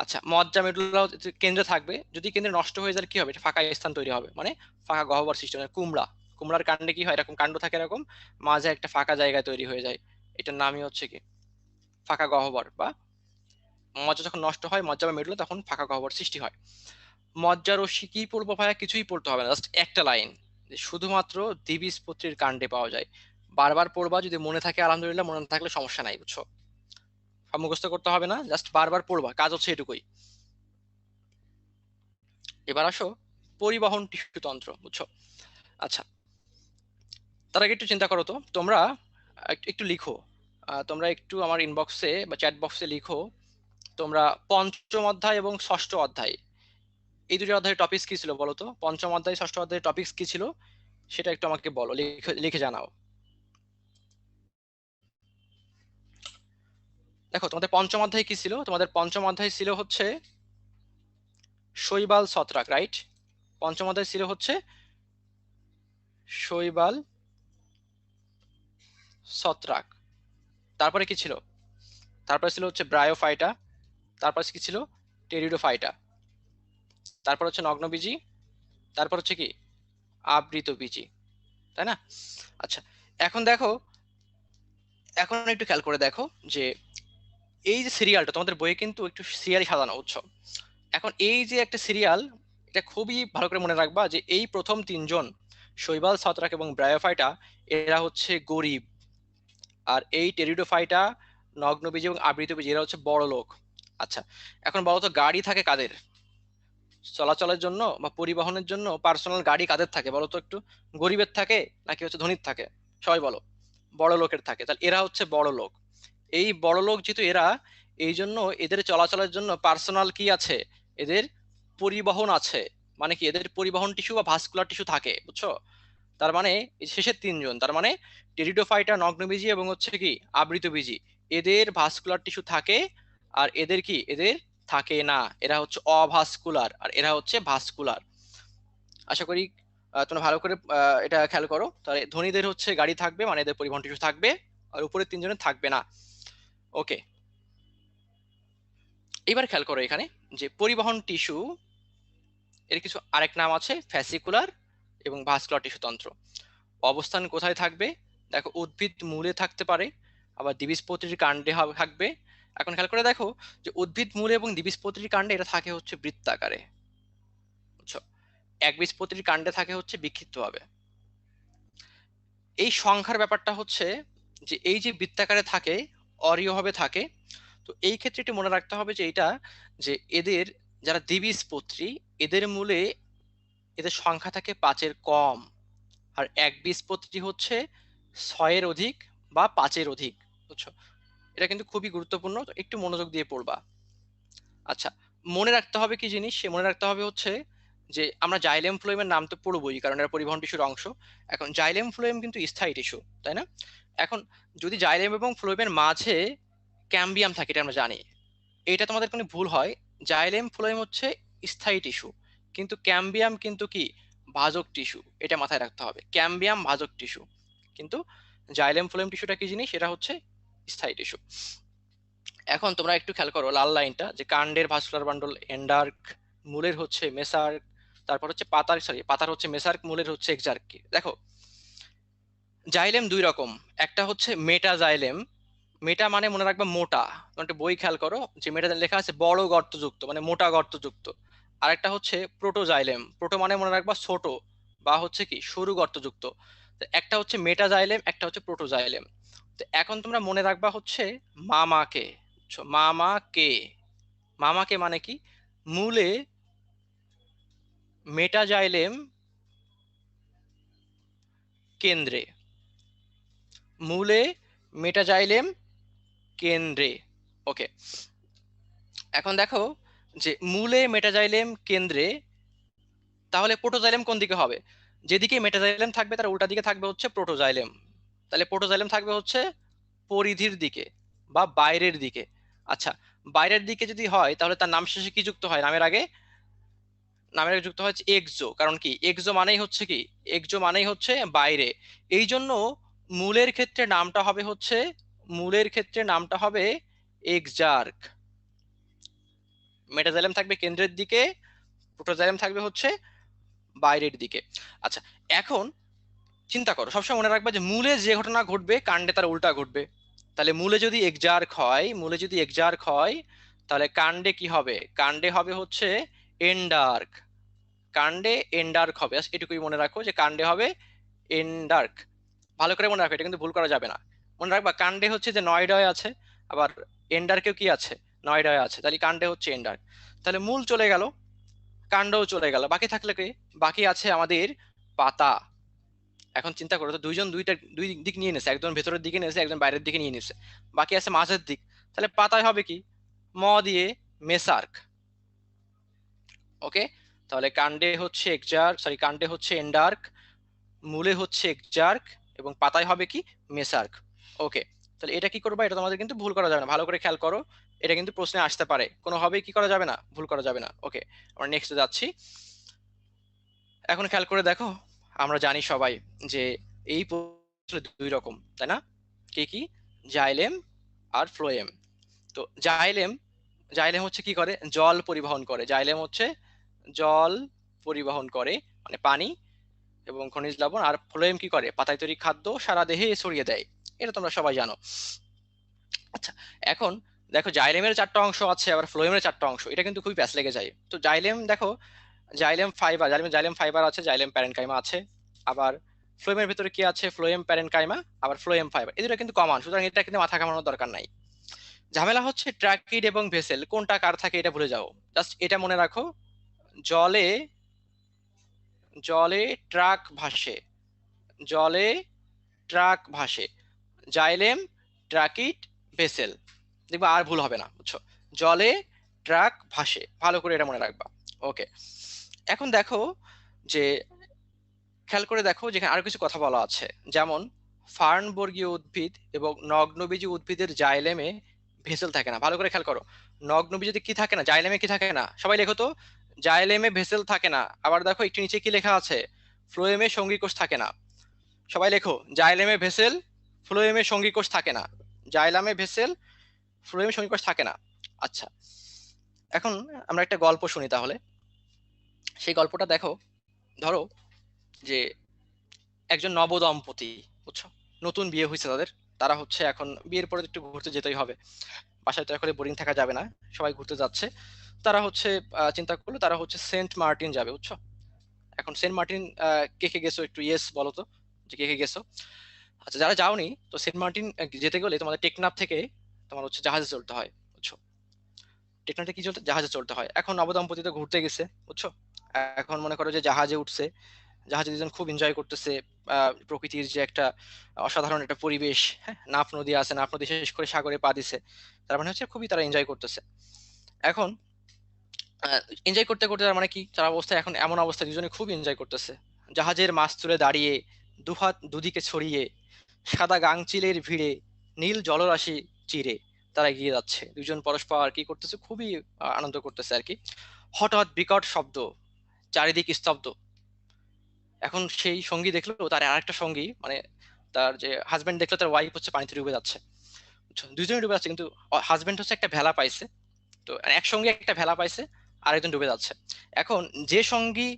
আচ্ছা, মজ্জা মেডুলা কেন্দ্রে থাকবে, যদি কেন্দ্রে নষ্ট হয়ে যায় কি হবে, এটা ফাঁকা স্থান তৈরি হবে, মানে ফাঁকা গহ্বর সৃষ্টি হবে। কুমড়া, কুমড়ার কাণ্ডে কি হয়, এরকম কাণ্ড থাকে, এরকম মাঝে একটা ফাঁকা জায়গা তৈরি হয়ে যায়, এটার নামই হচ্ছে কি ফাঁকা গহ্বর। বা মজ্জা যখন নষ্ট হয়, মজ্জা বা মেডুলা, তখন ফাঁকা গহ্বর সৃষ্টি হয়। মজ্জা রশ্মি কি পড়বো ভাইয়া, কিছুই পড়তে হবে না, জাস্ট একটা লাইন, শুধুমাত্র দ্বিবীজপত্রীর কাণ্ডে পাওয়া যায়। বারবার পড়বা, যদি মনে থাকে আলহামদুলিল্লাহ, মনে না থাকলে সমস্যা নাই, বুঝছো? সব মুখস্থ করতে হবে না, জাস্ট বারবার পড়বা, কাজ হচ্ছে এটুকুই। এবার আসো পরিবহন টিস্যু তন্ত্র, বুঝছো? আচ্ছা, তার আগে একটু চিন্তা করো তো তোমরা, একটু লিখো, তোমরা একটু আমার ইনবক্সে বা চ্যাট বক্সে লিখো, তোমরা পঞ্চম অধ্যায় এবং ষষ্ঠ অধ্যায়, এই দুটি অধ্যায়ের টপিকস কি ছিল বলো তো? পঞ্চম অধ্যায় ষষ্ঠ অধ্যায়ের টপিকস কি ছিল সেটা একটু আমাকে বলো, লিখে লিখে জানাও। দেখো তোমাদের পঞ্চম অধ্যায় কি ছিল, তোমাদের পঞ্চম অধ্যায় ছিল হচ্ছে শৈবাল ছত্রাক, রাইট? পঞ্চম অধ্যায় ছিল হচ্ছে শৈবাল ছত্রাক। তারপরে কি ছিল? তারপরে ছিল হচ্ছে ব্রায়োফাইটা। তারপর কি ছিল? টেরিডোফাইটা। তারপর হচ্ছে নগ্নবীজি। তারপর হচ্ছে কি আবৃতবীজি, তাই না? আচ্ছা, এখন দেখো, এখন একটু খেয়াল করে দেখো যে এই যে সিরিয়ালটা তোমাদের বইয়ে কিন্তু একটু সিরিয়াল সাজানো, বুঝছো? এখন এই যে একটা সিরিয়াল, এটা খুবই ভালো করে মনে রাখবা যে এই প্রথম তিনজন শৈবাল ছত্রাক এবং ব্রায়োফাইটা, এরা হচ্ছে গরিব। আর এই টেরিডোফাইটা, নগ্নবীজি এবং আবৃতবীজি, এরা হচ্ছে বড় লোক। আচ্ছা, এখন বলো তো গাড়ি থাকে কাদের চলাচলের জন্য বা পরিবহনের জন্য? পার্সোনাল গাড়ি কাদের থাকে বলো তো একটু? গরিবের থাকে নাকি হচ্ছে ধনীর থাকে? সবাই বলো। বড় লোকের থাকে। তাহলে এরা হচ্ছে বড় লোক। এই বড় লোক যেহেতু এরা, এই জন্য এদের চলাচলের জন্য পার্সোনাল কি আছে, এদের পরিবহন আছে। মানে কি, এদের পরিবহন টিস্যু বা ভাস্কুলার টিস্যু থাকে, বুঝছো? তার মানে এই শেষের তিনজন, তার মানে টেরিডোফাইটা, নগ্নবীজি এবং হচ্ছে কি আবৃতবীজি, এদের ভাস্কুলার টিস্যু থাকে। আর এদের কি, এদের থাকে না, এরা হচ্ছে অভাস্কুলার, আর এরা হচ্ছে ভাস্কুলার। আশা করি তোমরা ভালো করে এটা খেয়াল করো। তাহলে ধনীদের হচ্ছে গাড়ি থাকবে, মানে এদের পরিবহন টিস্যু থাকবে, আর উপরের তিনজনের থাকবে না। ওকে, এবার খেয়াল করো এখানে যে পরিবহন টিস্যু এর কিছু আরেক নাম আছে, ফ্যাসিকুলার এবং ভাস্কুলার টিস্যু তন্ত্র। অবস্থান কোথায় থাকবে? দেখো, উদ্ভিদ মূলে থাকতে পারে, আবার দ্বিবীজপত্রীর কাণ্ডে থাকবে। এখন খেয়াল করে দেখো যে উদ্ভিদ মূলে এবং দ্বিবীজপত্রীর কাণ্ডে এটা থাকে হচ্ছে বৃত্তাকারে, বুঝছো? একবীজপত্রীর কাণ্ডে থাকে হচ্ছে বিক্ষিপ্ত ভাবে। এই সংখ্যার ব্যাপারটা হচ্ছে যে এই যে বৃত্তাকারে থাকে, অরীয়ভাবে থাকে। তো এই ক্ষেত্রে একটু মনে রাখতে হবে যে এটা, যে এদের যারা দ্বিবীজপত্রী, এদের মূলে এদের সংখ্যা থাকে 5-এর কম। আর একবীজপত্রী হচ্ছে 6-এর অধিক বা 5-এর অধিক, বুঝছো? এটা কিন্তু খুবই গুরুত্বপূর্ণ, তো একটু মনোযোগ দিয়ে পড়বা। আচ্ছা, মনে রাখতে হবে কি জিনিস, সে মনে রাখতে হবে হচ্ছে যে আমরা জাইলেম ফ্লোয়েমের নাম তো পড়বোই, কারণ এরা পরিবহন টিস্যুর অংশ। এখন জাইলেম ফ্লোয়েম কিন্তু স্থায়ী টিস্যু, তাই না? এখন যদি জাইলেম এবং ফ্লোয়েমের মাঝে ক্যাম্বিয়াম থাকে, এটা আমরা জানি। এটা তোমাদের কোনো ভুল হয়, জাইলেম ফ্লোয়েম হচ্ছে স্থায়ী টিস্যু, কিন্তু ক্যাম্বিয়াম কিন্তু কি ভাজক টিস্যু, এটা মাথায় রাখতে হবে। ক্যাম্বিয়াম ভাজক টিস্যু, কিন্তু জাইলেম ফ্লোয়েম টিস্যুটা কি জিনিস, এটা হচ্ছে স্থায়ী টিস্যু। এখন তোমরা একটু খেয়াল করো লাল লাইনটা, যে কাণ্ডের ভাস্কুলার বান্ডল এন্ডার্ক, মূলের হচ্ছে মেসার্ক, তারপর হচ্ছে পাতার, সরি পাতার হচ্ছে মেসার্ক, মূলের হচ্ছে এক্সার্ক। দেখো, জাইলেম দুই রকম, একটা হচ্ছে মেটা জাইলেম। মেটা মানে মনে রাখবে মোটা, তোমরা একটা বই খেয়াল করো যে মেটা লেখা আছে বড় গর্তযুক্ত, মানে মোটা গর্তযুক্ত। আর একটা হচ্ছে প্রোটোজাইলেম, প্রোটো মানে মনে রাখবা ছোট, বা হচ্ছে কি সরু গর্তযুক্ত। তো একটা হচ্ছে মেটাজাইলেম, একটা হচ্ছে প্রোটোজাইলেম। তো এখন তোমরা মনে রাখবা হচ্ছে মামাকে, বুঝছো? মামাকে, মামাকে মানে কি, মূলে মেটাজাইলেম কেন্দ্রে, মূলে মেটাজাইলেম কেন্দ্রে। ওকে, এখন দেখো যে মূলে মেটাজাইলেম কেন্দ্রে, তাহলে প্রোটোজাইলেম কোন দিকে হবে? যেদিকে মেটাজাইলেম থাকবে তার উল্টা দিকে থাকবে হচ্ছে প্রোটোজাইলেম। তাহলে প্রোটোজাইলেম থাকবে হচ্ছে পরিধির দিকে বা বাইরের দিকে। আচ্ছা, বাইরের দিকে যদি হয় তাহলে তার নাম শেষে কি যুক্ত হয়? নামের আগে, নামের আগে যুক্ত হচ্ছে এক্সো। কারণ কি, এক্সো মানেই হচ্ছে কি, এক্সো মানেই হচ্ছে বাইরে। এই জন্য মূলের ক্ষেত্রে নামটা হবে হচ্ছে, মূলের ক্ষেত্রে নামটা হবে এক্সার্ক। মেটাজাইলেম থাকবে কেন্দ্রের দিকে, প্রোটোজাইলেম থাকবে হচ্ছে বাইরের দিকে। আচ্ছা, এখন চিন্তা করো, সবসময় মনে রাখবে যে মূলে যে ঘটনা ঘটবে কাণ্ডে তার উল্টা ঘটবে। তাহলে মূলে যদি এক্সার্ক হয়, মূলে যদি এক্সার্ক হয়, তাহলে কাণ্ডে কি হবে? কাণ্ডে হবে হচ্ছে এন্ডার্ক। কাণ্ডে এন্ডার্ক হবে, ব্যাস এটুকুই মনে রাখো যে কাণ্ডে হবে এন্ডার্ক। ভালো করে মনে রাখো, এটা কিন্তু ভুল করা যাবে না। মনে রাখবা কাণ্ডে হচ্ছে যে নয়ডয় আছে, আবার এন্ডার্কেও কি আছে, নয়ডয় আছে, তাহলে কাণ্ডে হচ্ছে এন্ডার্ক। তাহলে মূল চলে গেল, কাণ্ডও চলে গেল, বাকি থাকলে কি? বাকি আছে আমাদের পাতা। এখন চিন্তা করো তো, দুইজন দুই দিক নিয়ে নিয়েছে, একজন ভেতরের দিকে নিয়েছে, একজন বাইরের দিকে নিয়ে নিয়েছে, বাকি আছে মাঝের দিক। তাহলে পাতায় হবে কি, ম দিয়ে মেসার্ক। ওকে, তাহলে কাণ্ডে হচ্ছে এক্সার্ক, সরি কাণ্ডে হচ্ছে এন্ডার্ক, মূলে হচ্ছে এক্সার্ক, এবং পাতায় হবে কি, মেসার্ক। ওকে, তাহলে এটা কি করবা, এটা তোমাদের কিন্তু ভুল করা যাবে না, ভালো করে খেয়াল করো। এটা কিন্তু প্রশ্নে আসতে পারে, কোনোভাবেই কি করা যাবে না, ভুল করা যাবে না। ওকে, আমরা নেক্সটে যাচ্ছি। এখন খেয়াল করে দেখো, আমরা জানি সবাই যে এই দুই রকম, তাই না? কি কি? জাইলেম আর ফ্লোয়েম। তো জাইলেম, জাইলেম হচ্ছে কি করে, জল পরিবহন করে। জাইলেম হচ্ছে জল পরিবহন করে, মানে পানি এবং খনিজ লবণ। আর ফ্লোয়েম কি করে, পাতায় তৈরি খাদ্য সারা দেহে ছড়িয়ে দেয়। এটা তোমরা সবাই জানো। আচ্ছা, এখন দেখো জাইলেমের চারটা অংশ আছে, আবার ফ্লোয়েমের চারটা অংশ, এটা কিন্তু খুবই প্যাচ লেগে যায়। তো জাইলেম দেখো, xylem fibre, xylem xylem fibre আছে, জাইলেম প্যারেনকাইমা আছে, আবার ফ্লোয়েমের ভিতরে কি আছে, ফ্লোয়েম প্যারেনকাইমা, আবার ফ্লোয়েম ফাইবার। এই দুটো কিন্তু কমন, সুতরাং এটা কিন্তু মাথা ঘামানোর দরকার নাই। ঝামেলা হচ্ছে ট্র্যাকিড এবং ভেসেল কোনটা কার থাকে, এটা ভুলে যাও। জাস্ট এটা মনে রাখো, জলে, জলে ট্রাক ভাসে, জলে ট্রাক ভাসে, জাইলেম, ট্রাকিড, ভেসেল। দেখবা আর ভুল হবে না, বুঝছো? জলে ট্রাক ভাসে, ভালো করে এটা মনে রাখবা। ওকে, এখন দেখো যে, খেয়াল করে দেখো যেখানে আরো কিছু কথা বলা আছে, যেমন ফার্নবর্গীয় উদ্ভিদ এবং নগ্নবীজী উদ্ভিদের জাইলেমে ভেসেল থাকে না। ভালো করে খেয়াল করো, নগ্নবীজীতে কি থাকে না, জাইলেমে কি থাকে না? সবাই লেখো তো, জাইলেমে ভেসেল থাকে না। আবার দেখো একটু নিচে কি লেখা আছে, ফ্লোয়েমে সঙ্গীকোষ থাকে না। সবাই লেখো, জাইলেমে ভেসেল, ফ্লোয়েমে সঙ্গীকোষ থাকে না। জাইলামে ভেসেল, ফ্লোয়েমে সঙ্গীকোষ থাকে না। আচ্ছা, এখন আমরা একটা গল্প শুনি তাহলে। সেই গল্পটা দেখো, ধরো যে একজন নবদম্পতি, বুঝছো, নতুন বিয়ে হয়েছে তাদের, তারা হচ্ছে এখন বিয়ের পরে একটু ঘুরতে যেতেই হবে, বাসায় তো এখন বোরিং থাকা যাবে না, সবাই ঘুরতে যাচ্ছে। তারা হচ্ছে চিন্তা করলো তারা হচ্ছে সেন্ট মার্টিন যাবে, বুঝছো। এখন সেন্ট মার্টিন কে কে গেছো, একটু ইয়েস বলো তো, যে কে কে গেছো। আচ্ছা, যারা যাওনি, তো সেন্ট মার্টিন যেতে গেলে তোমাদের টেকনাফ থেকে তোমার হচ্ছে জাহাজে চলতে হয়, বুঝছো। টেকনাফে কি চলতে, জাহাজে চলতে হয়। এখন নবদম্পতি তো ঘুরতে গেছে, বুঝছো। এখন মনে করো যে জাহাজে উঠছে, জাহাজে দুজন খুব এনজয় করতেছে, প্রকৃতির যে একটা অসাধারণ একটা পরিবেশ, হ্যাঁ, নাফ নদী আছে, নাফ নদী শেষ করে সাগরে পা দিছে, তার মানে হচ্ছে খুবই তারা এনজয় করতেছে। এখন এনজয় করতে করতে তার মানে কি, তার অবস্থা এখন এমন অবস্থা, দুজনে খুব এনজয় করতেছে। জাহাজের মাছ তুলে দাঁড়িয়ে, দুহাত দুদিকে ছড়িয়ে, সাদা গাংচিলের ভিড়ে, নীল জলরাশি চিরে তারা এগিয়ে যাচ্ছে। দুজন পরস্পর আর কি করতেছে, খুবই আনন্দ করতেছে আর কি। হঠাৎ বিকট শব্দ, চারিদিক স্তব্ধ। এখন সেই সঙ্গী দেখলো তার আরেকটা সঙ্গী, মানে তার যে হাজবেন্ড দেখলো তার ওয়াইফ হচ্ছে পানিতে ডুবে যাচ্ছে, বুঝছো? দুজনে ডুবে যাচ্ছে, কিন্তু হাজবেন্ড হচ্ছে একটা ভেলা পাইছে, তো একসঙ্গে একটা ভেলা পাইছে, আরেকজন ডুবে যাচ্ছে। এখন যে সঙ্গী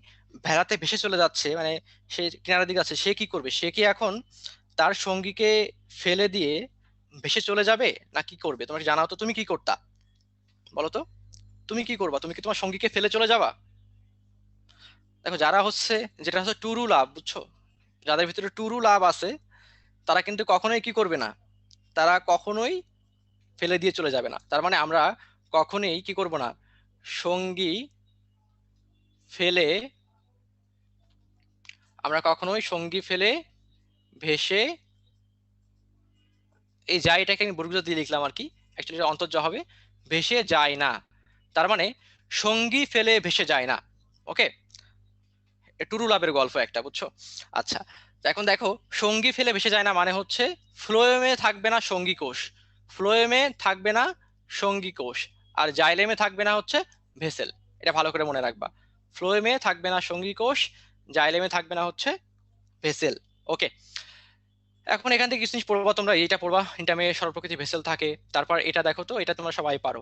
ভেলাতে ভেসে চলে যাচ্ছে, মানে সে কিনারের দিকে আছে, সে কি করবে? সে কি এখন তার সঙ্গীকে ফেলে দিয়ে ভেসে চলে যাবে, না কি করবে? তোমাকে জানাও তো, তুমি কি করতা, বলো তো, তুমি কি করবা? তুমি কি তোমার সঙ্গীকে ফেলে চলে যাবা? দেখো, যারা হচ্ছে, যেটা হচ্ছে টুরু লাভ, বুঝছো, যাদের ভিতরে টুরু লাভ আছে, তারা কিন্তু কখনোই কি করবে না, তারা কখনোই ফেলে দিয়ে চলে যাবে না। তার মানে আমরা কখনোই কি করব না, সঙ্গী ফেলে, আমরা কখনোই সঙ্গী ফেলে ভেসে, এই যায় এটাকে আমি বর্গীয় দিয়ে লিখলাম আর কি, অ্যাকচুয়ালি এটা অন্তর্জ হবে, ভেসে যায় না। তার মানে সঙ্গী ফেলে ভেসে যায় না। ওকে, টুরু লাভের গল্প একটা, বুঝছো? আচ্ছা, তো এখন দেখো, সঙ্গী ফেলে ভেসে যায় না মানে হচ্ছে ফ্লোয়েমে থাকবে না সঙ্গী কোষ, ফ্লোয়েমে থাকবে না সঙ্গী কোষ, আর জাইলেমে থাকবে না হচ্ছে ভেসেল। এটা ভালো করে মনে রাখবা, ফ্লোয়েমে থাকবে না সঙ্গী কোষ, জাইলেমে থাকবে না হচ্ছে ভেসেল। ওকে, এখন এখান থেকে কিছু জিনিস পড়বা তোমরা, এইটা পড়বা, ইন্টারমে সর্বপ্রকৃতি ভেসেল থাকে। তারপর এটা দেখো তো, এটা তোমরা সবাই পারো,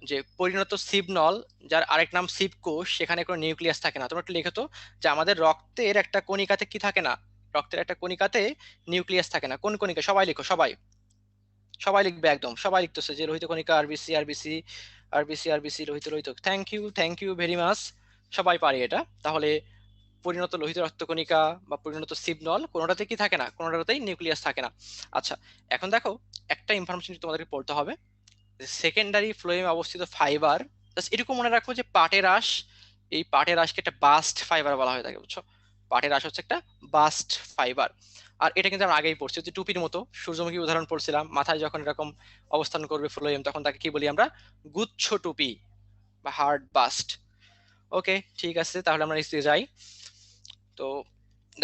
যে পরিণত সিবনল, যার আরেক নাম সিব কোষ, সেখানে কোনো নিউক্লিয়াস থাকে না। তোমরা একটু লিখো তো, যে আমাদের রক্তের একটা কণিকাতে কি থাকে না, রক্তের একটা কণিকাতে নিউক্লিয়াস থাকে না। কোন কণিকা? সবাই লিখো, সবাই, সবাই লিখবে, একদম সবাই লিখতেছে যে লোহিত কণিকা, আরবিসি, আরবিসি, আরবিসি, আরবিসি, লোহিত, লোহিত। থ্যাংক ইউ ভেরি মাচ, সবাই পারি এটা। তাহলে পরিণত লোহিত রক্তকণিকা বা পরিণত সিবনল, কোনোটাতে কি থাকে না, কোনোটাতেই নিউক্লিয়াস থাকে না। আচ্ছা, এখন দেখো, একটা ইনফরমেশন তোমাদেরকে পড়তে হবে, সেকেন্ডারি ফ্লোয়েমে অবস্থিত ফাইবার, জাস্ট এটুকু মনে রাখো যে পাটের আঁশ, এই পাটের আঁশকে একটা বাস্ট ফাইবার বলা হয়ে থাকে, বুঝছো? পাটের আঁশ হচ্ছে একটা বাস্ট ফাইবার। আর এটা কিন্তু আমরা আগেই পড়ছি, যে টুপির মতো, সূর্যমুখী উদাহরণ পড়ছিলাম, মাথায় যখন এরকম অবস্থান করবে ফ্লোয়েম, তখন তাকে কি বলি আমরা? গুচ্ছ টুপি বা হার্ড বাস্ট। ওকে, ঠিক আছে, তাহলে আমরা নিচে যাই। তো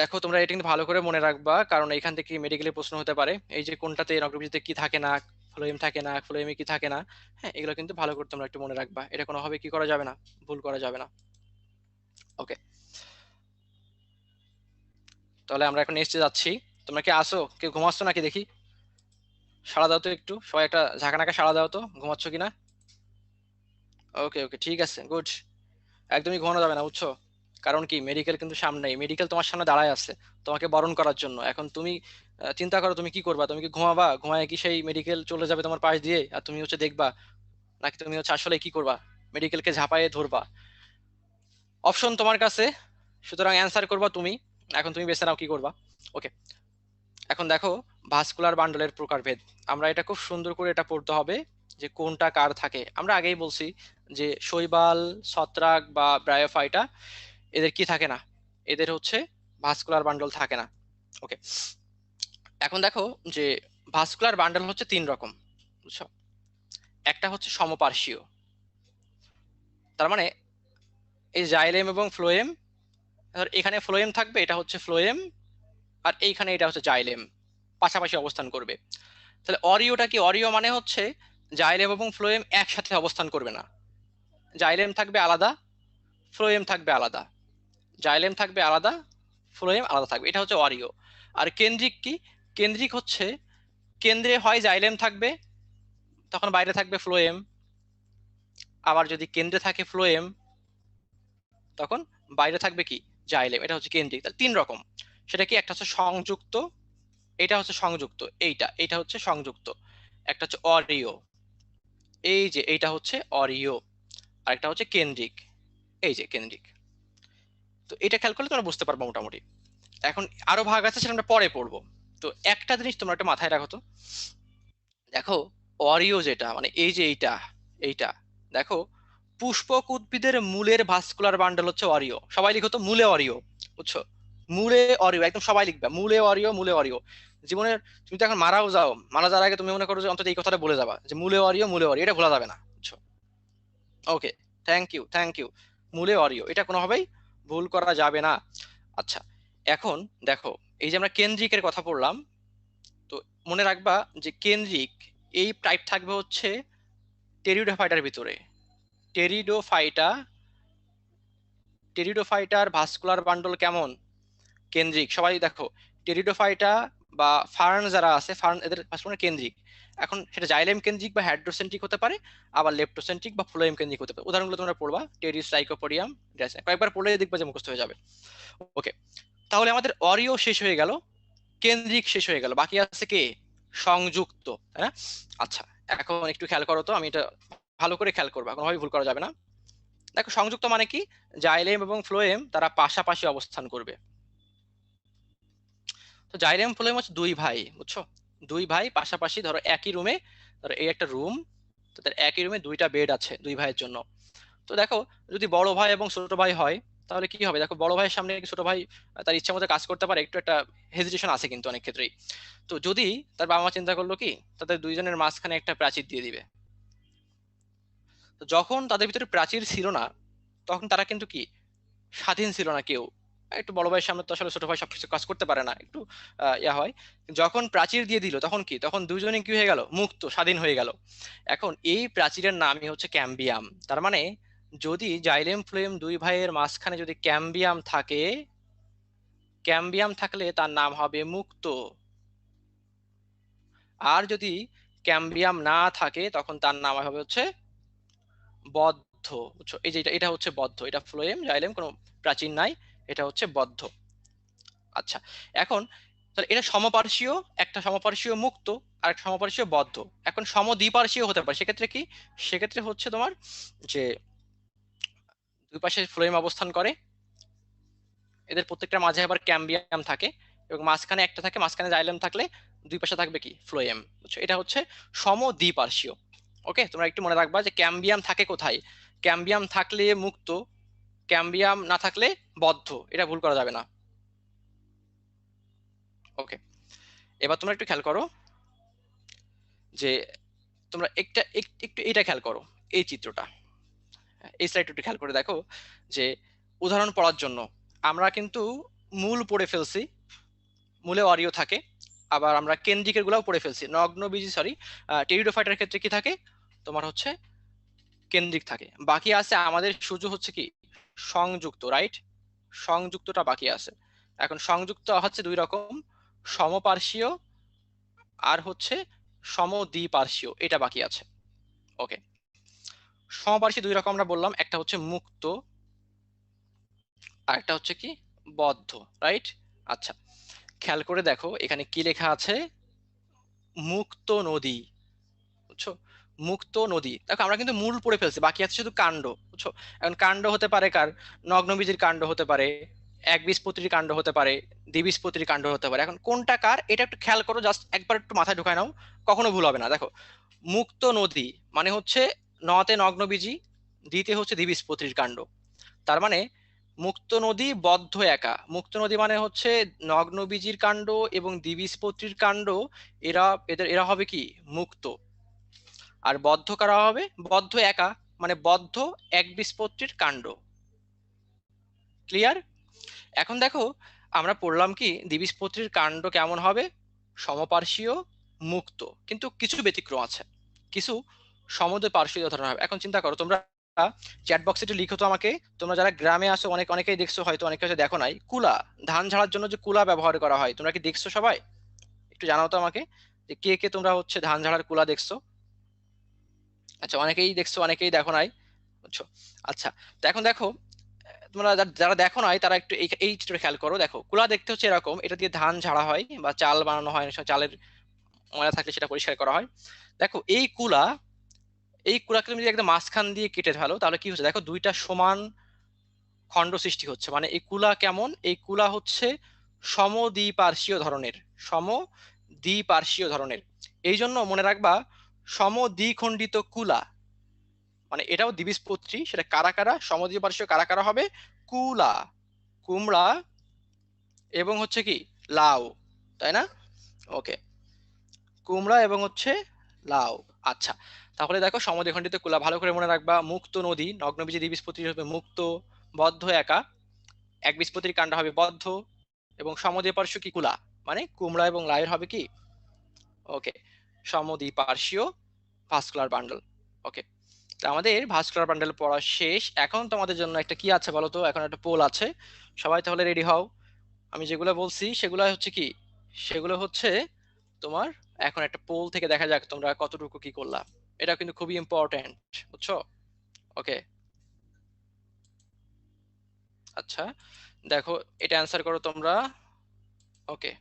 দেখো, তোমরা এটা কিন্তু ভালো করে মনে রাখবা, কারণ এখান থেকে মেডিকেলে প্রশ্ন হতে পারে, এই যে কোনটাতে নগ্রবীজিতে কি থাকে না, ফ্লোয়েম থাকে না, ফ্লোয়েমে কি থাকে না। হ্যাঁ, এগুলো কিন্তু ভালো করে তোমরা একটু মনে রাখবা, এটা কোনোভাবে কি করা যাবে না, ভুল করা যাবে না। ওকে, তাহলে আমরা এখন নেক্সটে যাচ্ছি। তোমরা কি আসো? কেউ ঘুমাচ্ছ নাকি দেখি? সাড়া দাও তো একটু, সবাই একটা ঝাঁকানাকা সাড়া দাও তো, ঘুমাচ্ছ কিনা। ওকে ওকে, ঠিক আছে, গুড। একদমই ঘুমানো যাবে না, বুঝছো? কারণ কি, মেডিকেল কিন্তু সামনেই, মেডিকেল তোমার সামনে দাঁড়ায় আছে তোমাকে বরণ করার জন্য। এখন তুমি চিন্তা করো, তুমি কি করবা? তুমি কি ঘুমাবা? ঘুমায় কি সেই মেডিকেল চলে যাবে তোমার পাশ দিয়ে আর তুমি হচ্ছে দেখবা? নাকি তুমি হচ্ছে আসলে কি করবা, মেডিকেলকে ঝাঁপায়ে ধরবা? অপশন তোমার কাছে, সুতরাং অ্যান্সার করবা তুমি। এখন তুমি বেছে নাও কি করবা। ওকে, এখন দেখো, ভাস্কুলার বান্ডলের প্রকারভেদ, আমরা এটা খুব সুন্দর করে এটা পড়তে হবে, যে কোনটা কার থাকে। আমরা আগেই বলছি যে শৈবাল, ছত্রাক বা ব্রায়োফাইটা, এদের কি থাকে না, এদের হচ্ছে ভাস্কুলার বান্ডল থাকে না। ওকে, এখন দেখো, যে ভাস্কুলার বান্ডল হচ্ছে তিন রকম, বুঝছো? একটা হচ্ছে সমপার্শ্বীয়, তার মানে এই জাইলেম এবং ফ্লোয়েম, ধর এখানে ফ্লোয়েম থাকবে, এটা হচ্ছে ফ্লোয়েম, আর এইখানে এটা হচ্ছে জাইলেম, পাশাপাশি অবস্থান করবে। তাহলে অরিওটা কি? অরিও মানে হচ্ছে জাইলেম এবং ফ্লোয়েম একসাথে অবস্থান করবে না, জাইলেম থাকবে আলাদা, ফ্লোয়েম থাকবে আলাদা, জাইলেম থাকবে আলাদা, ফ্লোয়েম আলাদা থাকবে, এটা হচ্ছে অরিও। আর কেন্দ্রিক কি? কেন্দ্রিক হচ্ছে কেন্দ্রে হয় জাইলেম থাকবে, তখন বাইরে থাকবে ফ্লোয়েম, আবার যদি কেন্দ্রে থাকে ফ্লোয়েম, তখন বাইরে থাকবে কি, জাইলেম। এটা হচ্ছে কেন্দ্রিক। তাহলে তিন রকম, সেটা কি? একটা হচ্ছে সংযুক্ত, এটা হচ্ছে সংযুক্ত, এইটা হচ্ছে সংযুক্ত, একটা হচ্ছে অরিও, এই যে এইটা হচ্ছে অরিও, আর একটা হচ্ছে কেন্দ্রিক, এই যে কেন্দ্রিক। তো এটা খেয়াল করলে তোমরা বুঝতে পারবো মোটামুটি। এখন আরো ভাগ আছে, সেটা আমরা পরে পড়বো। তো একটা জিনিস তোমরা একটা মাথায় রাখো তো, দেখো, অরিও যেটা, মানে এই যে এইটা, এইটা দেখো, পুষ্পক উদ্ভিদের মূলের ভাস্কুলার বান্ডল হচ্ছে অরিও। সবাই লিখো তো, মূলে অরিও, বুঝছো? মূলে অরিও, একদম সবাই লিখবে, মূলে অরিও, মূলে অরিও। জীবনের, তুমি তো এখন মারাও যাও, মারা যাওয়ার আগে তুমি মনে করো যে অন্তত এই কথাটা বলে যাবা, যে মূলে অরিও, মূলে অরিও, এটা ভোলা যাবে না, বুঝছো? ওকে, থ্যাংক ইউ, মূলে অরিও, এটা কোনোভাবেই ভুল করা যাবে না। আচ্ছা, এখন দেখো, এই যে আমরা কেন্দ্রিকের কথা পড়লাম, তো মনে রাখবা যে কেন্দ্রিক, এই টাইপ থাকবে হচ্ছে টেরিডোফাইটার ভিতরে। টেরিডোফাইটা, টেরিডোফাইটার ভাস্কুলার বান্ডল কেমন? কেন্দ্রিক। সবাই দেখো, টেরিডোফাইটা বা ফার্ন যারা আছে, ফার্ন এদের ভাস্কুলার কেন্দ্রিক। এখন সেটা জাইলেম কেন্দ্রিক বা হাইড্রোসেন্ট্রিক হতে পারে, আবার লেপ্টোসেন্ট্রিক বা ফ্লোয়েম কেন্দ্রিক হতে পারে। উদাহরণগুলো তোমরা পড়বা, টেরিস, লাইকোপোডিয়াম, কয়েকবার পড়লে দেখবা যে মুখস্থ হয়ে যাবে। ওকে, তাহলে আমাদের অরিও শেষ হয়ে গেল, কেন্দ্রিক শেষ হয়ে গেল, বাকি আছে কে? সংযুক্ত, তাই না? আচ্ছা, এখন একটু খেয়াল করো তো, আমি এটা ভালো করে খেয়াল করবা, কোনোভাবেই ভুল করা যাবে না। দেখো, সংযুক্ত মানে কি? জাইলেম এবং ফ্লোয়েম তারা পাশাপাশি অবস্থান করবে। তো জাইলেম ফ্লোয়েম হচ্ছে দুই ভাই, বুঝছো? দুই ভাই পাশাপাশি, ধরো একই রুমে, ধরো এই একটা রুম, তাদের একই রুমে দুইটা বেড আছে দুই ভাইয়ের জন্য। তো দেখো যদি বড় ভাই এবং ছোট ভাই হয় তাহলে কি হবে, দেখো বড় ভাইয়ের সামনে ছোট ভাই তার ইচ্ছা মতো কাজ করতে পারে, একটু একটা হেজিটেশন আছে কিন্তু অনেক ক্ষেত্রেই। তো যদি তার বাবা মা চিন্তা করলো কি তাদের দুইজনের মাঝখানে একটা প্রাচীর দিয়ে দিবে। তো যখন তাদের ভিতরে প্রাচীর ছিল না তখন তারা কিন্তু কি স্বাধীন ছিল না কেউ। একটু বড় ভাইয়ের সামনে তো আসলে ছোট ভাই সবকিছু কাজ করতে পারে না, একটু ইয়া হয়। যখন প্রাচীর দিয়ে দিল তখন কি, তখন দুজনে কি হয়ে গেল, মুক্ত স্বাধীন হয়ে গেল। এখন এই প্রাচীরের নামই হচ্ছে ক্যাম্বিয়াম। তার মানে যদি জাইলেম ফ্লোয়েম দুই ভাইয়ের মাঝখানে যদি ক্যাম্বিয়াম থাকে, ক্যাম্বিয়াম থাকলে তার নাম হবে মুক্ত। আর যদি ক্যাম্বিয়াম না থাকে তখন তার নাম হবে হচ্ছে বদ্ধ। বুঝছো, এই যে এটা এটা হচ্ছে বদ্ধ, এটা ফ্লোয়েম জাইলেম কোনো প্রাচীর নাই, এটা হচ্ছে বদ্ধ। আচ্ছা, এখন তাহলে এটা সমপার্শ্বীয়, একটা সমপার্শ্বীয় মুক্ত আর একটা সমপার্শ্বীয় বদ্ধ। এখন সমদ্বিপার্শ্বীয় হতে পারে, সেক্ষেত্রে কি, সেক্ষেত্রে হচ্ছে তোমার যে দুই পাশে ফ্লোয়েম অবস্থান করে, এদের প্রত্যেকটা মাঝে আবার ক্যাম্বিয়াম থাকে, এবং মাঝখানে একটা থাকে, মাঝখানে জাইলেম থাকলে দুই পাশে থাকবে কি ফ্লোয়েম। বুঝছো, এটা হচ্ছে সমদ্বিপার্শ্বীয়। ওকে, তোমরা একটু মনে রাখবা যে ক্যাম্বিয়াম থাকে কোথায়, ক্যাম্বিয়াম থাকলে মুক্ত, ক্যাম্বিয়াম না থাকলে বদ্ধ, এটা ভুল করা যাবে না। ওকে, এবার তোমরা একটু খেয়াল করো যে তোমরা একটু এটা খেয়াল করো, এই চিত্রটা, এই স্লাইডটা একটু খেয়াল করে দেখো যে উদাহরণ পড়ার জন্য আমরা কিন্তু মূল পড়ে ফেলছি, মূলে অরিও থাকে, আবার আমরা কেন্দ্রিকের গুলাও পড়ে ফেলছি, নগ্নবীজি সরি টেরিডোফাইটার ক্ষেত্রে কি থাকে, তোমার হচ্ছে কেন্দ্রিক থাকে। বাকি আছে আমাদের শুধু হচ্ছে কি সংযুক্ত, রাইট, সংযুক্তটা বাকি আছে। এখন সংযুক্ত হচ্ছে দুই রকম, সমপার্শ্বীয় আর হচ্ছে সমদ্বিপার্শ্বীয়, এটা বাকি আছে। ওকে, সমপার্শ্বী দুই রকম আমরা বললাম, একটা হচ্ছে মুক্ত আর একটা হচ্ছে কি বদ্ধ, রাইট। আচ্ছা, খেয়াল করে দেখো এখানে কি লেখা আছে, মুক্ত নদী। বুঝছো, মুক্ত নদী, দেখো আমরা কিন্তু মূল পড়ে ফেলছি, বাকি আছে শুধু কাণ্ড। বুঝছো, এখন কাণ্ড হতে পারে কার, নগ্নবীজির কাণ্ড হতে পারে, একবীজপত্রীর কাণ্ড হতে পারে, দ্বিবীজপত্রীর কাণ্ড হতে পারে। এখন কোনটা কার এটা একটু খেয়াল করো, জাস্ট একবার একটু মাথায় ঢুকায় নাও, কখনো ভুল হবে না। দেখো মুক্ত নদী মানে হচ্ছে নতে নগ্নবীজি, দ্বিতে হচ্ছে দ্বিবীজপত্রীর কাণ্ড। তার মানে মুক্ত নদী বদ্ধ একা, মুক্ত নদী মানে হচ্ছে নগ্নবীজির কাণ্ড এবং দ্বিবীজপত্রীর কাণ্ড, এরা হবে কি মুক্ত। আর বদ্ধ কারা হবে, বদ্ধ একা, মানে বদ্ধ একবীজপত্রীর কাণ্ড। ক্লিয়ার? এখন দেখো আমরা পড়লাম কি দ্বিবীজপত্রীর কাণ্ড কেমন হবে, সমপার্শ্বীয় মুক্ত, কিন্তু কিছু ব্যতিক্রম আছে, কিছু সমদ্বিপার্শ্বীয় ধরনের হবে। এখন চিন্তা করো তোমরা, চ্যাট বক্সে একটু লিখো তো আমাকে, তোমরা যারা গ্রামে আসো অনেকেই দেখছো, হয়তো অনেকে হয়তো দেখো নাই, কুলা, ধান ঝাড়ার জন্য যে কুলা ব্যবহার করা হয়, তোমরা কি দেখছো সবাই? একটু জানাও তো আমাকে যে কে কে তোমরা হচ্ছে ধান ঝাড়ার কুলা দেখছো। আচ্ছা, অনেকেই দেখছো অনেকেই দেখো নাই, বুঝছো। আচ্ছা, তো এখন দেখো তোমরা যারা দেখো নাই তারা একটু এই চিত্রটা খেয়াল করো। দেখো কুলা দেখতে হচ্ছে এরকম, এটা দিয়ে ধান ঝাড়া হয় বা চাল বানানো হয়, অনেক সময় চালের ময়লা থাকলে সেটা পরিষ্কার করা হয়। দেখো এই কুলাকে তুমি যদি একদম মাঝখান দিয়ে কেটে ফেলো তাহলে কি হচ্ছে, দেখো দুইটা সমান খণ্ড সৃষ্টি হচ্ছে। মানে এই কুলা কেমন, এই কুলা হচ্ছে সমদ্বিপার্শ্বীয় ধরনের, সমদ্বিপার্শ্বীয় ধরনের। এই জন্য মনে রাখবা সমদ্বিখণ্ডিত কুলা, মানে এটাও দ্বিবীজপত্রী, সেটা কারা কারা, সমদ্বিপার্শ্বীয় কারা কারা হবে, কুলা, কুমড়া এবং হচ্ছে কি লাউ, তাই না? ওকে, কুমড়া এবং হচ্ছে লাউ। আচ্ছা, তাহলে দেখো সমদ্বিখণ্ডিত কুলা ভালো করে মনে রাখবা, মুক্ত নদী, নগ্নবীজি দ্বিবীজপত্রী হবে মুক্ত, বদ্ধ একা, একবীজপত্রীর কাণ্ড হবে বদ্ধ, এবং সমদ্বিপার্শ্ব কি কুলা, মানে কুমড়া এবং লাউয়ের হবে কি, ওকে, সমদ্বিপার্শ্বীয় ভাস্কুলার বান্ডল। ওকে, তো আমাদের ভাস্কুলার বান্ডেল পড়া শেষ। এখন তোমাদের জন্য একটা কি আছে বলো তো, এখন একটা পোল আছে, সবাই তাহলে রেডি হও। আমি যেগুলো বলছি সেগুলো হচ্ছে কি, সেগুলো হচ্ছে তোমার, এখন একটা পোল থেকে দেখা যাক তোমরা কতটুকু কি করলা, এটা কিন্তু খুবই ইম্পর্টেন্ট, বুঝছো। ওকে, আচ্ছা দেখো এটা অ্যান্সার করো তোমরা। ওকে,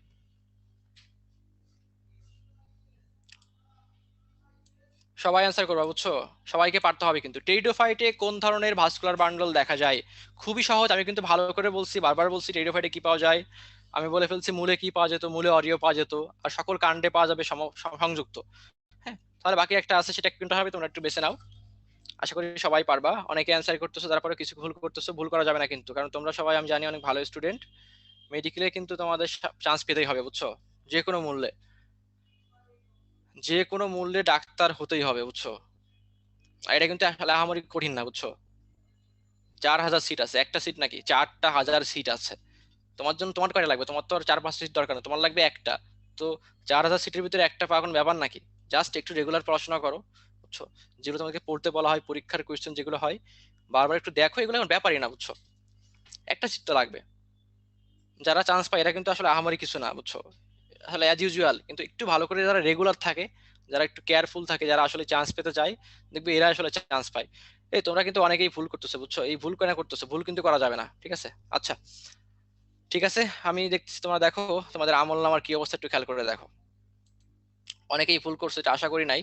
সবাই অ্যান্সার করবা, বুঝছো, সবাইকে পারতে হবে কিন্তু। টেরিডোফাইটে কোন ধরনের ভাস্কুলার বান্ডল দেখা যায়, খুবই সহজ, আমি কিন্তু ভালো করে বলছি, বারবার বলছি টেরিডোফাইটে কি পাওয়া যায়, আমি বলে ফেলছি মূলে কি পাওয়া যেত, মূলে অরিও পাওয়া যেত, আর সকল কাণ্ডে পাওয়া যাবে সংযুক্ত। হ্যাঁ, তাহলে বাকি একটা আছে, সেটা কোনটা হবে তোমরা একটু বেছে নাও। আশা করি সবাই পারবা। অনেকে অ্যান্সার করতেছো, তারপরে কিছু ভুল করতেছো, ভুল করা যাবে না কিন্তু, কারণ তোমরা সবাই আমি জানি অনেক ভালো স্টুডেন্ট। মেডিকেলে কিন্তু তোমাদের চান্স পেতেই হবে, বুঝছো? যে কোনো মূল্যে, যে কোনো মূল্যে ডাক্তার হতেই হবে, বুঝছো? আর এটা কিন্তু আসলে আহামরি কঠিন না, বুঝছো? 4,000 সিট আছে, একটা সিট নাকি, 4,000 সিট আছে। তোমার জন্য তোমার কয়টা লাগবে? তোমার তো আর 4-5 সিট দরকার না, তোমার লাগবে একটা। তো 4,000 সিটের ভিতরে একটা পাওয়া কোনো ব্যাপার নাকি? জাস্ট একটু রেগুলার পড়াশোনা করো, বুঝছো? যেগুলো তোমাকে পড়তে বলা হয়, পরীক্ষার কোয়েশ্চেন যেগুলো হয় বারবার একটু দেখো, এগুলো এখন ব্যাপারই না, বুঝছো? একটা সিট তো লাগবে। যারা চান্স পায় এরা কিন্তু আসলে আহামরি কিছু না, বুঝছো? আসলে অ্যাজ ইউজুয়াল, কিন্তু একটু ভালো করে যারা রেগুলার থাকে, যারা একটু কেয়ারফুল থাকে, যারা আসলে চান্স পেতে চায়, দেখবে এরা আসলে চান্স পায়। এই তোমরা কিন্তু অনেকেই ভুল করতেছো, বুঝছো? এই ভুল কেন করতেছো? ভুল কিন্তু করা যাবে না, ঠিক আছে? আচ্ছা, ঠিক আছে। আমি দেখতেছি তোমরা দেখো তোমাদের আমল নামার কি অবস্থা, একটু খেয়াল করে দেখো। অনেকেই ভুল করছে, এটা আশা করি নাই।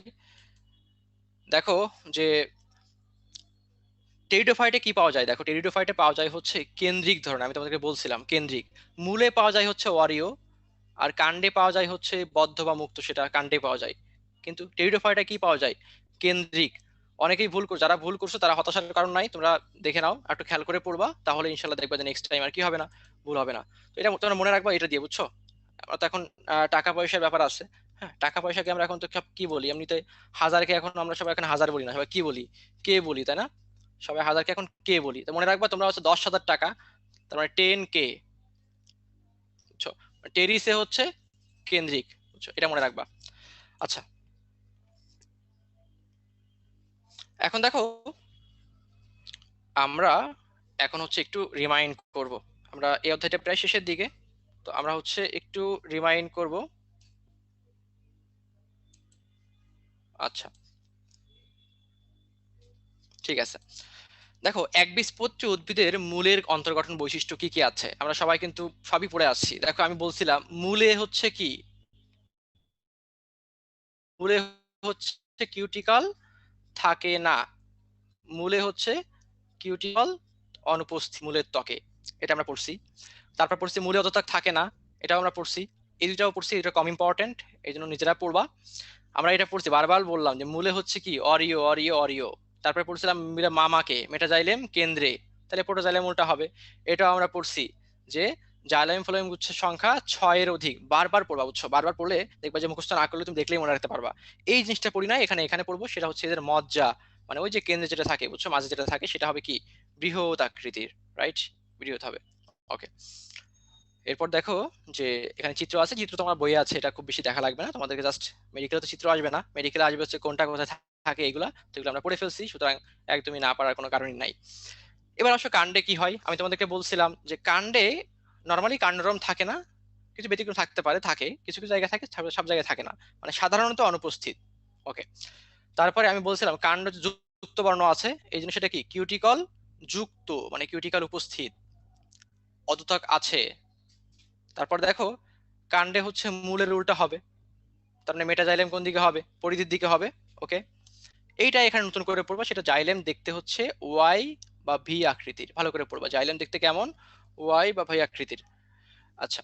দেখো যে টেরিডোফাইটে কি পাওয়া যায়, দেখো টেরিডোফাইটে পাওয়া যায় হচ্ছে কেন্দ্রিক ধরনের, আমি তোমাদেরকে বলছিলাম কেন্দ্রিক। মূলে পাওয়া যায় হচ্ছে ওয়ারিও, আর কাণ্ডে পাওয়া যায় হচ্ছে বদ্ধ বা মুক্ত, সেটা কাণ্ডে পাওয়া যায়। কিন্তু টেরিডোফাইটে কি পাওয়া যায়? কেন্দ্রিক। অনেকেই ভুল করছে, যারা ভুল করছো তারা হতাশার কারণ নাই, তোমরা দেখে নাও, আর একটু খেয়াল করে পড়বা, তাহলে ইনশাল্লাহ দেখবা যে নেক্সট টাইম আর কি হবে না, ভুল হবে না। তো এটা তোমরা মনে রাখবা, এটা দিয়ে, বুঝছো? আমরা তো এখন টাকা পয়সার ব্যাপার আছে। হ্যাঁ, টাকা পয়সাকে আমরা এখন তো কি বলি এমনিতে? হাজারকে এখন আমরা সবাই এখন হাজার বলি না, সবাই কি বলি? কে বলি, তাই না? সবাই হাজারকে এখন কে বলি। তো মনে রাখবা তোমরা হচ্ছে 10,000 টাকা, তার মানে 10K, বুঝছো? টেরিসে হচ্ছে কেন্দ্রিক, বুঝছো? এটা মনে রাখবা। আচ্ছা, এখন দেখো আমরা এখন হচ্ছে একটু রিমাইন্ড করব। আমরা এই অধ্যায়টা প্রায় শেষের দিকে, তো আমরা হচ্ছে একটু রিমাইন্ড করব। আচ্ছা, ঠিক আছে। দেখো একবীজপত্রী উদ্ভিদের মূলের অন্তর্গঠন বৈশিষ্ট্য কি কি আছে, আমরা সবাই কিন্তু সবই পড়ে আসছি। দেখো আমি বলছিলাম মূলে হচ্ছে কি, মূলে হচ্ছে কিউটিকল থাকে না। মূলে হচ্ছে কিউটিকল অনুপস্থিত মূলের ত্বকে, এটা আমরা পড়ছি। তারপর পড়ছি মূলে অতত্বক থাকে না, এটাও আমরা পড়ছি। এই দুটাও পড়ছি, এটা কম ইম্পর্টেন্ট, এই জন্য নিজেরা পড়বা। আমরা এটা পড়ছি, বারবার বললাম যে মূলে হচ্ছে কি অরিও, অরিও, অরিও। তারপরে পড়ছিলাম মামাকে, মেটাজাইলেম কেন্দ্রে, তাহলে প্রোটোজাইলেম উল্টা হবে। এটাও আমরা পড়ছি যে জাইলেম ফ্লোয়েম গুচ্ছের সংখ্যা 6-এর অধিক। বারবার পড়বা, বুঝছো? বারবার পড়লে দেখবা যে মুখস্থ না করলে তুমি দেখলেই মনে রাখতে পারবা। এই জিনিসটা পড়ি না, এখানে এখানে পড়বো, সেটা হচ্ছে এদের মজ্জা, মানে ওই যে কেন্দ্রে যেটা থাকে, বুঝছো, মাঝে যেটা থাকে, সেটা হবে কি বৃহৎ আকৃতির, রাইট? বৃহৎ হবে। ওকে, এরপর দেখো যে এখানে চিত্র আছে, চিত্র তোমার বইয়ে আছে, এটা খুব বেশি দেখা লাগবে না তোমাদেরকে, জাস্ট মেডিকেলে তো চিত্র আসবে না, মেডিকেলে আসবে হচ্ছে কোনটা কোথায় থাকে এগুলা, তো এগুলো আমরা পড়ে ফেলছি, সুতরাং একদমই না পারার কোনো কারণই নাই। এবার আসো কাণ্ডে কি হয়। আমি তোমাদেরকে বলছিলাম যে কাণ্ডে নর্মালি কাণ্ডরম থাকে না, কিছু ব্যতিক্রম থাকতে পারে, থাকে কিছু কিছু জায়গায় থাকে, সব জায়গায় থাকে না, মানে সাধারণত অনুপস্থিত। ওকে, তারপরে আমি বলছিলাম কাণ্ড যে যুক্ত বর্ণ আছে, এই জিনিসটা কি কিউটিকল যুক্ত, মানে কিউটিকল উপস্থিত, অধোতক আছে। তারপর দেখো কাণ্ডে হচ্ছে মূলের উল্টা হবে, তার মানে মেটাজাইলেম কোন দিকে হবে? পরিধির দিকে হবে। ওকে, এইটা এখানে নতুন করে পড়বা, সেটা জাইলেম দেখতে হচ্ছে ওয়াই বা ভি আকৃতির, ভালো করে পড়বা জাইলেম দেখতে কেমন, ওয়াই বা ভি আকৃতির। আচ্ছা,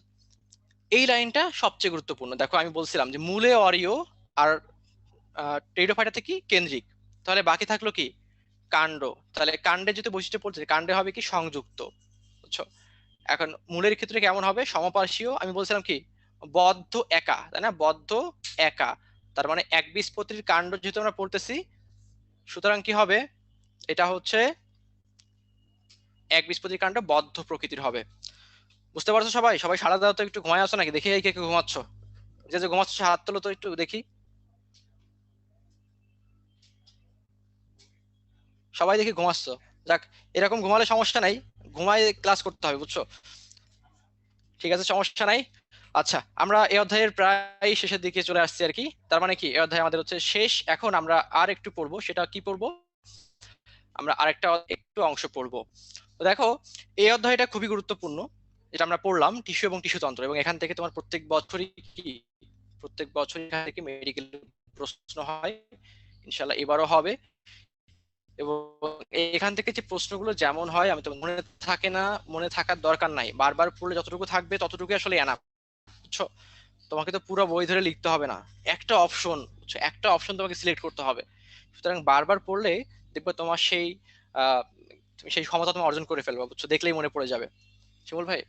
এই লাইনটা সবচেয়ে গুরুত্বপূর্ণ। দেখো আমি বলছিলাম যে মূলে অরিও আর টেরিডোফাইটাতে কি কেন্দ্রিক, তাহলে বাকি থাকলো কি কাণ্ড। তাহলে কাণ্ডে যদি বৈশিষ্ট্য পড়ছে, কাণ্ডে হবে কি সংযুক্ত, বুঝছো? এখন মূলের ক্ষেত্রে কেমন হবে? সমপার্শ্বীয়। আমি বলছিলাম কি বদ্ধ একা, তাই না? বদ্ধ একা, তার মানে একবীজপত্রীর কাণ্ড যেহেতু আমরা পড়তেছি, সুতরাং কি হবে? এটা হচ্ছে একবীজপত্রীর কাণ্ড বদ্ধ প্রকৃতির হবে। বুঝতে পারছো সবাই? সবাই সাড়া দাও তো, একটু ঘুমায় আসো নাকি দেখি, এই কে কে ঘুমাচ্ছ? যে যে ঘুমাচ্ছ সে হাত তোলো তো একটু দেখি। সবাই দেখি ঘুমাচ্ছ। যাক, এরকম ঘুমালে সমস্যা নাই, ঘুমায় ক্লাস করতে হবে, বুঝছো? ঠিক আছে, সমস্যা নাই। আচ্ছা, আমরা এই অধ্যায়ের প্রায় শেষের দিকে চলে আসছি আর কি। তার মানে কি এই অধ্যায় আমাদের হচ্ছে শেষ। এখন আমরা আর একটু পড়বো, সেটা কি পড়বো? আমরা আরেকটা একটু অংশ পড়বো। তো দেখো এই অধ্যায়টা খুবই গুরুত্বপূর্ণ, যেটা আমরা পড়লাম টিস্যু এবং টিস্যু তন্ত্র, এবং এখান থেকে তোমার প্রত্যেক বছরই কি, প্রত্যেক বছরই এখান থেকে মেডিকেল প্রশ্ন হয়, ইনশাল্লাহ এবারও হবে। এবং এখান থেকে যে প্রশ্নগুলো যেমন হয় আমি তো মনে থাকে না, মনে থাকার দরকার নাই, বারবার পড়লে যতটুকু থাকবে ততটুকু আসলে এনাফ, বুঝছো? তোমাকে তো পুরো বই ধরে লিখতে হবে না, একটা অপশন, বুঝছো, একটা অপশন তোমাকে সিলেক্ট করতে হবে। সুতরাং বারবার পড়লে দেখবে তোমার সেই আহ তুমি সেই ক্ষমতা তুমি অর্জন করে ফেলবে, বুঝছো, দেখলেই মনে পড়ে যাবে। শিমুল ভাই,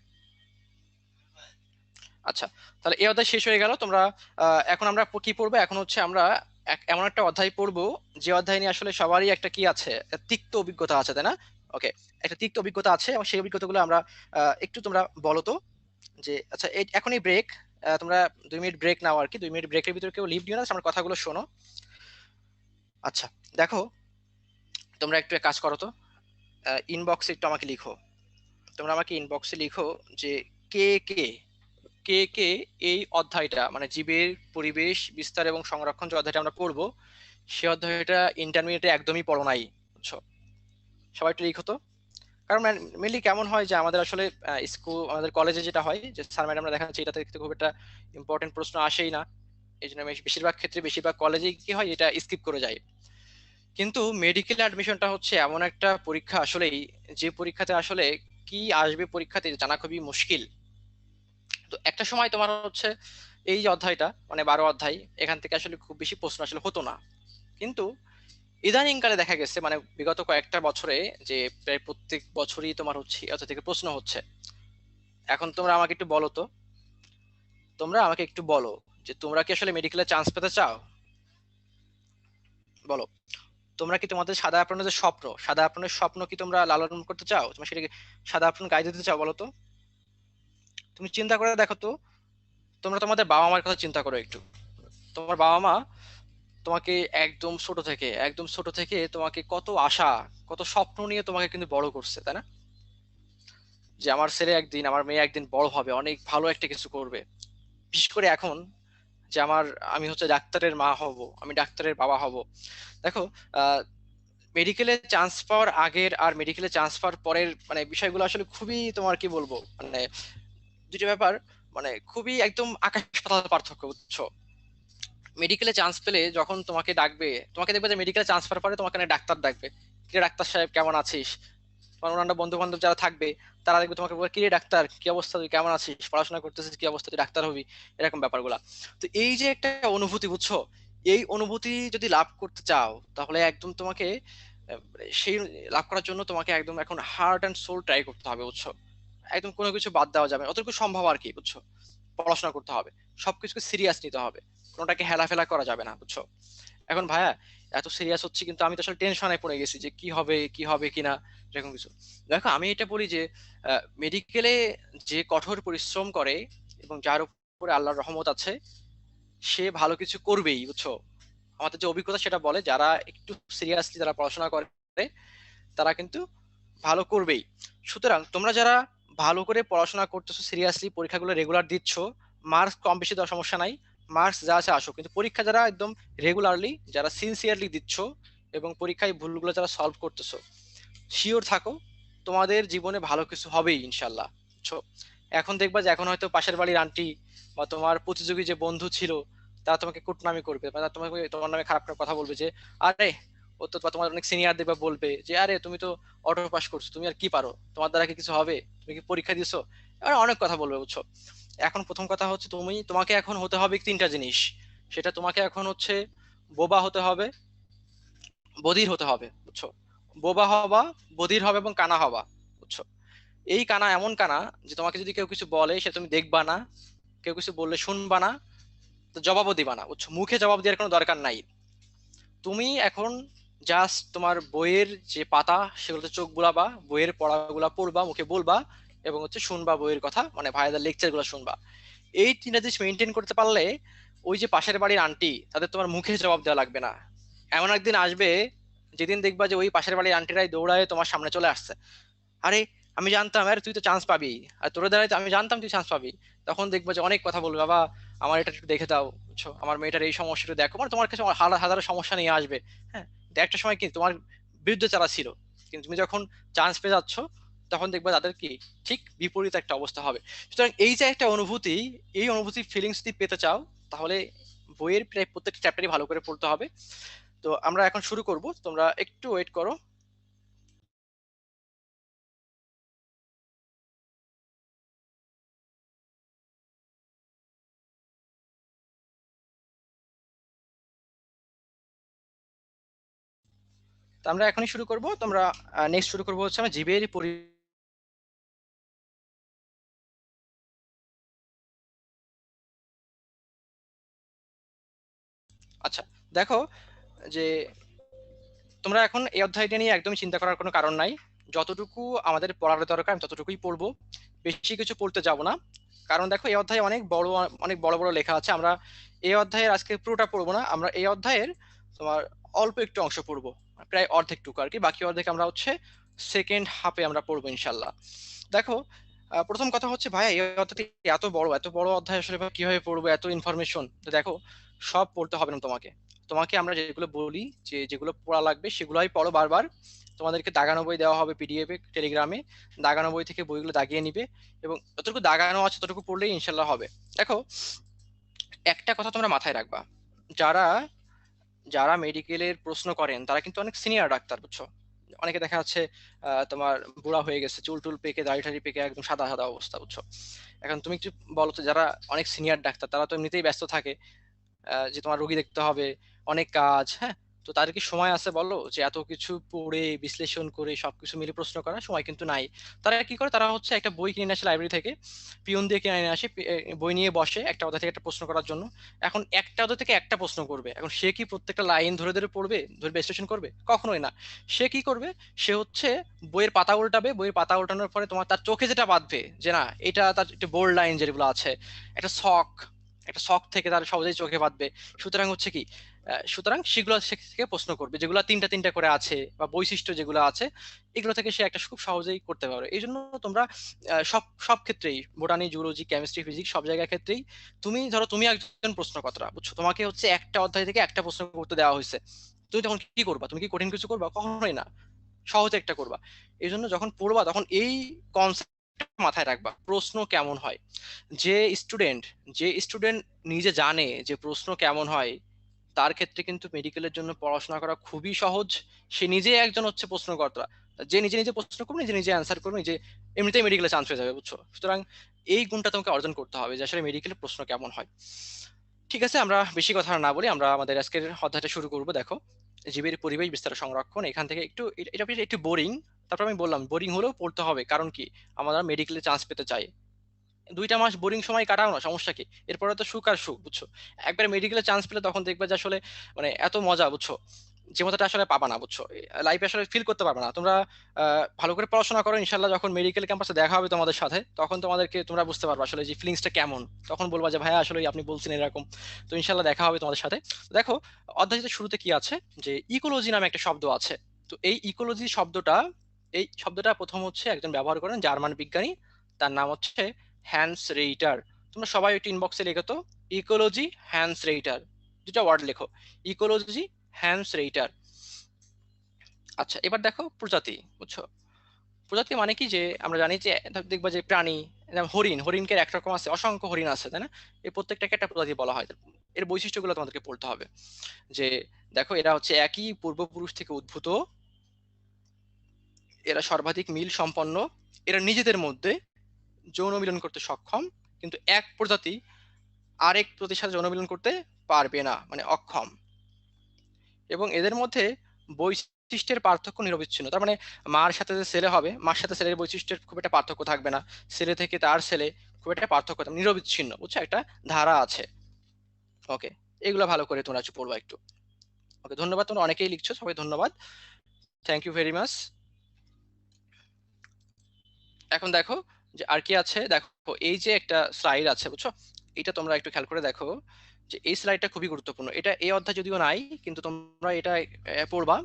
আচ্ছা, তাহলে এই অধ্যায় শেষ হয়ে গেল। তোমরা এখন আমরা কি পড়বো? এখন হচ্ছে আমরা এমন একটা অধ্যায় পড়বো যে অধ্যায় নিয়ে আসলে সবারই একটা কি আছে, একটা তিক্ত অভিজ্ঞতা আছে, তাই না? ওকে, একটা তিক্ত অভিজ্ঞতা আছে এবং সেই অভিজ্ঞতাগুলো আমরা একটু তোমরা বলো তো। যে আচ্ছা, এখনই ব্রেক, তোমরা 2 মিনিট ব্রেক নাও আর কি, 2 মিনিট ব্রেকের ভিতরে কেউ লিভ নিও না, আমার কথাগুলো শোনো। আচ্ছা, দেখো, তোমরা একটু এক কাজ করো তো, ইনবক্সে একটু আমাকে লিখো, তোমরা আমাকে ইনবক্সে লিখো যে কে কে কে কে এই অধ্যায়টা মানে জীবের পরিবেশ বিস্তার এবং সংরক্ষণ যে অধ্যায়টা আমরা পড়বো, সে অধ্যায়টা ইন্টারমিডিয়েটে একদমই পড়ো নাই, বুঝছো? সবাই একটু লিখো তো। কারণ মেনলি কেমন হয় যে আমাদের আসলে স্কুল, আমাদের কলেজে যেটা হয় যে স্যার ম্যাডামরা দেখা যাচ্ছে এটাতে খুব একটা ইম্পর্টেন্ট প্রশ্ন আসেই না, এই জন্য বেশিরভাগ ক্ষেত্রে বেশিরভাগ কলেজে কি হয়, এটা স্কিপ করে যায়। কিন্তু মেডিকেল অ্যাডমিশনটা হচ্ছে এমন একটা পরীক্ষা আসলেই, যে পরীক্ষাতে আসলে কি আসবে পরীক্ষাতে জানা খুবই মুশকিল। তো একটা সময় তোমার হচ্ছে এই যে অধ্যায়টা মানে 12 অধ্যায়, এখান থেকে আসলে খুব বেশি প্রশ্ন আসলে হতো না। কিন্তু ইদানিং কালে দেখা গেছে মানে বিগত কয়েকটা বছরে যে প্রায় প্রত্যেক বছরই তোমার হচ্ছে অধ্যায় থেকে প্রশ্ন হচ্ছে। এখন তোমরা আমাকে একটু বলো তো, তোমরা আমাকে একটু বলো যে তোমরা কি আসলে মেডিকেলে চান্স পেতে চাও? বলো, তোমরা কি তোমাদের সাদা আপনের যে স্বপ্ন, সাদা আপনের স্বপ্ন কি তোমরা লালন করতে চাও? তোমরা সেটাকে সাদা আপন গাইড দিতে চাও? বলো তো, তুমি চিন্তা করে দেখো তো, তোমরা তোমাদের বাবা মার কথা চিন্তা করো একটু। তোমার বাবা মা তোমাকে একদম ছোট থেকে তোমাকে কত আশা, কত স্বপ্ন নিয়ে তোমাকে কিন্তু বড় করছে, তাই না? যে আমার ছেলে একদিন, আমার মেয়ে একদিন বড় হবে, অনেক ভালো একটা কিছু করবে। বিশেষ করে এখন যে আমি হচ্ছে ডাক্তারের মা হব, আমি ডাক্তারের বাবা হব। দেখো, মেডিকেলে চান্স পাওয়ার আগের আর মেডিকেলে চান্স পাওয়ার পরের মানে বিষয়গুলো আসলে খুবই, তোমার কি বলবো, মানে দুটো ব্যাপার, মানে খুবই একদম আকাশ পাতাল পার্থক্য, বুঝছো? মেডিকেলে চান্স পেলে যখন তোমাকে ডাকবে, তোমাকে দেখবে যে মেডিকেলে চান্স পাওয়ার পরে তোমাকে না ডাক্তার ডাকবে, কিরে ডাক্তার সাহেব কেমন আছিস? তোমার অন্যান্য বন্ধু বান্ধব যারা থাকবে তারা দেখবে তোমাকে বলবে, কিরে ডাক্তার কি অবস্থা, তুই কেমন আছিস, পড়াশোনা করতেছিস, কি অবস্থা, তুই ডাক্তার হবি, এরকম ব্যাপারগুলা। তো এই যে একটা অনুভূতি, বুঝছো, এই অনুভূতি যদি লাভ করতে চাও তাহলে একদম তোমাকে সেই লাভ করার জন্য তোমাকে একদম এখন হার্ট অ্যান্ড সোল ট্রাই করতে হবে, বুঝছো? একদম কোনো কিছু বাদ দেওয়া যাবে না, অতটুকু সম্ভব আর কি, বুঝছো? পড়াশোনা করতে হবে, সবকিছুকে সিরিয়াস নিতে হবে, কোনোটাকে হেলাফেলা করা যাবে না, বুঝছো? এখন ভাইয়া এত সিরিয়াস হচ্ছে কিন্তু আমি তো আসলে টেনশনে পড়ে গেছি যে কি হবে কিনা, এরকম কিছু। দেখো, আমি এটা বলি যে মেডিকেলে যে কঠোর পরিশ্রম করে এবং যার উপরে আল্লাহর রহমত আছে, সে ভালো কিছু করবেই, বুঝছো? আমাদের যে অভিজ্ঞতা সেটা বলে যারা একটু সিরিয়াসলি যারা পড়াশোনা করে তারা কিন্তু ভালো করবেই। সুতরাং তোমরা যারা ভালো করে পড়াশোনা করতেছো, সিরিয়াসলি পরীক্ষাগুলো রেগুলার দিচ্ছ, মার্কস কম বেশি দেওয়ার সমস্যা নাই, মার্কস যা আছে আসো, কিন্তু পরীক্ষা যারা একদম রেগুলারলি, যারা সিনসিয়ারলি দিচ্ছ এবং পরীক্ষায় ভুলগুলো যারা সলভ করতেছো, শিওর থাকো তোমাদের জীবনে ভালো কিছু হবেই ইনশাল্লাহ, বুঝছো? এখন দেখবা যে এখন হয়তো পাশের বাড়ির আন্টি বা তোমার প্রতিযোগী যে বন্ধু ছিল তারা তোমাকে কুটনামি করবে, বা তারা তোমাকে, তোমার নামে খারাপ খারাপ কথা বলবে যে আরে ও তো, বা তোমার অনেক সিনিয়র দেখবা বলবে যে আরে তুমি তো অটো পাস করছো, তুমি আর কি পারো, তোমার দ্বারা কি কিছু হবে, তুমি কি পরীক্ষা দিছো, আর অনেক কথা বলবে, বুঝছো? এখন প্রথম কথা হচ্ছে তোমাকে এখন হতে হবে 3টা জিনিস। সেটা তোমাকে এখন হচ্ছে বোবা হতে হবে, বধির হতে হবে, বুঝছো? বোবা হবা, বধির হবে এবং কানা হবা, বুঝছো? এই কানা এমন কানা যে তোমাকে যদি কেউ কিছু বলে সে তুমি দেখবা না, কেউ কিছু বললে শুনবা না, তো জবাবও দিবা না, বুঝছো? মুখে জবাব দেওয়ার কোনো দরকার নাই। তুমি এখন জাস্ট তোমার বইয়ের যে পাতা সেগুলোতে চোখ বুলাবা, বইয়ের পড়াগুলা পড়বা, মুখে বলবা, এবং হচ্ছে শুনবা বইয়ের কথা, মানে ভাইয়াদের লেকচার গুলো শুনবা। এই 3টা জিনিস মেনটেন করতে পারলে ওই যে পাশের বাড়ির আন্টি তাদের তোমার মুখে জবাব দেওয়া লাগবে না। এমন একদিন আসবে যেদিন দেখবা যে ওই পাশের বাড়ির আন্টিরাই দৌড়ায় তোমার সামনে চলে আসছে, আরে আমি জানতাম, আরে তুই তো চান্স পাবি, আর তোর দ্বারাই তো আমি জানতাম তুই চান্স পাবি। তখন দেখবো যে অনেক কথা বলবে, বাবা আমার এটা একটু দেখে দাও, বুঝছো, আমার মেয়েটার এই সমস্যাটা দেখো, মানে তোমার কাছে হাজার হাজার সমস্যা নিয়ে আসবে। হ্যাঁ, তো একটা সময় কি তোমার বিরুদ্ধে যারা ছিল, কিন্তু তুমি যখন চান্স পেয়ে যাচ্ছ তখন দেখবে তাদের কি ঠিক বিপরীত একটা অবস্থা হবে। সুতরাং এই যে একটা অনুভূতি, এই অনুভূতির ফিলিংস যদি পেতে চাও তাহলে বইয়ের প্রায় প্রত্যেকটা চ্যাপ্টারই ভালো করে পড়তে হবে। তো আমরা এখন শুরু করব, তোমরা একটু ওয়েট করো। তো আমরা এখনই শুরু করব। তোমরা নেক্সট শুরু করবো হচ্ছে আমরা জীবের আচ্ছা, দেখো যে তোমরা এখন এই অধ্যায়টা নিয়ে একদম চিন্তা করার কোনো কারণ নাই। যতটুকু আমাদের পড়ার দরকার আমি ততটুকুই পড়বো, বেশি কিছু পড়তে যাব না। কারণ দেখো এই অধ্যায়ে অনেক বড় বড় লেখা আছে। আমরা এই অধ্যায়ের আজকে পুরোটা পড়বো না, আমরা এই অধ্যায়ের তোমার অল্প একটু অংশ পড়বো, প্রায় অর্ধেকটুকু আর কি। বাকি অর্ধেক আমরা হচ্ছে সেকেন্ড হাফে আমরা পড়বো ইনশাল্লাহ। দেখো প্রথম কথা হচ্ছে ভাইয়া, এই অধ্যায়টি এত বড় অধ্যায় আসলে কিভাবে পড়বো, এত ইনফরমেশন। তো দেখো সব পড়তে হবে না তোমাকে। তোমাকে আমরা যেগুলো বলি, যে যেগুলো পড়া লাগবে সেগুলোই পড়ো বারবার। তোমাদেরকে দাগানো বই দেওয়া হবে পিডিএফ এ, টেলিগ্রামে। দাগানো বই থেকে বইগুলো দাগিয়ে নিবে, এবং যতটুকু দাগানো আছে ততটুকু পড়লেই ইনশাল্লাহ হবে। দেখো একটা কথা তোমরা মাথায় রাখবা, যারা যারা মেডিকেলের প্রশ্ন করেন তারা কিন্তু অনেক সিনিয়র ডাক্তার, বুঝছো। অনেকে দেখা যাচ্ছে তোমার বুড়া হয়ে গেছে, চুল টুল পেকে দাড়ি ঠাড়ি পেকে একদম সাদা সাদা অবস্থা, বুঝছো। এখন তুমি একটু বলো তো, যারা অনেক সিনিয়র ডাক্তার তারা তো এমনিতেই ব্যস্ত থাকে, যে তোমার রোগী দেখতে হবে, অনেক কাজ, হ্যাঁ। তো তাদের কি সময় আছে বলো, যে এত কিছু পড়ে বিশ্লেষণ করে সবকিছু মিলে প্রশ্ন করার সময় কিন্তু নাই। তারা কি করে, তারা হচ্ছে একটা বই কিনে নিয়ে আসে লাইব্রেরি থেকে, পিয়ন দিয়ে কিনে নিয়ে আসে, বই নিয়ে বসে একটা অধ্যায় থেকে একটা প্রশ্ন করার জন্য। এখন একটা অধ্যায় থেকে একটা প্রশ্ন করবে, এখন সে কি প্রত্যেকটা লাইন ধরে ধরে পড়বে, ধরে বিশ্লেষণ করবে? কখনোই না। সে কি করবে, সে হচ্ছে বইয়ের পাতা উল্টাবে, বইয়ের পাতা উল্টানোর পরে তোমার তার চোখে যেটা বাঁধবে, যে না এটা তার একটা বোল্ড লাইন যেগুলো আছে, একটা শখ, একটা শখ থেকে তার সহজেই চোখে বাঁধবে। সুতরাং হচ্ছে কি, সুতরাং সেগুলো থেকে প্রশ্ন করবে, যেগুলো তিনটা তিনটা করে আছে বা বৈশিষ্ট্য যেগুলো আছে, এগুলো থেকে সে একটা খুব সহজেই করতে পারবে। এই জন্য তোমরা সব সব ক্ষেত্রেই, বোটানি, জুলজি, কেমিস্ট্রি, ফিজিক্স, সব জায়গা ক্ষেত্রেই তুমি ধরো তুমি একজন প্রশ্নকর্তা, বুঝছো, তোমাকে হচ্ছে একটা অধ্যায় থেকে একটা প্রশ্ন করতে দেওয়া হয়েছে, তুমি তখন কি করবা? তুমি কি কঠিন কিছু করবা? কখনোই না, সহজ একটা করবা। এই জন্য যখন পড়বা তখন এই কনসেপ্ট মাথায় রাখবা, প্রশ্ন কেমন হয়। যে স্টুডেন্ট যে স্টুডেন্ট নিজে জানে যে প্রশ্ন কেমন হয়, তার ক্ষেত্রে কিন্তু মেডিকেলের জন্য পড়াশোনা করা খুবই সহজ। সে নিজে একজন হচ্ছে প্রশ্নকর্তা, যে নিজে নিজে প্রশ্ন করবে, নিজে নিজে অ্যান্সার করবে, নিজে এমনিতেই মেডিকেলে চান্স হয়ে যাবে, বুঝছো। সুতরাং এই গুণটা তোমাকে অর্জন করতে হবে, যে আসলে মেডিকেলের প্রশ্ন কেমন হয়। ঠিক আছে, আমরা বেশি কথা না বলি, আমরা আমাদের আজকের অধ্যায়টা শুরু করব। দেখো, জীবের পরিবেশ বিস্তার ও সংরক্ষণ, এখান থেকে একটু এটা বেশ একটু বোরিং। তারপর আমি বললাম বোরিং হলেও পড়তে হবে, কারণ কি, আমরা মেডিকেলে চান্স পেতে চাই। 2টা মাস বোরিং সময় কাটাও না, সমস্যা কি, এরপরে তো সুখ আর সুখ, বুঝছো। একবার মেডিকেলে চান্স পেলে তখন দেখবে যে আসলে মানে এত মজা, বুঝছো, যে মজাটা আসলে পাবা না, বুঝছো। লাইফে আসলে ফিল করতে পারবে না তোমরা। ভালো করে পড়াশোনা করো, ইনশাল্লাহ যখন মেডিকেল ক্যাম্পাসে দেখা হবে তোমাদের সাথে, তখন তোমরা বুঝতে পারবে আসলে যে ফিলিংসটা কেমন। তখন বলবা যে ভাইয়া আসলে আপনি বলছেন এরকম। তো ইনশাল্লাহ দেখা হবে তোমাদের সাথে। দেখো অধ্যায়ের শুরুতে কি আছে, যে ইকোলজি নামে একটা শব্দ আছে। তো এই শব্দটা প্রথম হচ্ছে একজন ব্যবহার করেন, জার্মান বিজ্ঞানী, তার নাম হচ্ছে হ্যান্স রেইটার। তোমরা সবাই একটু ইনবক্সে লেখো তো, ইকোলজি হ্যান্স রেইটার, দুটা ওয়ার্ড লেখো, ইকোলজি হ্যান্স রেইটার। আচ্ছা, এবার দেখো প্রজাতি, বুঝছো। প্রজাতি মানে কি, যে আমরা জানি যে দেখবা যে প্রাণী, যেমন হরিণকে একরকম আছে, অসংখ্য হরিণ আছে, তাই না? এই প্রত্যেকটাকে একটা প্রজাতি বলা হয়। এর বৈশিষ্ট্যগুলো তোমাদেরকে পড়তে হবে। যে দেখো, এরা হচ্ছে একই পূর্বপুরুষ থেকে উদ্ভূত, এরা সর্বাধিক মিল সম্পন্ন, এরা নিজেদের মধ্যে যৌন মিলন করতে সক্ষম, কিন্তু এক প্রজাতি আরেক প্রজাতির সাথে যৌন মিলন করতে পারবে না, মানে অক্ষম। এবং এদের মধ্যে বৈশিষ্ট্যের পার্থক্য নিরবিচ্ছিন্ন। তার মানে মার সাথে যে ছেলে হবে, মার সাথে ছেলের বৈশিষ্ট্যের খুব একটা পার্থক্য থাকবে না, ছেলে থেকে তার ছেলে খুব একটা পার্থক্য থাকবে না, নিরবিচ্ছিন্ন, বুঝছো, একটা ধারা আছে। ওকে, এগুলো ভালো করে তোমরা একটু পড়বা একটু। ওকে, ধন্যবাদ, তোমরা অনেকেই লিখছো, সবাই ধন্যবাদ, থ্যাংক ইউ ভেরি মাচ। এখন দেখো যে আর কি আছে। দেখো এই যে একটা স্লাইড আছে, বুঝছো, এটা তোমরা একটু খেয়াল করে দেখো, যে এই স্লাইডটা খুবই গুরুত্বপূর্ণ। এটা এই অধ্যায় যদিও নাই, কিন্তু তোমরা এটা পড়বা।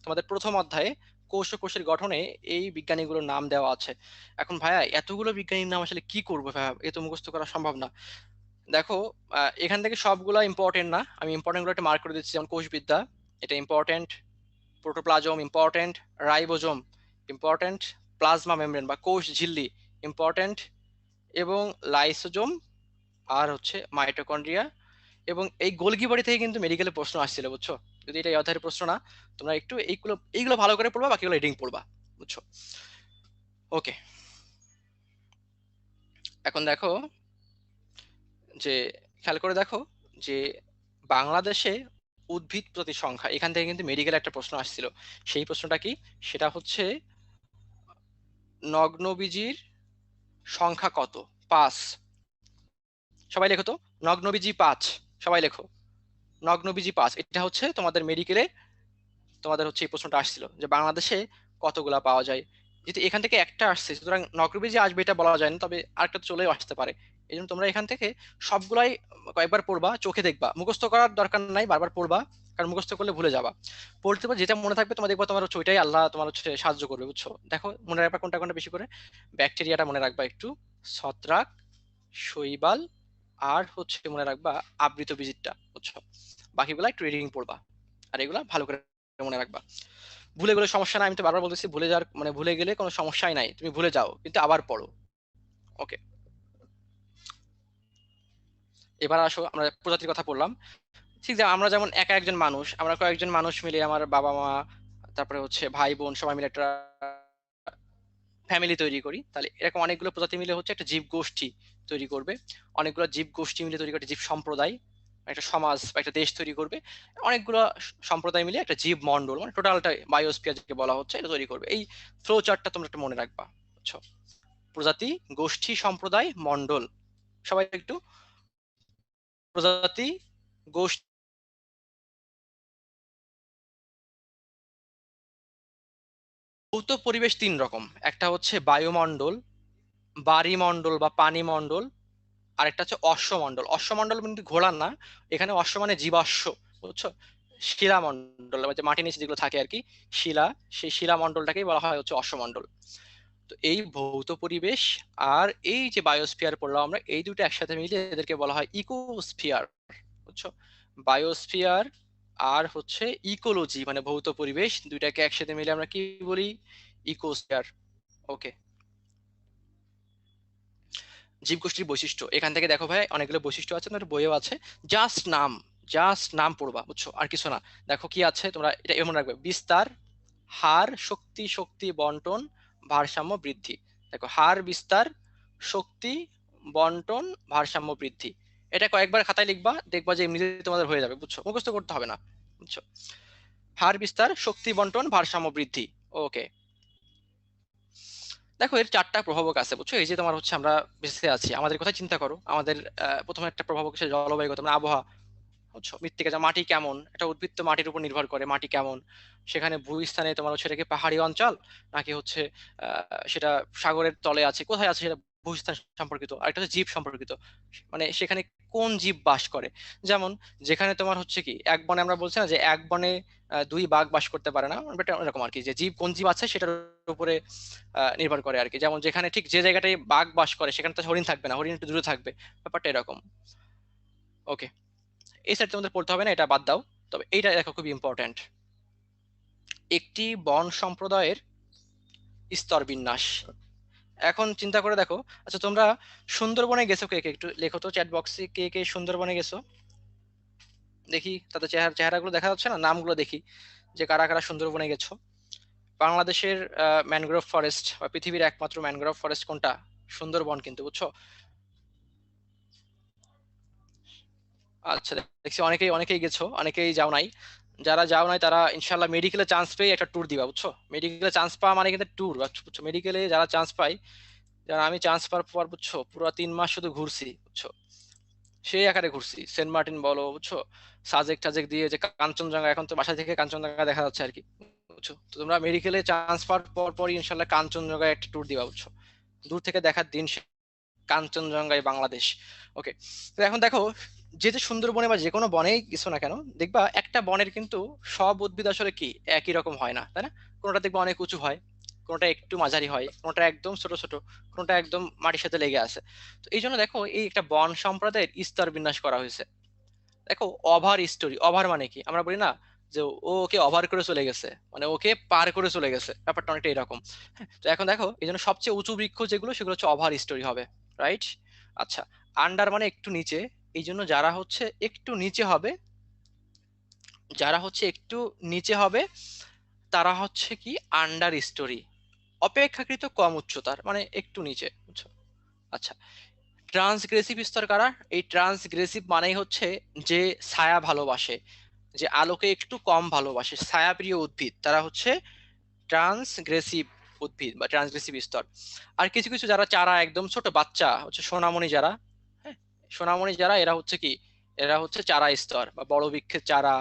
তোমাদের প্রথম অধ্যায়ে কোষ ও কোষের গঠনে এই বিজ্ঞানীগুলোর নাম দেওয়া আছে। এখন ভাইয়া এতগুলো বিজ্ঞানীর নাম আসলে কি করবো ভাইয়া, এ তো মুখস্থ করা সম্ভব না। দেখো এখান থেকে সবগুলা ইম্পর্টেন্ট না, আমি ইম্পর্টেন্ট গুলো একটা মার্ক করে দিচ্ছি। যেমন কোষবিদ্যা, এটা important. Protoplasm important, ribosome important, plasma membrane বা কোষ ঝিল্লি ইম্পর্টেন্ট, এবং লাইসোজোম, আর হচ্ছে মাইটোকন্ড্রিয়া। এবং এই গোলগি বডি থেকে কিন্তু মেডিকেলে প্রশ্ন আসছিল, বুঝছো। যদি এটা এই অধ্যায়ের প্রশ্ন না, তোমরা একটু এইগুলো ভালো করে পড়বা, বাকিগুলো রিডিং পড়বা, বুঝছো? ওকে, এখন দেখো যে, খেয়াল করে দেখো যে বাংলাদেশে উদ্ভিদ প্রতি সংখ্যা, এখান থেকে কিন্তু মেডিকেল একটা প্রশ্ন আসছিল। সেই প্রশ্নটা কি? সেটা হচ্ছে নগ্নবীজির সংখ্যা কত? 5। সবাই লেখো তো, নগ্নবীজি 5। সবাই লেখো, নগ্নবীজি 5। এটা হচ্ছে তোমাদের মেডিকেলে, তোমাদের হচ্ছে এই প্রশ্নটা আসছিল যে বাংলাদেশে কতগুলা পাওয়া যায়। যেহেতু এখান থেকে একটা আসছে, সুতরাং নগ্নবীজি আসবে এটা বলা যায় না, তবে আরেকটা চলেও আসতে পারে। এই জন্য তোমরা এখান থেকে সবগুলাই কয়েকবার পড়বা, চোখে দেখবা, মুখস্থ করার দরকার নাই, বারবার পড়বা, কারণ মুখস্থ করলে ভুলে যাবা। পড়তে পর যেটা মনে থাকবে তোমার, দেখবা তোমার হচ্ছে ওইটাই আল্লাহ তোমার হচ্ছে সাহায্য করবে, বুঝছো? দেখো মনে রাখবা কোনটা কোনটা বেশি করে। ব্যাকটেরিয়াটা মনে রাখবা একটু, ছত্রাক, শৈবাল, আর হচ্ছে মনে রাখবা আবৃত বীজিরটা, বুঝছো? বাকিগুলা একটু রিডিং পড়বা, আর এগুলা ভালো করে মনে রাখবা। ভুলে গেলে সমস্যা নাই, আমি তো বারবার বলতেছি, ভুলে যাওয়ার মানে ভুলে গেলে কোনো সমস্যাই নাই, তুমি ভুলে যাও কিন্তু আবার পড়ো। ওকে, এবার আসো, আমরা প্রজাতির কথা বললাম। ঠিক যে আমরা যেমন একা একজন মানুষ, আমরা কয়েকজন মানুষ মিলে, আমার বাবা মা, তারপরে হচ্ছে ভাই বোন, সবাই মিলে একটা ফ্যামিলি তৈরি করি, তাহলে এরকম অনেকগুলো প্রজাতি মিলে হচ্ছে একটা জীব গোষ্ঠী তৈরি করবে। অনেকগুলো জীব গোষ্ঠী মিলে তৈরি করে জীব সম্প্রদায়, একটা সমাজ বা একটা দেশ তৈরি করবে। অনেকগুলো সম্প্রদায় মিলে একটা জীব মন্ডল, মানে টোটালটা বায়োস্ফিয়ার যেটা বলা হচ্ছে, এটা তৈরি করবে। এই ফ্লো চার্টটা তোমরা একটু মনে রাখবা, বুঝছো? প্রজাতি, গোষ্ঠী, সম্প্রদায়, মন্ডল। সবাই একটু, প্রজাতি, গোষ্ঠী, ভৌত পরিবেশ তিন রকম। একটা হচ্ছে বায়ুমণ্ডল, বাড়িমণ্ডল বা পানিমণ্ডল, আরেকটা হচ্ছে অশ্বমণ্ডল। অশ্বমণ্ডল কিন্তু ঘোড়া না, এখানে অশ্ব মানে জীবাশ্ম, বুঝছো? শিলামণ্ডল, মানে যে মাটির নিচে যেগুলো থাকে আর কি, শিলা, সেই শিলামণ্ডলটাকেই বলা হয় হচ্ছে অশ্বমণ্ডল। তো এই ভৌত পরিবেশ আর এই যে বায়োস্ফিয়ার পড়লাম আমরা, এই দুটো একসাথে মিলে এদেরকে বলা হয় ইকোস্ফিয়ার, বুঝছো? বায়োস্ফিয়ার আর হচ্ছে ইকোলজি মানে ভৌত পরিবেশ, দুইটাকে একসাথে মিলে আমরা কি বলি? ইকোস্ফিয়ার। ওকে, জীবগোষ্ঠীর বৈশিষ্ট্য, এখান থেকে দেখো ভাই অনেকগুলো বৈশিষ্ট্য আছে, তোমার বইও আছে। জাস্ট নাম, জাস্ট নাম পড়বা, বুঝছো? আর কিছু না। দেখো কি আছে, তোমরা এটা এমন রাখবে: বিস্তার, হার, শক্তি, শক্তি বন্টন, ভারসাম্য বৃদ্ধি। দেখো, হার, বিস্তার, শক্তি, বন্টন, ভারসাম্য বৃদ্ধি। এটা কয়েকবার খাতায় লিখবা, দেখবা যে এমনিতে তোমাদের হয়ে যাবে, বুঝছো? মুখস্থ করতে হবে না, বুঝছো? হার, বিস্তার, শক্তি বন্টন, ভারসাম্য বৃদ্ধি। ওকে, দেখো এর চারটা প্রভাবক আছে, বুঝছো? এই যে তোমার হচ্ছে আমরা বেঁচে আছি, আমাদের কথা চিন্তা করো। আমাদের প্রথমে একটা প্রভাবক হচ্ছে জলবায়ুগত, মানে আবহাওয়া, বুঝছো? মৃত্তিকা, যা মাটি কেমন, একটা উদ্ভিদ তো মাটির উপর নির্ভর করে, মাটি কেমন, সেখানে ভূস্থানে তোমার হচ্ছে এটা কি পাহাড়ি অঞ্চল, নাকি হচ্ছে সেটা সাগরের তলে আছে, কোথায় আছে, সেটা ভূস্থান সম্পর্কিত। আর একটা হচ্ছে জীব সম্পর্কিত, মানে সেখানে কোন জীব বাস করে। যেমন যেখানে তোমার হচ্ছে কি এক বনে, আমরা বলছি না যে এক বনে দুই বাঘ বাস করতে পারে না, এটা এরকম আর কি, যে জীব কোন জীব আছে সেটার উপরে নির্ভর করে আর কি। যেমন যেখানে ঠিক যে জায়গাটায় বাঘ বাস করে সেখানে তো হরিণ থাকবে না, হরিণ একটু দূরে থাকবে, ব্যাপারটা এরকম। ওকে, এই সাইড তোমাদের পড়তে হবে না, এটা বাদ দাও। তবে এইটা দেখো খুব ইম্পর্ট্যান্ট, একটি বন সম্প্রদায়ের স্তর বিন্যাস। এখন চিন্তা করে দেখো, আচ্ছা তোমরা সুন্দরবনে গেছো কে কে? একটু লেখো তো চ্যাট বক্সে, কে কে সুন্দরবনে গেছো? দেখি তাদের চেহারাগুলো দেখা যাচ্ছে না, নামগুলো দেখি, যে কারা কারা সুন্দরবনে গেছো। বাংলাদেশের ম্যানগ্রোভ ফরেস্ট বা পৃথিবীর একমাত্র ম্যানগ্রোভ ফরেস্ট কোনটা? সুন্দরবন কিন্তু, বুঝছো? আচ্ছা, দেখছি অনেকেই অনেকেই গেছো, অনেকেই যাও নাই। যারা যাও নাই তারা ইনশাল্লাহ মেডিকেলে চান্স পেয়ে একটা ট্যুর দিবা, বুঝছো? মেডিকেলে চান্স পাওয়া মানে কিন্তু ট্যুর, বুঝছো? মেডিকেলে যারা চান্স পায়, যারা, আমি চান্স পাওয়ার পর বুঝছো পুরো 3 মাস শুধু ঘুরছি, বুঝছো? সেই আকারে ঘুরছি, সেন্ট মার্টিন বলো, বুঝছো, সাজেক টাজেক দিয়ে, যে কাঞ্চনজঙ্ঘা, এখন তো বাসা থেকে কাঞ্চনজঙ্ঘা দেখা যাচ্ছে আর কি, বুঝছো? তো তোমরা মেডিকেলে চান্স পাওয়ার পর পরই ইনশাল্লাহ কাঞ্চনজঙ্ঘায় একটা ট্যুর দিবা, বুঝছো? দূর থেকে দেখার দিন কাঞ্চনজঙ্ঘায় বাংলাদেশ। ওকে, তো এখন দেখো, যে যে সুন্দরবনে বা যে কোনো বনেই গেছো না কেন, দেখবা একটা বনের কিন্তু সব উদ্ভিদ আসলে কি একই রকম হয় না, তাই না? কোনোটা দেখবা অনেক উঁচু হয়, কোনোটা একটু মাঝারি হয়, কোনোটা একদম ছোট ছোট, কোনোটা একদম মাটির সাথে লেগে আছে। তো এই জন্য দেখো এই একটা বন সম্প্রদায়ের স্তর বিন্যাস করা হয়েছে। দেখো, ওভার স্টোরি, ওভার মানে কি আমরা বলি না যে ও ওকে ওভার করে চলে গেছে, মানে ওকে পার করে চলে গেছে, ব্যাপারটা অনেকটা এরকম। হ্যাঁ, তো এখন দেখো এই জন্য সবচেয়ে উঁচু বৃক্ষ যেগুলো, সেগুলো হচ্ছে ওভার স্টোরি হবে, রাইট? আচ্ছা, আন্ডার মানে একটু নিচে, এই জন্য যারা হচ্ছে একটু নিচে হবে যারা হচ্ছে একটু নিচে হবে তারা হচ্ছে কি আন্ডার স্টোরি, অপেক্ষাকৃত কম উচ্চতার, মানে একটু নিচে, বুঝছো? আচ্ছা, ট্রান্সগ্রেসিভ স্তর কারা? এই ট্রান্সগ্রেসিভ মানেই হচ্ছে যে ছায়া ভালোবাসে, যে আলোকে একটু কম ভালোবাসে, ছায়াপ্রিয় উদ্ভিদ, তারা হচ্ছে ট্রান্সগ্রেসিভ উদ্ভিদ বা ট্রান্সগ্রেসিভ স্তর। আর কিছু কিছু যারা চারা একদম ছোট বাচ্চা হচ্ছে সোনামণি যারা, হ্যাঁ, সোনামণি যারা এরা হচ্ছে কি, এরা হচ্ছে চারা স্তর বা বড় বৃক্ষের চারা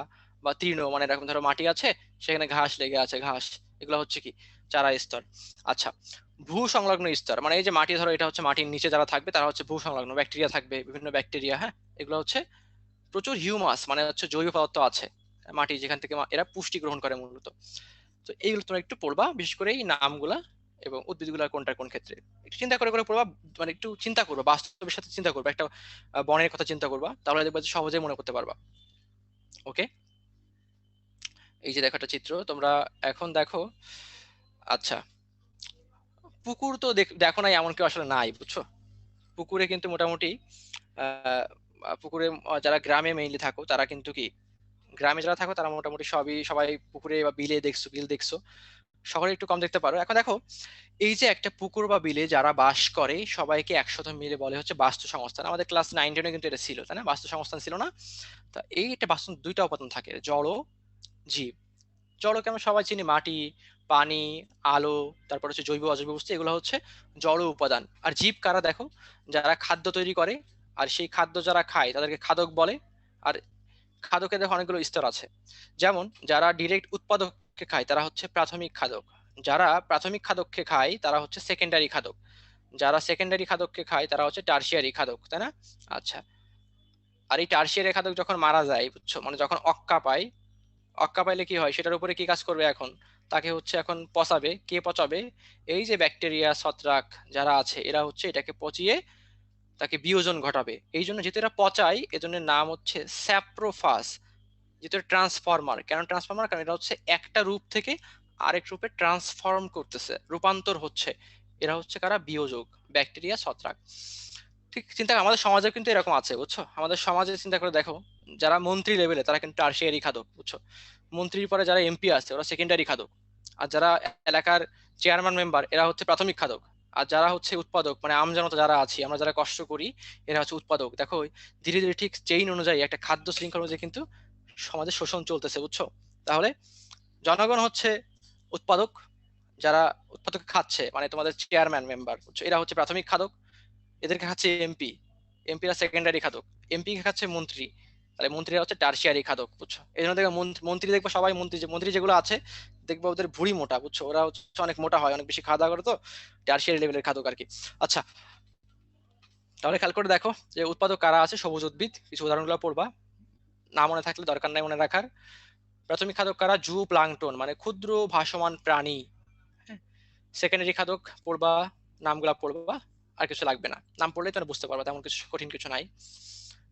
বা তৃণ, মানে এরকম ধরো মাটি আছে সেখানে ঘাস লেগে আছে, ঘাস, এগুলো হচ্ছে কি চারা স্তর। আচ্ছা, ভূ সংলগ্ন স্তর মানে এই যে মাটি, ধরো এটা হচ্ছে মাটির নিচে যারা থাকবে তারা হচ্ছে ভূ সংলগ্ন, ব্যাকটেরিয়া থাকবে, বিভিন্ন ব্যাকটেরিয়া, হ্যাঁ, এগুলো হচ্ছে প্রচুর হিউমাস মানে হচ্ছে জৈব পদার্থ আছে মাটি, যেখান থেকে এরা পুষ্টি গ্রহণ করে মূলত। তো এইগুলো তোমরা একটু পড়বা, বিশেষ করে এই নামগুলা এবং উদ্ভিদগুলা কোনটা কোন ক্ষেত্রে একটু চিন্তা করে করে পড়বা, মানে একটু চিন্তা করবা, বাস্তবের সাথে চিন্তা করবা, একটা বনের কথা চিন্তা করবা, তাহলে দেখবা যে সহজে মনে করতে পারবা। ওকে, এই যে দেখো একটা চিত্র তোমরা এখন দেখো। আচ্ছা, পুকুর তো দেখো নাই এমন কেউ আসলে নাই, বুঝছো? পুকুরে কিন্তু মোটামুটি আহ পুকুরে যারা গ্রামে মেইনলি থাকো তারা কিন্তু কি, গ্রামে যারা থাকো তারা মোটামুটি সবাই পুকুরে বা বিলে দেখছো, বিল দেখছো। শহরে একটু কম দেখতে পারো। এখন দেখো, এই যে একটা পুকুর বা বিলে যারা বাস করে সবাইকে একসাথে মিলে বলে হচ্ছে বাস্তু সংস্থান। আমাদের ক্লাস 9-10 কিন্তু এটা ছিল, তাই না? বাস্তু সংস্থান ছিল না? তা এই একটা বাস্তু দুইটা উপাদান থাকে, জড়, জীব। জড়কে আমরা সবাই চিনি, মাটি, পানি, আলো, তারপর হচ্ছে জৈব অজৈব বস্তু, এগুলো হচ্ছে জড় উপাদান। আর জীব কারা দেখো, যারা খাদ্য তৈরি করে, আর সেই খাদ্য যারা খায় তাদেরকে খাদক বলে। আর খাদকে দেখো অনেকগুলো স্তর আছে, যেমন যারা ডিরেক্ট উৎপাদককে খায় তারা হচ্ছে প্রাথমিক খাদক, যারা প্রাথমিক খাদককে খায় তারা হচ্ছে সেকেন্ডারি খাদক, যারা সেকেন্ডারি খাদককে খায় তারা হচ্ছে টার্সিয়ারি খাদক, তাই না? আচ্ছা, আর এই টার্সিয়ারি খাদক যখন মারা যায়, বুঝছো, মানে যখন অক্কা পায়, অক্কা পাইলে কি হয়, সেটার উপরে কি কাজ করবে এখন, তাকে হচ্ছে এখন পচাবে। কে পচাবে? এই যে ব্যাকটেরিয়া, ছত্রাক যারা আছে এরা হচ্ছে এটাকে পচিয়ে তাকে বিয়োজন ঘটাবে। এই জন্য যেহেতু এরা পচায়, এজন্য নাম হচ্ছে স্যাপ্রোফাস। যেটা ট্রান্সফরমার, কেন ট্রান্সফরমার, কারণ এটা হচ্ছে একটা রূপ থেকে আরেক রূপে ট্রান্সফর্ম করতেছে, রূপান্তর হচ্ছে। এরা হচ্ছে কারা? বিয়োজক, ব্যাকটেরিয়া, ছত্রাক। ঠিক চিন্তা করো, আমাদের সমাজে কিন্তু এরকম আছে, বুঝছো? আমাদের সমাজে চিন্তা করে দেখো, যারা মন্ত্রী লেভেলে তারা কিন্তু টারশিয়ারি খাদক, বুঝছো? মন্ত্রীর পরে যারা এমপি আছে ওরা সেকেন্ডারি খাদক। আর যারা এলাকার চেয়ারম্যান মেম্বার এরা হচ্ছে প্রাথমিক খাদক। আর যারা হচ্ছে উৎপাদক, মানে আমজনতা যারা আছি, আমরা যারা কষ্ট করি, এরা হচ্ছে উৎপাদক। দেখো ধীরে ধীরে ঠিক চেইন অনুযায়ী, একটা খাদ্য শৃঙ্খল অনুযায়ী কিন্তু সমাজে শোষণ চলতেছে, বুঝছো? তাহলে জনগণ হচ্ছে উৎপাদক, যারা উৎপাদক খাচ্ছে মানে তোমাদের চেয়ারম্যান মেম্বার, বুঝছো, এরা হচ্ছে প্রাথমিক খাদক। এদেরকে খাচ্ছে এমপি, এমপিরা সেকেন্ডারি খাদক। এমপি কে খাচ্ছে মন্ত্রী, তাহলে মন্ত্রীরা হচ্ছে টারশিয়ারি খাদক, বুঝছো? এই জন্য দেখবে মন্ত্রী দেখবো সবাই, মন্ত্রী যেগুলো আছে দেখবো ওদের ভুঁড়ি মোটা, বুঝছো? ওরা হচ্ছে অনেক মোটা হয়, অনেক বেশি খাওয়া দাওয়া করে, তো টারশিয়ারি লেভেলের খাদক আর কি। আচ্ছা, তাহলে খেয়াল করে দেখো যে উৎপাদক কারা আছে, সবুজ উদ্ভিদ, কিছু উদাহরণগুলো পড়বা, না মনে থাকলে দরকার নাই মনে রাখার। প্রাথমিক খাদক কারা? জু প্লাঙ্কটন, মানে ক্ষুদ্র ভাসমান প্রাণী। সেকেন্ডারি খাদক পড়বা, নামগুলা পড়বা, আর কিছু লাগবে না, নাম পড়লেই তোমরা বুঝতে পারবা, তেমন কিছু কঠিন কিছু নাই।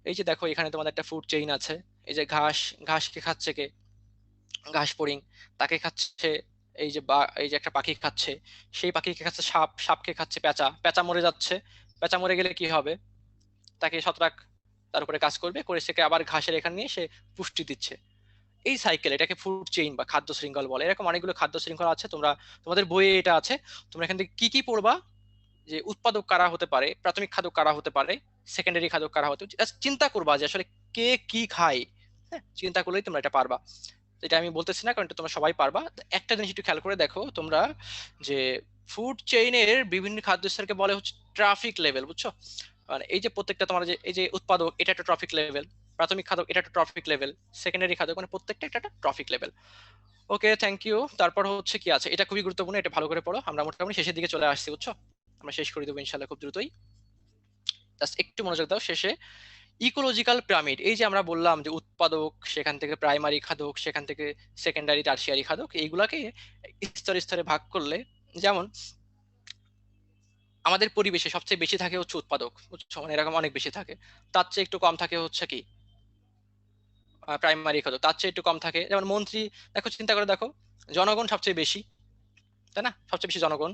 এই যে দেখো এখানে তোমাদের একটা ফুড চেইন আছে। এই যে ঘাস, ঘাসকে খাচ্ছে কে? ঘাস ফড়িং, তাকে খাচ্ছে এই যে এই যে একটা পাখি খাচ্ছে, সেই পাখিকে খাচ্ছে সাপ, সাপকে খাচ্ছে পেঁচা, পেঁচা মরে যাচ্ছে, পেঁচা মরে গেলে কি হবে, তাকে ছত্রাক তার উপরে কাজ করবে, করে সেকে আবার ঘাসের এখানে নিয়ে সে পুষ্টি দিচ্ছে। এই সাইকেল, এটাকে ফুড চেইন বা খাদ্য শৃঙ্খল বলে। এরকম অনেকগুলো খাদ্য শৃঙ্খল আছে, তোমরা তোমাদের বইয়ে এটা আছে। তোমরা এখান থেকে কি কি পড়বা, যে উৎপাদক কারা হতে পারে, প্রাথমিক খাদক কারা হতে পারে, সেকেন্ডারি খাদক কারা হতে, just চিন্তা করবা যে আসলে কে কি খায়। হ্যাঁ, চিন্তা করলেই তোমরা এটা পারবা। এটা আমি বলতেছি না, কারণ এটা তোমরা সবাই পারবা। একটা জিনিস একটু খেয়াল করে দেখো তোমরা, যে ফুড চেইনের বিভিন্ন খাদ্য স্তরকে বলে হচ্ছে ট্রাফিক লেভেল, বুঝছো? মানে এই যে প্রত্যেকটা তোমার যে এই যে উৎপাদক, এটা একটা ট্রাফিক লেভেল, প্রাথমিক খাদক এটা একটা ট্রাফিক লেভেল, সেকেন্ডারি খাদক, মানে প্রত্যেকটা একটা traffic level. Okay, thank you. তারপর হচ্ছে কি আছে, এটা খুবই গুরুত্বপূর্ণ, এটা ভালো করে পড়ো, আমরা মোটামুটি শেষের দিকে চলে আসছি, বুঝছো? আমরা শেষ করে দেবো ইনশাল্লাহ খুব দ্রুতই। জাস্ট একটু মনোযোগ দাও শেষে। ইকোলজিক্যাল পিরামিড, এই যে আমরা বললাম যে উৎপাদক, সেখান থেকে প্রাইমারি খাদক, সেখান থেকে সেকেন্ডারি টারশিয়ারি খাদক, এইগুলাকে স্তরে স্তরে ভাগ করলে, যেমন আমাদের পরিবেশে সবচেয়ে বেশি থাকে হচ্ছে উৎপাদক, বুঝছো, মানে এরকম অনেক বেশি থাকে। তার চেয়ে একটু কম থাকে হচ্ছে কি প্রাইমারি খাদক, তার চেয়ে একটু কম থাকে যেমন মন্ত্রী। দেখো চিন্তা করে দেখো, জনগণ সবচেয়ে বেশি, তাই না? সবচেয়ে বেশি জনগণ।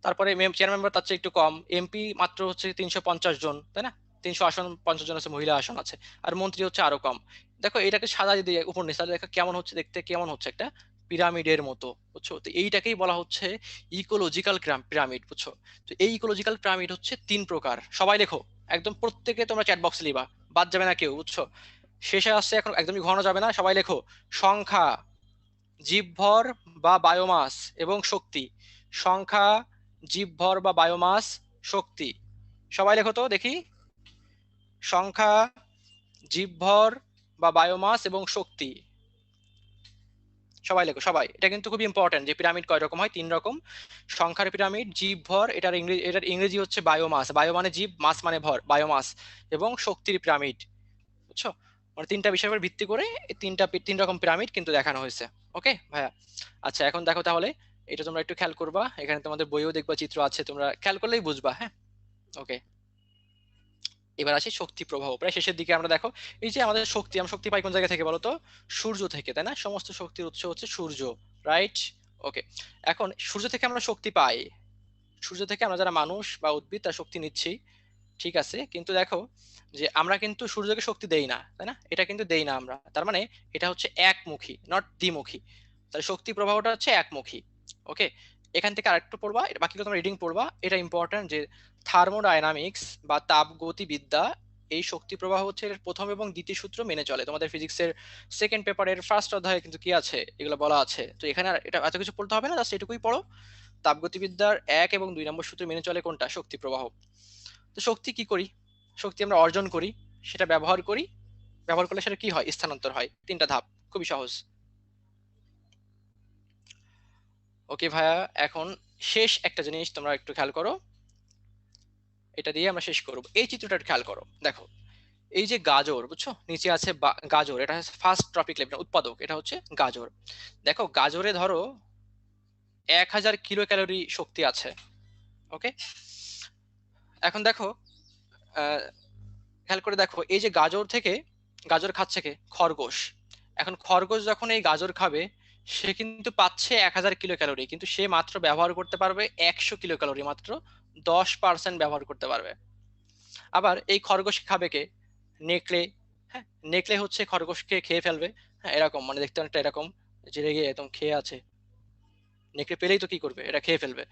তারপরে চেয়ার মেম্বার তার চেয়ে একটু কম, এমপি মাত্র হচ্ছে 350 জন, তাই না? 300 আসন, 50 জন আছে মহিলা আসন আছে, আর মন্ত্রী হচ্ছে আরো কম। দেখো এটাকে সাদা যদি উপর নিচে তাহলে দেখো কেমন হচ্ছে দেখতে, কেমন হচ্ছে একটা পিরামিডের মতো, বুঝছো? তো এইটাকেই বলা হচ্ছে ইকোলজিক্যাল পিরামিড, বুঝছো? তো এই ইকোলজিক্যাল পিরামিড হচ্ছে 3 প্রকার। সবাই লেখো, একদম প্রত্যেকে তোমরা চ্যাট বক্সে লিবা, বাদ যাবে না কেউ, বুঝছো? শেষে আসছে এখন, একদমই ঘন যাবে না, সবাই লেখো সংখ্যা, জীবভর বা বায়োমাস এবং শক্তি। সংখ্যা, জীবভর বা বায়োমাস, শক্তি। সবাই লেখো তো দেখি, সংখ্যা, জীবভর বা বায়োমাস এবং শক্তি। সবাই লেখো সবাই, এটা কিন্তু খুব ইম্পর্টেন্ট যে পিরামিড কয় রকম হয়, 3 রকম। সংখ্যার পিরামিড, জীবভর, এটার ইংরেজি হচ্ছে বায়োমাস, বায়ো মানে জীব, মাস মানে ভর, বায়োমাস, এবং শক্তির পিরামিড, বুঝছো? মানে 3টা বিষয়ের উপর ভিত্তি করে এই 3 রকম পিরামিড কিন্তু দেখানো হয়েছে। ওকে ভাইয়া? আচ্ছা এখন দেখো তাহলে, এটা তোমরা একটু খেয়াল করবা, এখানে তোমাদের বইও দেখবা চিত্র আছে, তোমরা খেয়াল করলেই বুঝবা, হ্যাঁ? ওকে, এবার আসি শক্তি প্রবাহ, প্রায় শেষের দিকে। আমরা দেখো এই যে আমাদের শক্তি, আমরা শক্তি পাই কোন জায়গা থেকে বলো তো? সূর্য থেকে, তাই না? সমস্ত শক্তির উৎস হচ্ছে সূর্য, রাইট? ওকে, এখন সূর্য থেকে আমরা শক্তি পাই, সূর্য থেকে আমরা যারা মানুষ বা উদ্ভিদ তার শক্তি নিচ্ছি, ঠিক আছে, কিন্তু দেখো যে আমরা কিন্তু সূর্যকে শক্তি দেই না, তাই না? এটা কিন্তু দেই না আমরা, তার মানে এটা হচ্ছে একমুখী, নট দ্বিমুখী। তাহলে শক্তি প্রবাহটা হচ্ছে একমুখী। ওকে, এখান থেকে আরেকটু পড়বা, বাকিগুলো তোমরা রিডিং পড়বা, এটা ইম্পর্টেন্ট যে থার্মোডায়নামিক্স বা তাপগতিবিদ্যা, এই শক্তি প্রবাহ হচ্ছে এর প্রথম এবং দ্বিতীয় সূত্র মেনে চলে। তোমাদের ফিজিক্সের সেকেন্ড পেপারের ফার্স্ট অধ্যায়ে কিন্তু কি আছে, এগুলো বলা আছে। তো এখানে আর এটা এত কিছু পড়তে হবে না, জাস্ট এটুকুই পড়ো। তাপগতিবিদ্যার 1 এবং 2 নম্বর সূত্র মেনে চলে কোনটা? শক্তি প্রবাহ। তো শক্তি কি করি? শক্তি আমরা অর্জন করি, সেটা ব্যবহার করি, ব্যবহার করলে সেটা কি হয়? স্থানান্তর হয়। 3টা ধাপ, খুবই সহজ। ওকে ভাইয়া, এখন শেষ একটা জিনিস তোমরা একটু খেয়াল করো, এটা দিয়ে আমরা শেষ করব। এই চিত্রটা একটু খেয়াল করো, দেখো এই যে গাজর, বুঝছো? নিচে আছে গাজর, এটা ফার্স্ট ট্রপিক লেভেল উৎপাদক, এটা হচ্ছে গাজর। দেখো গাজরে ধরো 1000 কিলো ক্যালোরি শক্তি আছে। ওকে, এখন দেখো খেয়াল করে দেখো, এই যে গাজর থেকে, গাজর খাচ্ছে কে? খরগোশ। এখন খরগোশ যখন এই গাজর খাবে, সে কিন্তু পাচ্ছে 1000 কিলো ক্যালোরি, কিন্তু সে মাত্র ব্যবহার করতে পারবে 100 কিলো ক্যালোরি, মাত্র 10% ব্যবহার করতে পারবে। আবার এই খরগোশ খাবে কে? নেকড়ে। হ্যাঁ, নেকড়ে হচ্ছে খরগোশকে খেয়ে ফেলবে। হ্যাঁ, এরকম মানে দেখতে অনেকটা এরকম, যে রেগে একদম খেয়ে আছে, নেকড়ে পেলেই তো কি করবে, এটা খেয়ে ফেলবে।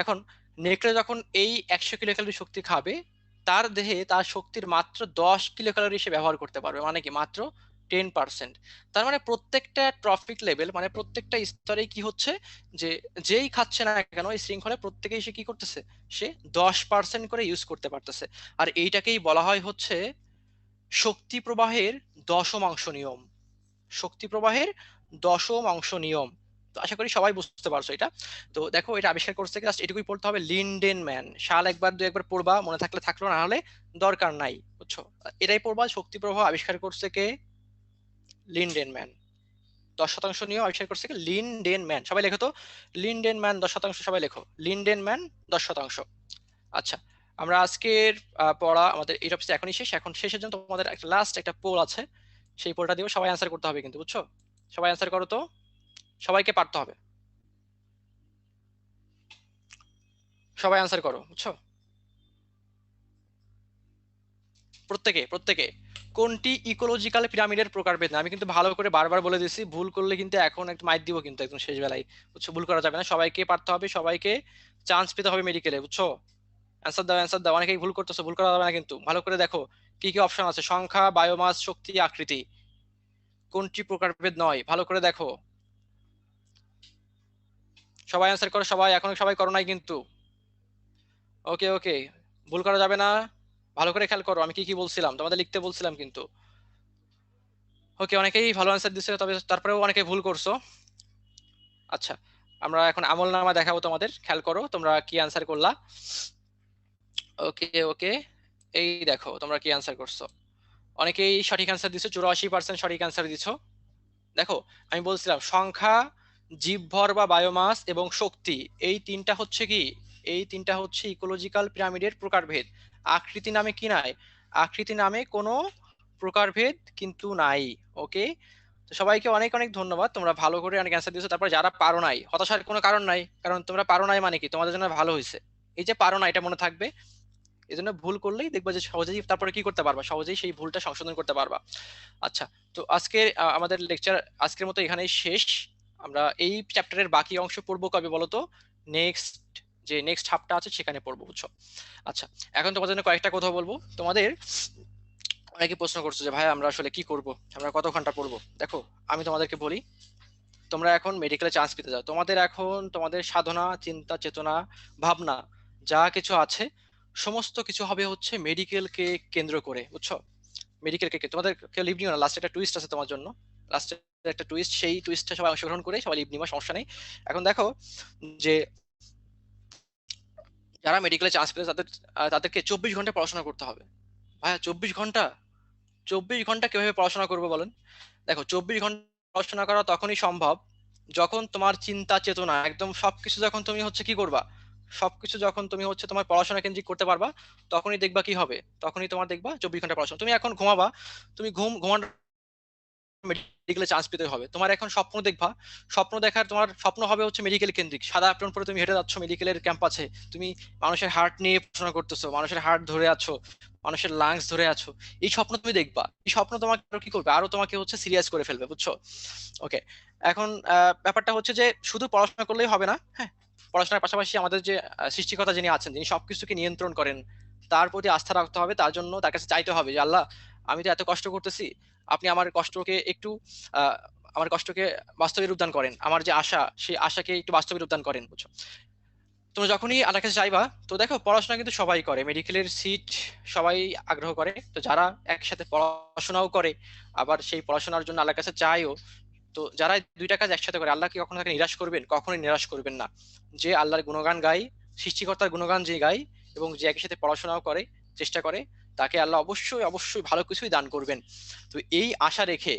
এখন নেকড়ে যখন এই 100 কিলো ক্যালোরি শক্তি খাবে, তার দেহে তার শক্তির মাত্র 10 কিলো ক্যালোরি সে ব্যবহার করতে পারবে, মানে কি মাত্র 10%। তার মানে প্রত্যেকটা ট্রফিক লেভেল, মানে প্রত্যেকটা স্তরেই কি হচ্ছে, যে যেই খাচ্ছে না কেন এই শৃঙ্খলে প্রত্যেকেই সে কি করতেছে, সে 10% করে ইউজ করতে পারতেছে। আর এইটাকেই বলা হয় হচ্ছে শক্তি প্রবাহের দশমাংশ নিয়ম। শক্তি প্রবাহের দশমাংশ নিয়ম। তো আশা করি সবাই বুঝতে পারছো এটা। তো দেখো এটা আবিষ্কার করতে জাস্ট এটুকুই পড়তে হবে, লিন্ডেন ম্যান। সাল একবার দু একবার পড়বা, মনে থাকলে থাকলো, না হলে দরকার নাই, বুঝছো? এটাই পড়বা, শক্তি প্রবাহ আবিষ্কার করছে কে? Linden man. 10% নিয়ম আবিষ্কার করছে কে? Linden man. সবাই লেখো তো, লিন্ডেন ম্যান 10%, সবাই লেখো লিন্ডেন ম্যান 10%। আচ্ছা, আমরা আজকের পড়া আমাদের এই টপিকটা এখনই শেষ। এখন শেষের জন্য তোমাদের একটা লাস্ট একটা পোল আছে, সেই পোলটা দিও, সবাই অ্যান্সার করতে হবে কিন্তু, বুঝছো? সবাই অ্যান্সার করো তো, সবাইকে পারতে হবে, সবাই অ্যান্সার করো, বুঝছো? প্রত্যেকে প্রত্যেকে। কোনটি ইকোলজিক্যাল পিরামিডের প্রকারভেদ? না, আমি কিন্তু ভালো করে বারবার বলে দিচ্ছি, ভুল করলে কিন্তু এখন একটা মাইর দিব কিন্তু একদম শেষ বেলায়, বুঝছো? ভুল করা যাবে না, সবাইকে পারতে হবে, সবাইকে চান্স পেতে হবে মেডিকেলে, বুঝছো? অ্যান্সার দাও, অ্যান্সার দাও, অনেকেই ভুল করতেছো, ভুল করা যাবে না কিন্তু। ভালো করে দেখো কি কি অপশন আছে, সংখ্যা, বায়োমাস, শক্তি, আকৃতি, কোনটি প্রকারভেদ নয়, ভালো করে দেখো। সবাই অ্যান্সার করো, সবাই এখনো সবাই করো নাই কিন্তু। ওকে ওকে, ভুল করা যাবে না, ভালো করে খেয়াল করো আমি কি কি বলছিলাম, তোমাদের লিখতে বলছিলাম কিন্তু। ওকে, অনেকেই ভালো অ্যান্সার দিচ্ছে, তবে তারপরেও অনেকে ভুল করছো। আচ্ছা, আমরা এখন আমল নামা দেখাবো তোমাদের, খেয়াল করো তোমরা কি অ্যান্সার করলা। ওকে ওকে, এই দেখো তোমরা কি অ্যান্সার করছো। অনেকেই সঠিক অ্যান্সার দিছো, 84% সঠিক অ্যান্সার দিছো। দেখো আমি বলছিলাম সংখ্যা, জীবভর বা বায়োমাস এবং শক্তি, এই তিনটা হচ্ছে কি, এই তিনটা হচ্ছে ইকোলজিক্যাল পিরামিডের প্রকারভেদ। আকৃতি নামে কি নাই, আকৃতি নামে কোনো প্রকারভেদ কিন্তু নাই। ওকে, তো সবাইকে অনেক অনেক ধন্যবাদ, তোমরা ভালো করে অনেক অ্যান্সার দিয়েছো। তারপর যারা পারো নাই, হতাশার কোনো কারণ নাই, কারণ তোমরা পারো নাই মানে কি তোমাদের জন্য ভালো হয়েছে। এই যে পারো না এটা মনে থাকবে, এই জন্য ভুল করলেই দেখবা যে সহজেই তারপরে কি করতে পারবা, সহজেই সেই ভুলটা সংশোধন করতে পারবা। আচ্ছা, তো আজকে আমাদের লেকচার আজকের মতো এখানেই শেষ। আমরা এই চ্যাপ্টারের বাকি অংশ পড়বো কবে বলো তো? নেক্সট, যে নেক্সট হাফটা আছে সেখানে পড়বো, বুঝছো? আচ্ছা, এখন তোমাদের জন্য কয়েকটা কথা বলবো। তোমাদের অনেকে প্রশ্ন করছো যে ভাই আমরা আসলে কি করব, আমরা কত ঘন্টা পড়বো। দেখো, আমি তোমাদেরকে বলি, তোমরা এখন মেডিকেলে চান্স পেতে যাও, তোমাদের এখন তোমাদের সাধনা, চিন্তা, চেতনা, ভাবনা যা কিছু আছে সমস্ত কিছু হবে হচ্ছে মেডিকেলকে কেন্দ্র করে, বুঝছো? মেডিকেলকে তোমাদের কেউ লিভ নিও না, লাস্টে একটা টুইস্ট আছে তোমার জন্য, লাস্টে একটা টুইস্ট, সেই টুইস্টে সবাই অংশগ্রহণ করে সবাই লিভ নিবা, সমস্যা নেই। এখন দেখো যে যারা মেডিকেলে চান্স পেতে তাদেরকে 24 ঘন্টা পড়াশোনা করতে হবে। ভাইয়া 24 ঘন্টা, 24 ঘন্টা কিভাবে পড়াশোনা করবো বলেন? দেখো, 24 ঘন্টা পড়াশোনা করা তখনই সম্ভব যখন তোমার চিন্তা চেতনা একদম সবকিছু যখন তুমি হচ্ছে কি করবা, সবকিছু যখন তুমি হচ্ছে তোমার পড়াশোনা কেন্দ্রিক করতে পারবা, তখনই দেখবা কি হবে, তখনই তোমার দেখবা 24 ঘন্টা পড়াশোনা। তুমি এখন ঘুমাবা, তুমি ঘুমানোর মেডিকেলে চান্স পেতে হবে। তোমার এখন স্বপ্ন দেখবা, স্বপ্ন দেখার তোমার স্বপ্ন হবে হচ্ছে মেডিকেল কেন্দ্রিক, সাদা অ্যাপ্রন পরে তুমি হেঁটে যাচ্ছ মেডিকেলের ক্যাম্পাসে, তুমি মানুষের হার্ট নিয়ে পড়াশোনা করতেছো, মানুষের হার্ট ধরে আছো, মানুষের লাংস ধরে আছো। এই স্বপ্ন তুমি দেখবা, এই স্বপ্ন তোমাকে আরো কি করবে, আরো তোমাকে হচ্ছে সিরিয়াস করে ফেলবে, বুঝছো? ওকে, এখন ব্যাপারটা হচ্ছে যে শুধু পড়াশোনা করলেই হবে না, হ্যাঁ। পড়াশোনার পাশাপাশি আমাদের যে সৃষ্টিকর্তা যিনি আছেন, যিনি সবকিছুকে নিয়ন্ত্রণ করেন, তার প্রতি আস্থা রাখতে হবে। তার জন্য তার কাছে চাইতে হবে যে আল্লাহ, আমি তো এত কষ্ট করতেছি, আপনি আমার কষ্টকে একটু আহ, আমার কষ্টকে বাস্তবে রূপদান করেন, আমার যে আশা সেই আশাকে একটু বাস্তবে রূপদান করেন, বুঝছো? তুমি যখনই আল্লাহর কাছে চাইবা, তো দেখো পড়াশোনা কিন্তু সবাই করে, মেডিকেলের সিট সবাই আগ্রহ করে, তো যারা একসাথে পড়াশোনাও করে আবার সেই পড়াশোনার জন্য আল্লাহর কাছে চাইও, তো যারা দুইটা কাজ একসাথে করে আল্লাহ কি কখনো তাকে নিরাশ করবেন? কখনোই নিরাশ করবেন না। যে আল্লাহর গুণগান গায়, সৃষ্টিকর্তার গুণগান যে গায়, এবং যে একই সাথে পড়াশোনাও করে, চেষ্টা করে, তাকে আল্লাহ অবশ্যই অবশ্যই ভালো কিছুই দান করবেন। তো এই আশা রেখে,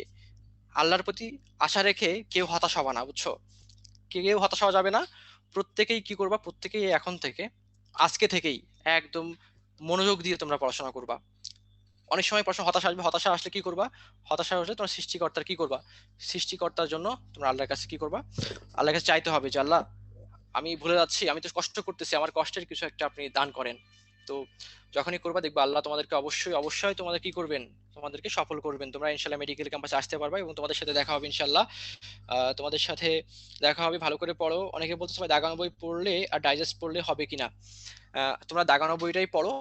আল্লাহর প্রতি আশা রেখে কেউ হতাশ হবা না, বুঝছো? কেউ হতাশ হওয়া যাবে না। প্রত্যেকেই কি করবা, প্রত্যেকেই এখন থেকে, আজকে থেকেই একদম মনোযোগ দিয়ে তোমরা পড়াশোনা করবা। অনেক সময় প্রশ্ন হতাশা আসবে, হতাশা আসলে কি করবা? হতাশা আসলে তোমার সৃষ্টিকর্তার কি করবা, সৃষ্টিকর্তার জন্য তোমরা আল্লাহর কাছে কি করবা, আল্লাহর কাছে চাইতে হবে যে আল্লাহ, আমি ভুলে যাচ্ছি, আমি তো কষ্ট করতেছি, আমার কষ্টের কিছু একটা আপনি দান করেন। তো যখনই করবা দেখবা আল্লাহ তোমাদেরকে অবশ্যই অবশ্যই তোমাদের কি করবেন, তোমাদেরকে সফল করবেন। তোমরা ইনশাল্লাহ মেডিকেল ক্যাম্পাসে আসতে পারবা এবং তোমাদের সাথে দেখা হবে ইনশাল্লাহ। তোমাদের সাথে দেখা হবে। ভালো করে পড়ো। অনেকে বলতে ভাই দাগানো বই পড়লে আর ডাইজেস্ট পড়লে হবে কিনা, তোমরা দাগানো বইটাই পড়ো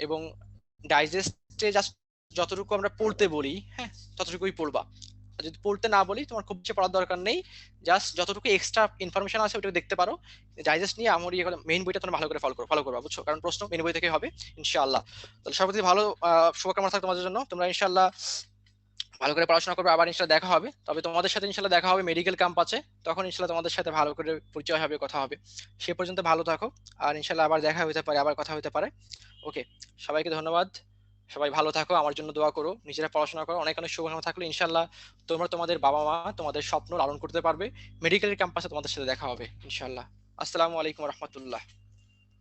এবং ডাইজেস্টে জাস্ট যতটুকু আমরা পড়তে বলি, হ্যাঁ, ততটুকুই পড়বা। আর যদি পড়তে না বলি তোমার খুব বেশি পড়ার দরকার নেই, জাস্ট যতটুকু এক্সট্রা ইনফরমেশন আছে ওটা দেখতে পারো। ডাইজেস্ট নিয়ে আমার ইয়ে মেইন বইটা তোমরা ভালো করে ফলো করবা, বুঝছো? কারণ প্রশ্ন মেইন বই থেকে হবে ইনশাআল্লাহ। তাহলে সর্বপ্রতি ভালো শুভকামনা থাকবে তোমাদের জন্য। তোমরা ইনশাআল্লাহ ভালো করে পড়াশোনা করবে, আবার ইনশাল্লাহ দেখা হবে। তবে তোমাদের সাথে ইনশাল্লাহ দেখা হবে মেডিকেল ক্যাম্পাসে, তখন ইনশাল্লাহ তোমাদের সাথে ভালো করে পরিচয় হবে, কথা হবে। সে পর্যন্ত ভালো থাকো, আর ইনশাল্লাহ আবার দেখা হতে পারে, আবার কথা হতে পারে। ওকে, সবাইকে ধন্যবাদ। সবাই ভালো থাকো, আমার জন্য দোয়া করো, নিজেরা পড়াশোনা করো। অনেক অনেক শুভকামনা থাকলো। ইনশাল্লাহ তোমরা তোমাদের বাবা মা তোমাদের স্বপ্ন লালন করতে পারবে। মেডিকেলের ক্যাম্পাসে তোমাদের সাথে দেখা হবে ইনশাল্লাহ। আসসালামু আলাইকুম রহমতুল্লাহ।